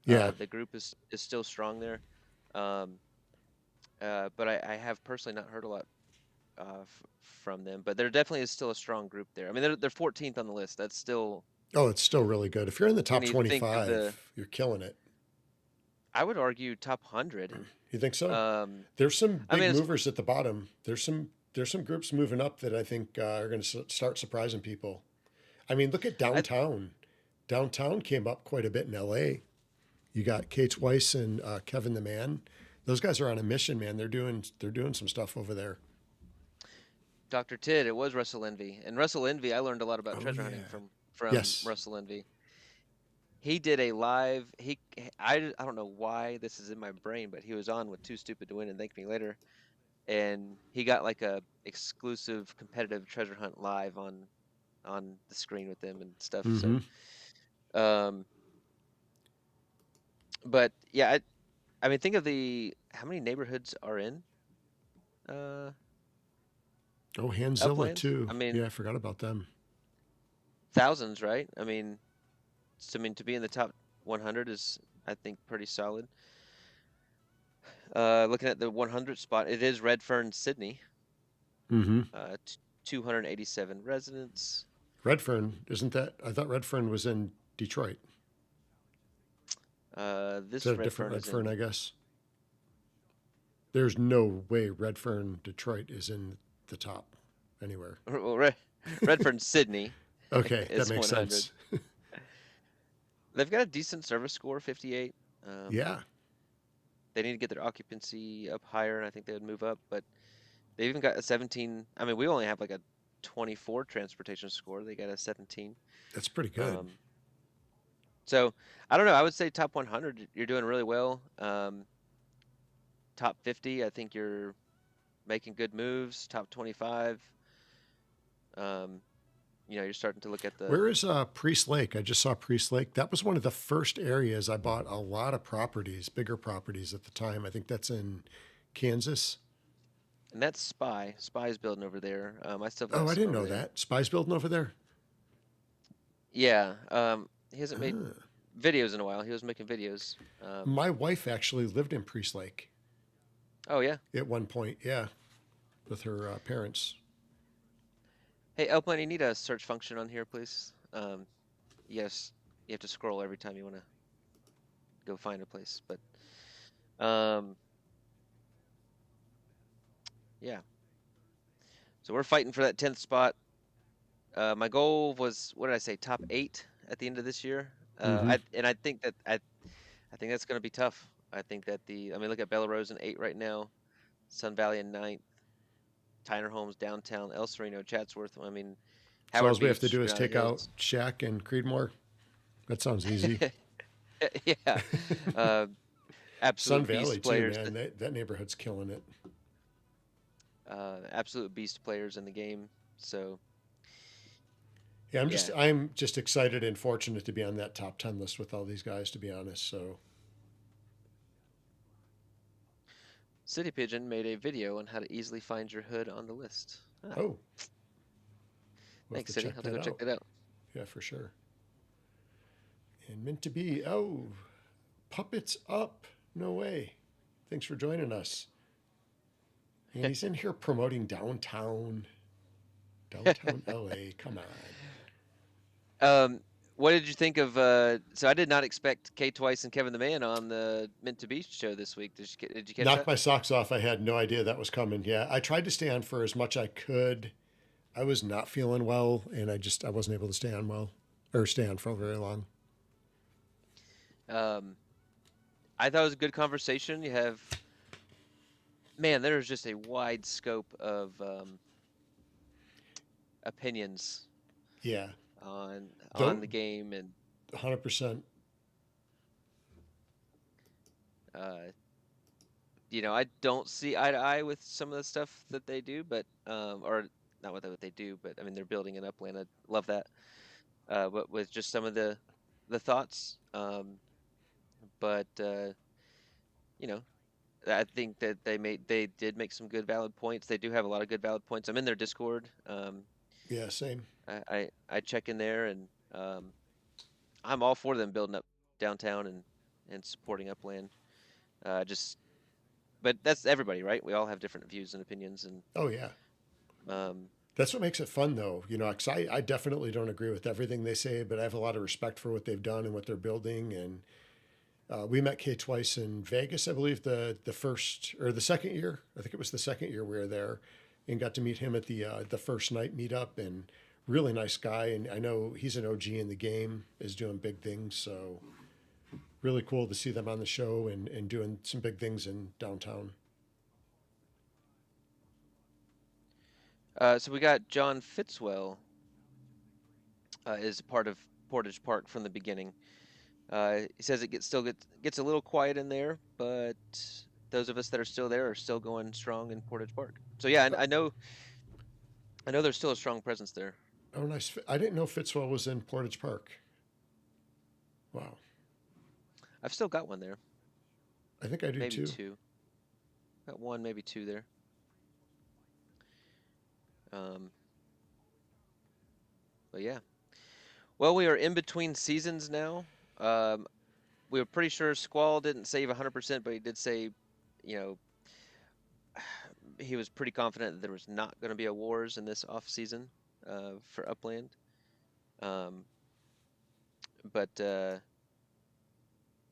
Yeah, the group is still strong there, but I have personally not heard a lot from them, but there definitely is still a strong group there. I mean, they're 14th on the list. That's still. Oh, it's still really good. If you're in the top 25, you're killing it. I would argue top 100. You think so? There's some big movers at the bottom. There's some groups moving up that I think are going to start surprising people. I mean, look at downtown. Downtown came up quite a bit in LA. You got Kate Weiss and Kevin the Man. Those guys are on a mission, man. They're doing some stuff over there. Dr. Tid, it was Russell Envy. And Russell Envy, I learned a lot about treasure hunting from yes. Russell Envy. He did a live, I don't know why this is in my brain, but he was on with Too Stupid to Win and Thank Me Later. And he got like a exclusive competitive treasure hunt live on the screen with them and stuff. Mm-hmm. So, but yeah, I mean, think of how many neighborhoods are in, Handzilla Upland? too. I mean, yeah, I forgot about them. Thousands, right? I mean, to be in the top 100 is, I think, pretty solid. Looking at the 100 spot, it is Redfern, Sydney. Mm-hmm. 287 residents. Redfern, isn't that? I thought Redfern was in Detroit? This Is that a different Redfern is Redfern, I guess? There's no way Redfern, Detroit is in the top anywhere. well, Redfern, Sydney Okay, that is makes 100. sense. They've got a decent service score, 58. Yeah, They need to get their occupancy up higher, and I think they would move up. But they've even got a 17. I mean, we only have like a 24 transportation score. They got a 17. that's pretty good. So I don't know. I would say top 100, you're doing really well. Top 50, I think you're making good moves. Top 25, you're starting to look at the. Where is Priest Lake? I just saw Priest Lake. That was one of the first areas I bought a lot of properties, bigger properties at the time. I think that's in Kansas. And that's Spy. Spy's building over there. I still. Oh, I didn't know that. Spy's building over there? Yeah. He hasn't made videos in a while. He was making videos. My wife actually lived in Priest Lake. Oh, yeah. At one point, yeah, with her parents. Hey, Upland, you need a search function on here, please. Yes, you have to scroll every time you want to go find a place. But, yeah. So we're fighting for that 10th spot. My goal was, what did I say, top 8 at the end of this year. I think that's going to be tough. I think that look at Bella Rose in 8 right now, Sun Valley in 9th, Tyner Homes downtown, El Sereno, Chatsworth. I mean, So all we have to do is take out Shaq and Creedmoor. That sounds easy. Yeah, absolute Sun Valley beast players. too, man. That neighborhood's killing it. Absolute beast players in the game. So. Yeah, I'm just excited and fortunate to be on that top 10 list with all these guys, to be honest. So. City Pigeon made a video on how to easily find your hood on the list. Oh. Thanks, City. I'll have to go check that out. Yeah, for sure. And meant to be. Oh, Puppets Up. No way. Thanks for joining us. And he's in here promoting downtown LA. Come on. What did you think of? So I did not expect Kay Twice and Kevin the Man on the Meant to Be show this week. Did you catch Knocked that? my socks off. I had no idea that was coming. Yeah, I tried to stay on for as much I could. I was not feeling well, and I wasn't able to stay on for very long. I thought it was a good conversation. You have, man, there's just a wide scope of opinions. Yeah. On the game and 100%. I don't see eye to eye with some of the stuff that they do, but or not what they do, but I mean they're building an Upland. I love that. But with just some of the thoughts, but I think that they did make some good valid points. They do have a lot of good valid points. I'm in their Discord. Yeah, same. I check in there, and I'm all for them building up downtown and supporting Upland. But that's everybody, right? We all have different views and opinions, and oh yeah, that's what makes it fun, though. 'Cause I definitely don't agree with everything they say, but I have a lot of respect for what they've done and what they're building. And we met Kay Twice in Vegas, I believe, the first or the second year. I think it was the second year we were there, and got to meet him at the first night meetup. And really nice guy, and I know he's an OG in the game, is doing big things. So really cool to see them on the show and doing some big things in downtown. So we got John Fitzwell is part of Portage Park from the beginning. He says it gets a little quiet in there, but those of us that are still there are still going strong in Portage Park. So yeah, I know there's still a strong presence there. Oh, nice. I didn't know Fitzwell was in Portage Park. Wow. I've still got one there. I think I do maybe too. Two. Got one, maybe two there. But yeah. Well, we are in between seasons now. We were pretty sure Squall didn't save 100%, but he did say, he was pretty confident that there was not going to be a wars in this off season for Upland. but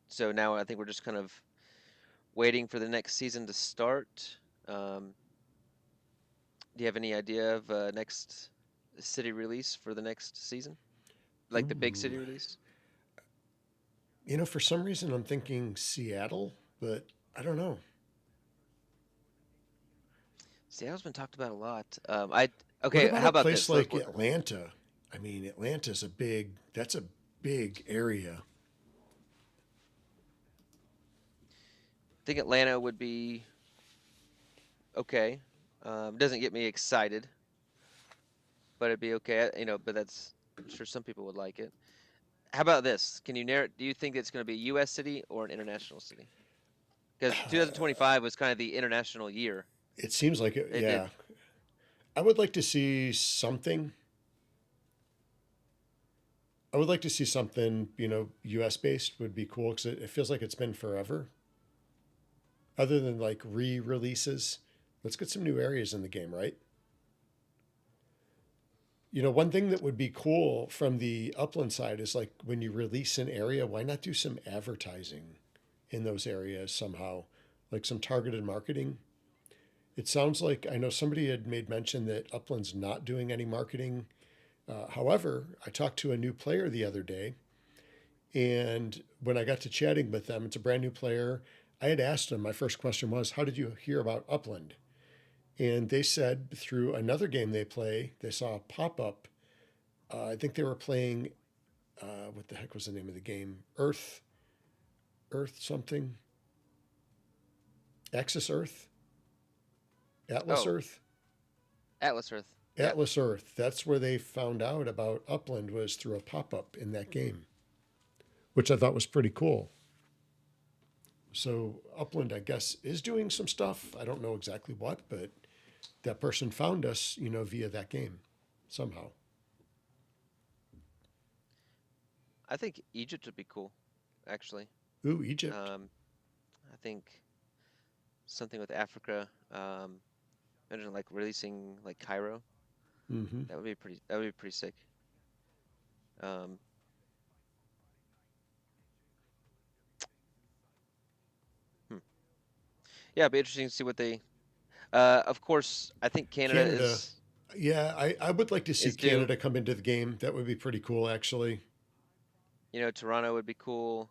so now I think we're just kind of waiting for the next season to start. Do you have any idea of next city release for the next season? Like the big city Ooh. release? For some reason I'm thinking Seattle, but I don't know. Seattle's been talked about a lot. What Okay, about how a about place this? Let's like Atlanta? I mean, that's a big area. think Atlanta would be okay. Doesn't get me excited, but it'd be okay. But I'm sure some people would like it. How about this? Can you narrow? Do you think it's going to be a U.S. city or an international city? Because 2025 was kind of the international year. It seems like it, They did. yeah. I would like to see something. I would like to see something, US based would be cool because it feels like it's been forever. Other than like re releases, let's get some new areas in the game, right? One thing that would be cool from the Upland side is like when you release an area, why not do some advertising in those areas somehow? Like some targeted marketing. It sounds like I know somebody had made mention that Upland's not doing any marketing. However, I talked to a new player the other day, and when I got to chatting with them, it's a brand new player. I had asked them, my first question was, how did you hear about Upland? And they said through another game they play, they saw a pop up. I think they were playing, what the heck was the name of the game? Earth something? Axis Earth? Atlas Oh, Earth? Atlas Earth. Yeah. Atlas Earth. That's where they found out about Upland was through a pop up in that game, which I thought was pretty cool. So Upland, I guess, is doing some stuff. I don't know exactly what, but that person found us, via that game somehow. I think Egypt would be cool, actually. Ooh, Egypt. I think something with Africa. Imagine like releasing like Cairo. Mm-hmm. That would be pretty. That would be pretty sick. Um, hmm. Yeah, it'd be interesting to see what they. Of course, I think Canada Canada. Yeah, I would like to see is due. Canada come into the game. That would be pretty cool, actually. Toronto would be cool.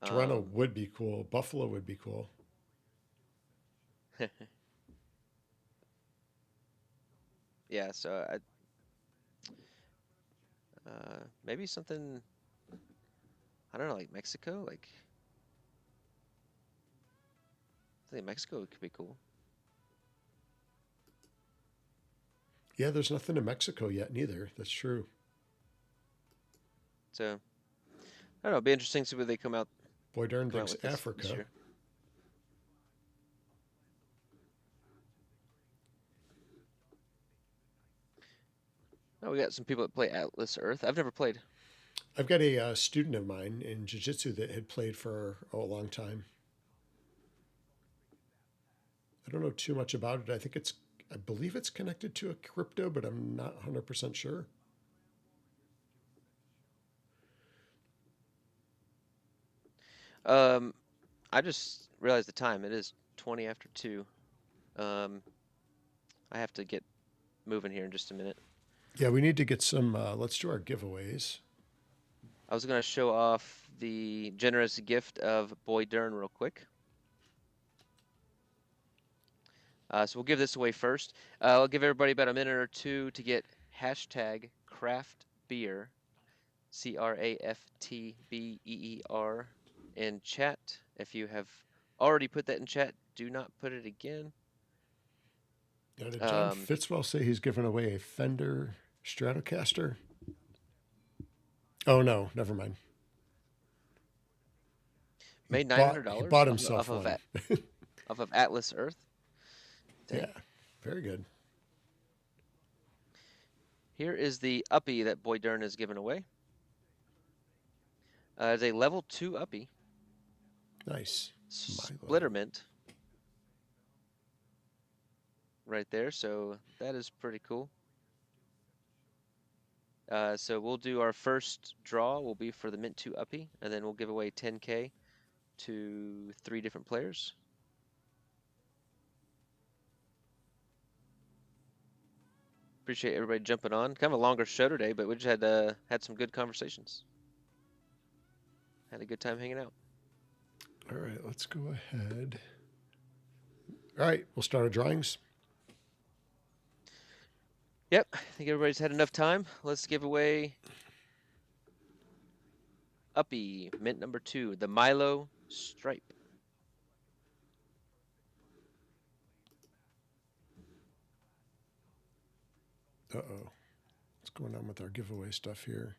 Toronto would be cool. Buffalo would be cool. Yeah, so maybe something. I don't know, like Mexico. Like I think Mexico could be cool. Yeah, there's nothing in Mexico yet, neither. That's true. So I don't know. It'd be interesting to see where they come out Boy, darn thinks with this Africa. year. Oh, we got some people that play Atlas Earth. I've never played. I've got a student of mine in jiu-jitsu that had played for a long time. I don't know too much about it. I believe it's connected to a crypto, but I'm not 100% sure. I just realized the time. It is 20 after 2. I have to get moving here in just a minute. Yeah, we need to get some, let's do our giveaways. I was going to show off the generous gift of Boy Dern real quick. So we'll give this away first. I'll give everybody about a minute or two to get hashtag craft beer, CRAFTBEER, in chat. If you have already put that in chat, do not put it again. Now, did John Fitzwell say he's giving away a Fender Stratocaster? Oh, no, never mind. Made $900. He bought himself off one. Off of Atlas Earth. Dang. Yeah, very good. Here is the Uppie that Boy Dern is giving away. It's a level 2 Uppie. Nice. Splitter mint. Right there, so that is pretty cool. So we'll do our first draw will be for the Mint 2 Uppie, and then we'll give away 10K to 3 different players. Appreciate everybody jumping on. Kind of a longer show today, but we just had some good conversations. Had a good time hanging out. All right, let's go ahead. All right, we'll start our drawings. Yep, I think everybody's had enough time. Let's give away Uppie, Mint number 2, the Milo Stripe. Uh-oh. What's going on with our giveaway stuff here?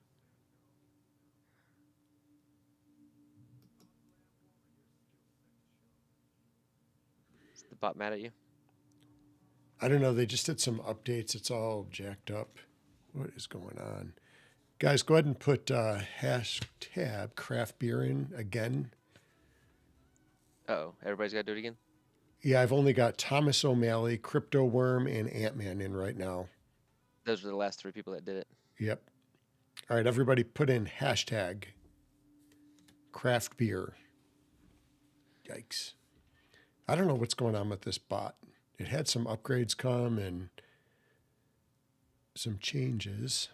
Is the bot mad at you? I don't know. They just did some updates. It's all jacked up. What is going on? Guys, go ahead and put hashtag craft beer in again. Uh-oh, everybody's got to do it again? Yeah, I've only got Thomas O'Malley, Crypto Worm, and Ant-Man in right now. Those were the last 3 people that did it. Yep. All right, everybody put in hashtag craft beer. Yikes. I don't know what's going on with this bot. It had some upgrades come and some changes.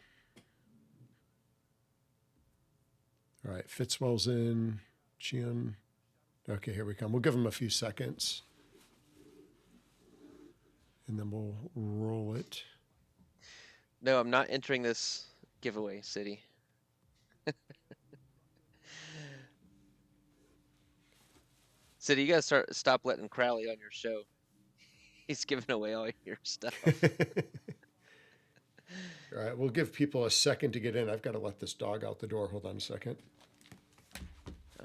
All right, Fitzwell's in. Chien. Okay, here we come. We'll give him a few seconds. And then we'll roll it. No, I'm not entering this giveaway, City. City, you gotta stop letting Crowley on your show. He's giving away all your stuff. All right, we'll give people a second to get in. I've got to let this dog out the door. Hold on a second.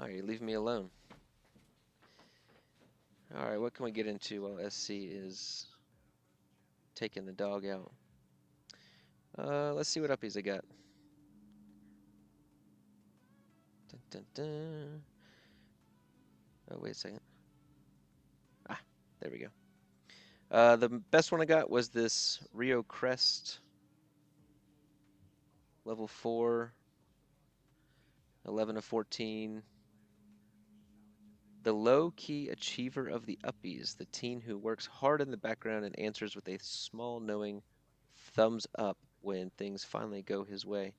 Oh, you're leaving me alone. All right, what can we get into while SC is taking the dog out? Let's see what uppies I got. Dun, dun, dun. Oh, wait a second. Ah, there we go. The best one I got was this Rio Crest. Level 4. 11 of 14. The low-key achiever of the uppies. The teen who works hard in the background and answers with a small knowing thumbs up when things finally go his way.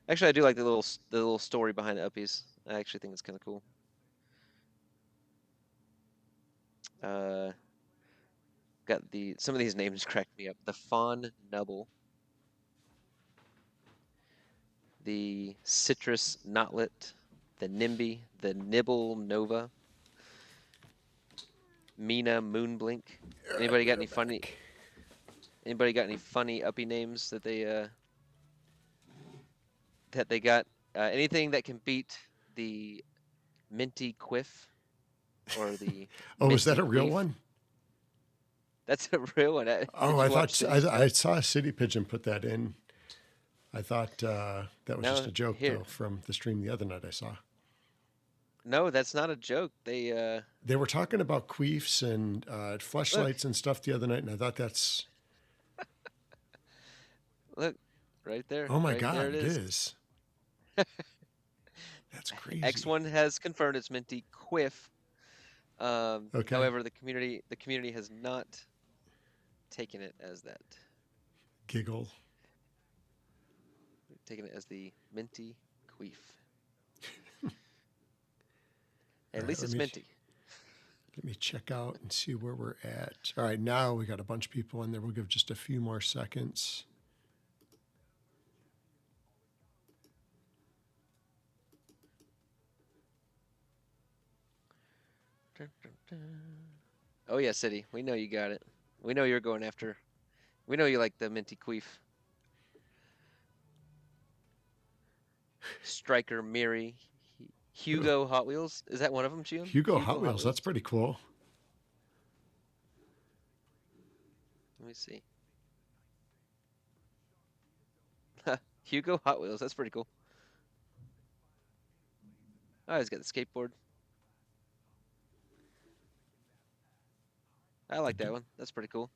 Actually, I do like the little story behind the uppies. I actually think it's kind of cool. Got some of these names cracked me up. The Fawn Nubble, the Citrus Knotlet, the Nimby, the Nibble Nova, Mina Moonblink. Anybody got any funny? Anybody got any funny uppie names that they got? Anything that can beat the Minty Quiff or the Oh, is that a Minty real Queef? one? That's a real one. Oh, I thought I saw a City Pigeon put that in. I thought that was just a joke though from the stream the other night I saw. No, that's not a joke. They were talking about queefs and fleshlights and stuff the other night, and I thought that's. Look, right there. Oh my right God, there it is. That's crazy. X1 has confirmed it's Minty Quiff. Okay. However, the community has not taken it as that. Giggle. They've taken it as the Minty Queef. At least it's minty. Let me check out and see where we're at. All right, now we got a bunch of people in there. We'll give just a few more seconds. Oh yeah, City. We know you got it. We know you're going after. We know you like the Minty Queef. Striker Miri. Hugo Hot Wheels. Is that one of them, Jim? Hugo Hot Wheels. That's pretty cool. Let me see. Hugo Hot Wheels. That's pretty cool. Oh, he's got the skateboard. I like that one. That's pretty cool.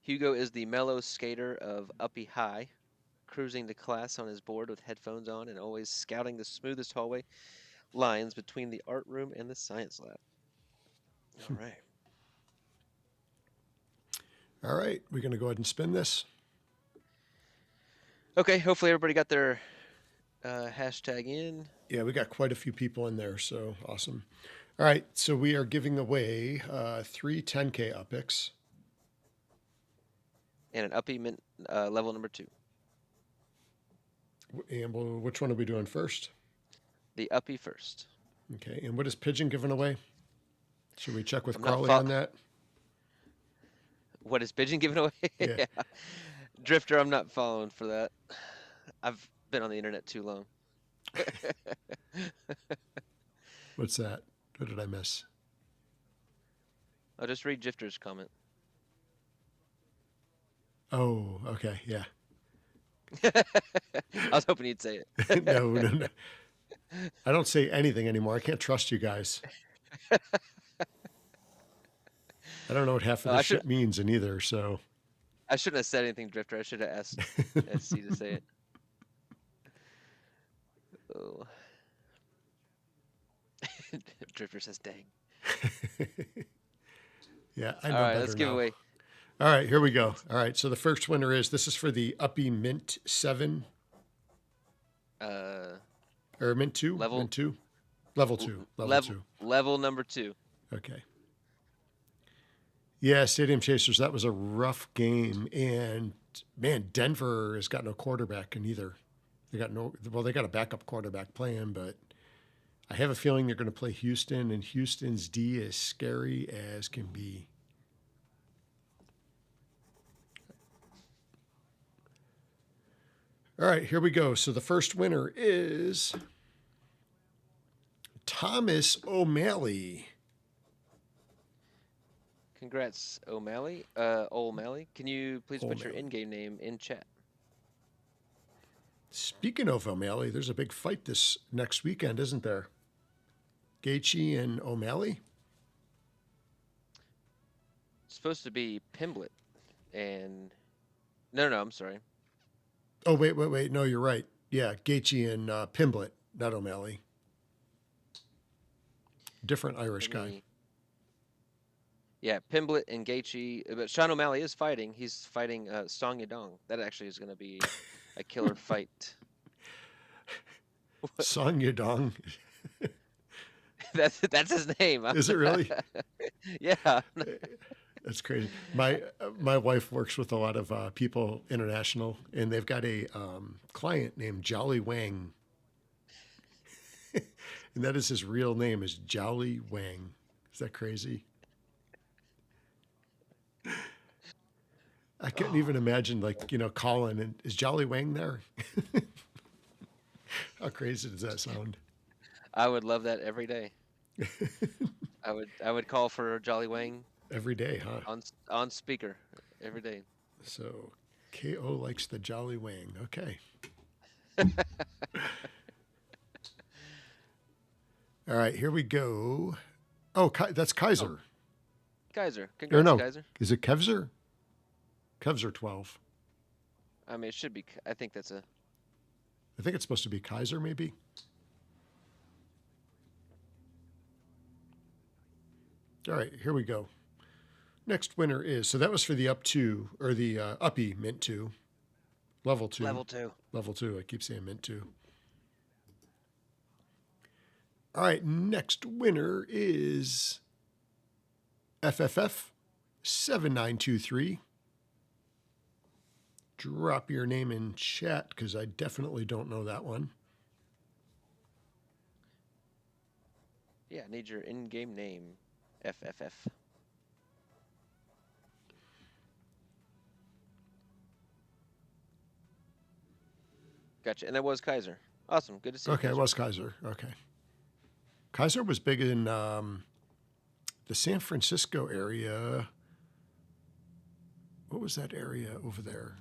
Hugo is the mellow skater of Uppie High, cruising to class on his board with headphones on and always scouting the smoothest hallway lines between the art room and the science lab. All right. All right, we're going to go ahead and spin this. Okay, hopefully everybody got their hashtag in. Yeah, we got quite a few people in there, so awesome. All right, so we are giving away 3 10K Uppies. And an Uppie mint level number 2. And which one are we doing first? The Uppie first. Okay, and what is Pigeon giving away? Should we check with I'm not Crawley fol- on that? What is Pigeon giving away? Yeah. Drifter, I'm not following for that. I've been on the internet too long. What's that? What did I miss? I'll just read Drifter's comment. Oh, okay, yeah. I was hoping you'd say it. No. I don't say anything anymore. I can't trust you guys. I don't know what half of this shit means in either, so. I shouldn't have said anything, Drifter. I should have asked SC to say it. Oh. Drifter says, dang. Yeah, I know. All right, better let's give now. away. All right, here we go. All right, so the first winner this is for the Uppie Mint 7. Or Mint 2? Level- Mint 2? Level 2. Level 2. Level number 2. Okay. Yeah, Stadium Chasers, that was a rough game. And, man, Denver has got no quarterback in either. They got a backup quarterback playing, but I have a feeling they're going to play Houston, and Houston's D is scary as can be. All right, here we go. So the first winner is Thomas O'Malley. Congrats, O'Malley. O'Malley, can you please put your O'Malley. in-game name in chat? Speaking of O'Malley, there's a big fight this next weekend, isn't there? Gaethje and O'Malley? It's supposed to be Pimblett and... No, I'm sorry. Oh, wait. No, you're right. Yeah, Gaethje and Pimblett, not O'Malley. Different Irish guy. Yeah, Pimblett and Gaethje. But Sean O'Malley is fighting. He's fighting Song Yadong. That actually is going to be a killer fight. Song Yadong. That's his name. Is it really? Yeah. That's crazy. My wife works with a lot of people international, and they've got a client named Jolly Wang, and that is his real name is Jolly Wang. Is that crazy? I couldn't even imagine, calling and is Jolly Wang there? How crazy does that sound? I would love that every day. I would call for Jolly Wang Every day, huh? on speaker every day. So KO likes the Jolly Wang. Okay. All right, here we go. Oh, that's Kaiser. Kaiser. Or Congrats, no, Kaiser. is it Kevzer? Kevzer 12. I mean, it should be. I think that's a... I think it's supposed to be Kaiser, maybe. All right, here we go. Next winner is, so that was for the Uppie Mint 2. Level 2. Level 2. Level 2. I keep saying Mint 2. All right, next winner is FFF 7923. Drop your name in chat because I definitely don't know that one. Yeah, I need your in-game name, FFF. Gotcha. And that was Kaiser. Awesome. Good to see you. Okay, it was Kaiser. Okay. Kaiser was big in the San Francisco area. What was that area over there?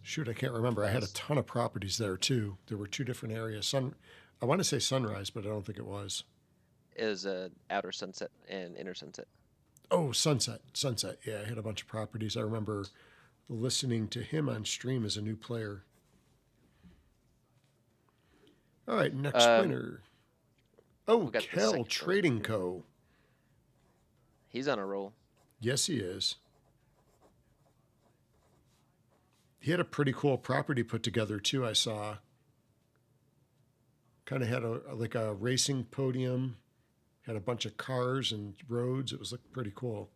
Shoot, I can't remember. I had a ton of properties there too. There were 2 different areas. I want to say Sunrise, but I don't think it was. Is Outer Sunset and Inner Sunset. Oh, Sunset. Yeah, I had a bunch of properties. I remember listening to him on stream as a new player. All right, next winner. Oh, Kel Trading Co. He's on a roll. Yes, he is. He had a pretty cool property put together too, I saw. Kind of had like a racing podium, had a bunch of cars and roads. It was looking pretty cool.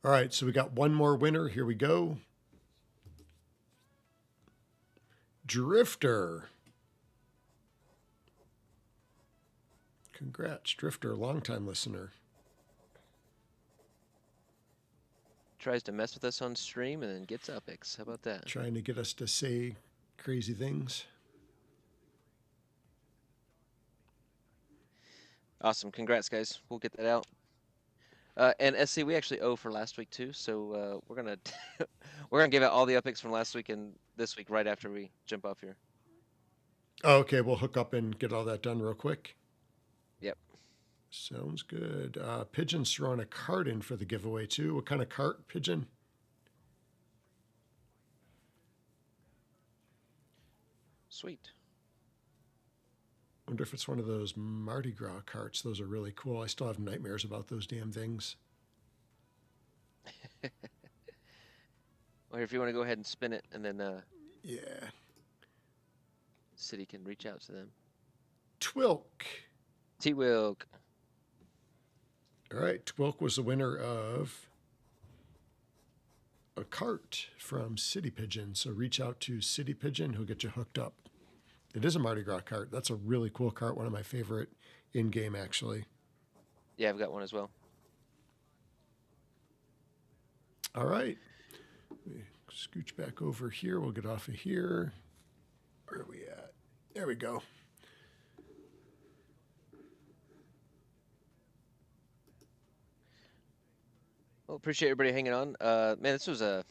All right, so we got one more winner. Here we go. Drifter. Congrats, Drifter, longtime listener. Tries to mess with us on stream and then gets Upix. How about that? Trying to get us to say crazy things. Awesome. Congrats, guys. We'll get that out. And SC, we actually owe for last week too, so we're gonna we're gonna give out all the Upix from last week and this week right after we jump off here. Oh, okay, we'll hook up and get all that done real quick. Yep. Sounds good. Pigeon's throwing a cart in for the giveaway too. What kind of cart, Pigeon? Sweet. Wonder if it's one of those Mardi Gras carts. Those are really cool. I still have nightmares about those damn things. Or if you want to go ahead and spin it, and then yeah, City can reach out to them. Twilk. T-Wilk. All right, Twilk was the winner of a cart from City Pigeon. So reach out to City Pigeon. He'll get you hooked up. It is a Mardi Gras cart. That's a really cool cart. One of my favorite in-game, actually. Yeah, I've got one as well. All right. Let me scooch back over here. We'll get off of here. Where are we at? There we go. Well, appreciate everybody hanging on. Man, this was a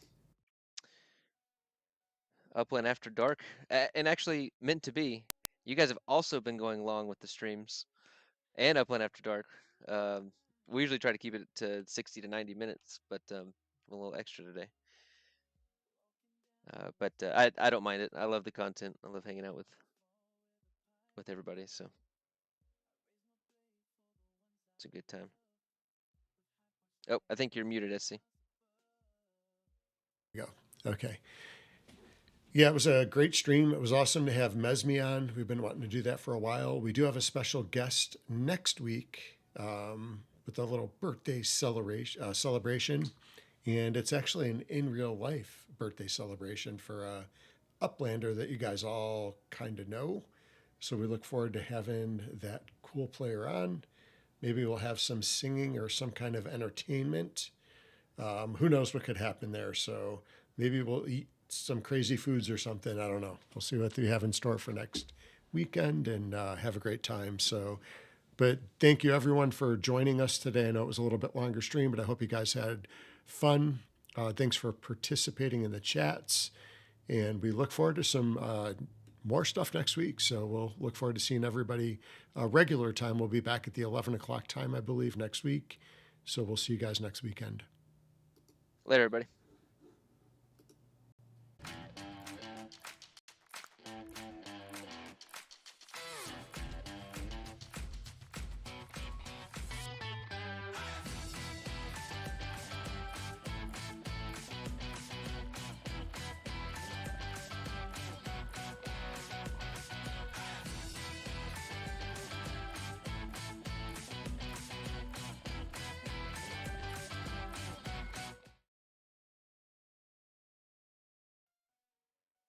Upland After Dark, and actually meant to be. You guys have also been going long with the streams and Upland After Dark. We usually try to keep it to 60 to 90 minutes, but a little extra today. But I don't mind it. I love the content. I love hanging out with everybody. So it's a good time. Oh, I think you're muted, SC. Go. Okay. Yeah, it was a great stream. It was awesome to have Mesme on. We've been wanting to do that for a while. We do have a special guest next week with a little birthday celebration. And it's actually an in real life birthday celebration for a Uplander that you guys all kind of know. So we look forward to having that cool player on. Maybe we'll have some singing or some kind of entertainment. Who knows what could happen there. So maybe we'll eat some crazy foods or something. I don't know. We'll see what we have in store for next weekend and have a great time. So, but thank you everyone for joining us today. I know it was a little bit longer stream, but I hope you guys had fun. Thanks for participating in the chats. And we look forward to some more stuff next week. So we'll look forward to seeing everybody. Regular time, we'll be back at the 11 o'clock time, I believe, next week. So we'll see you guys next weekend. Later, everybody.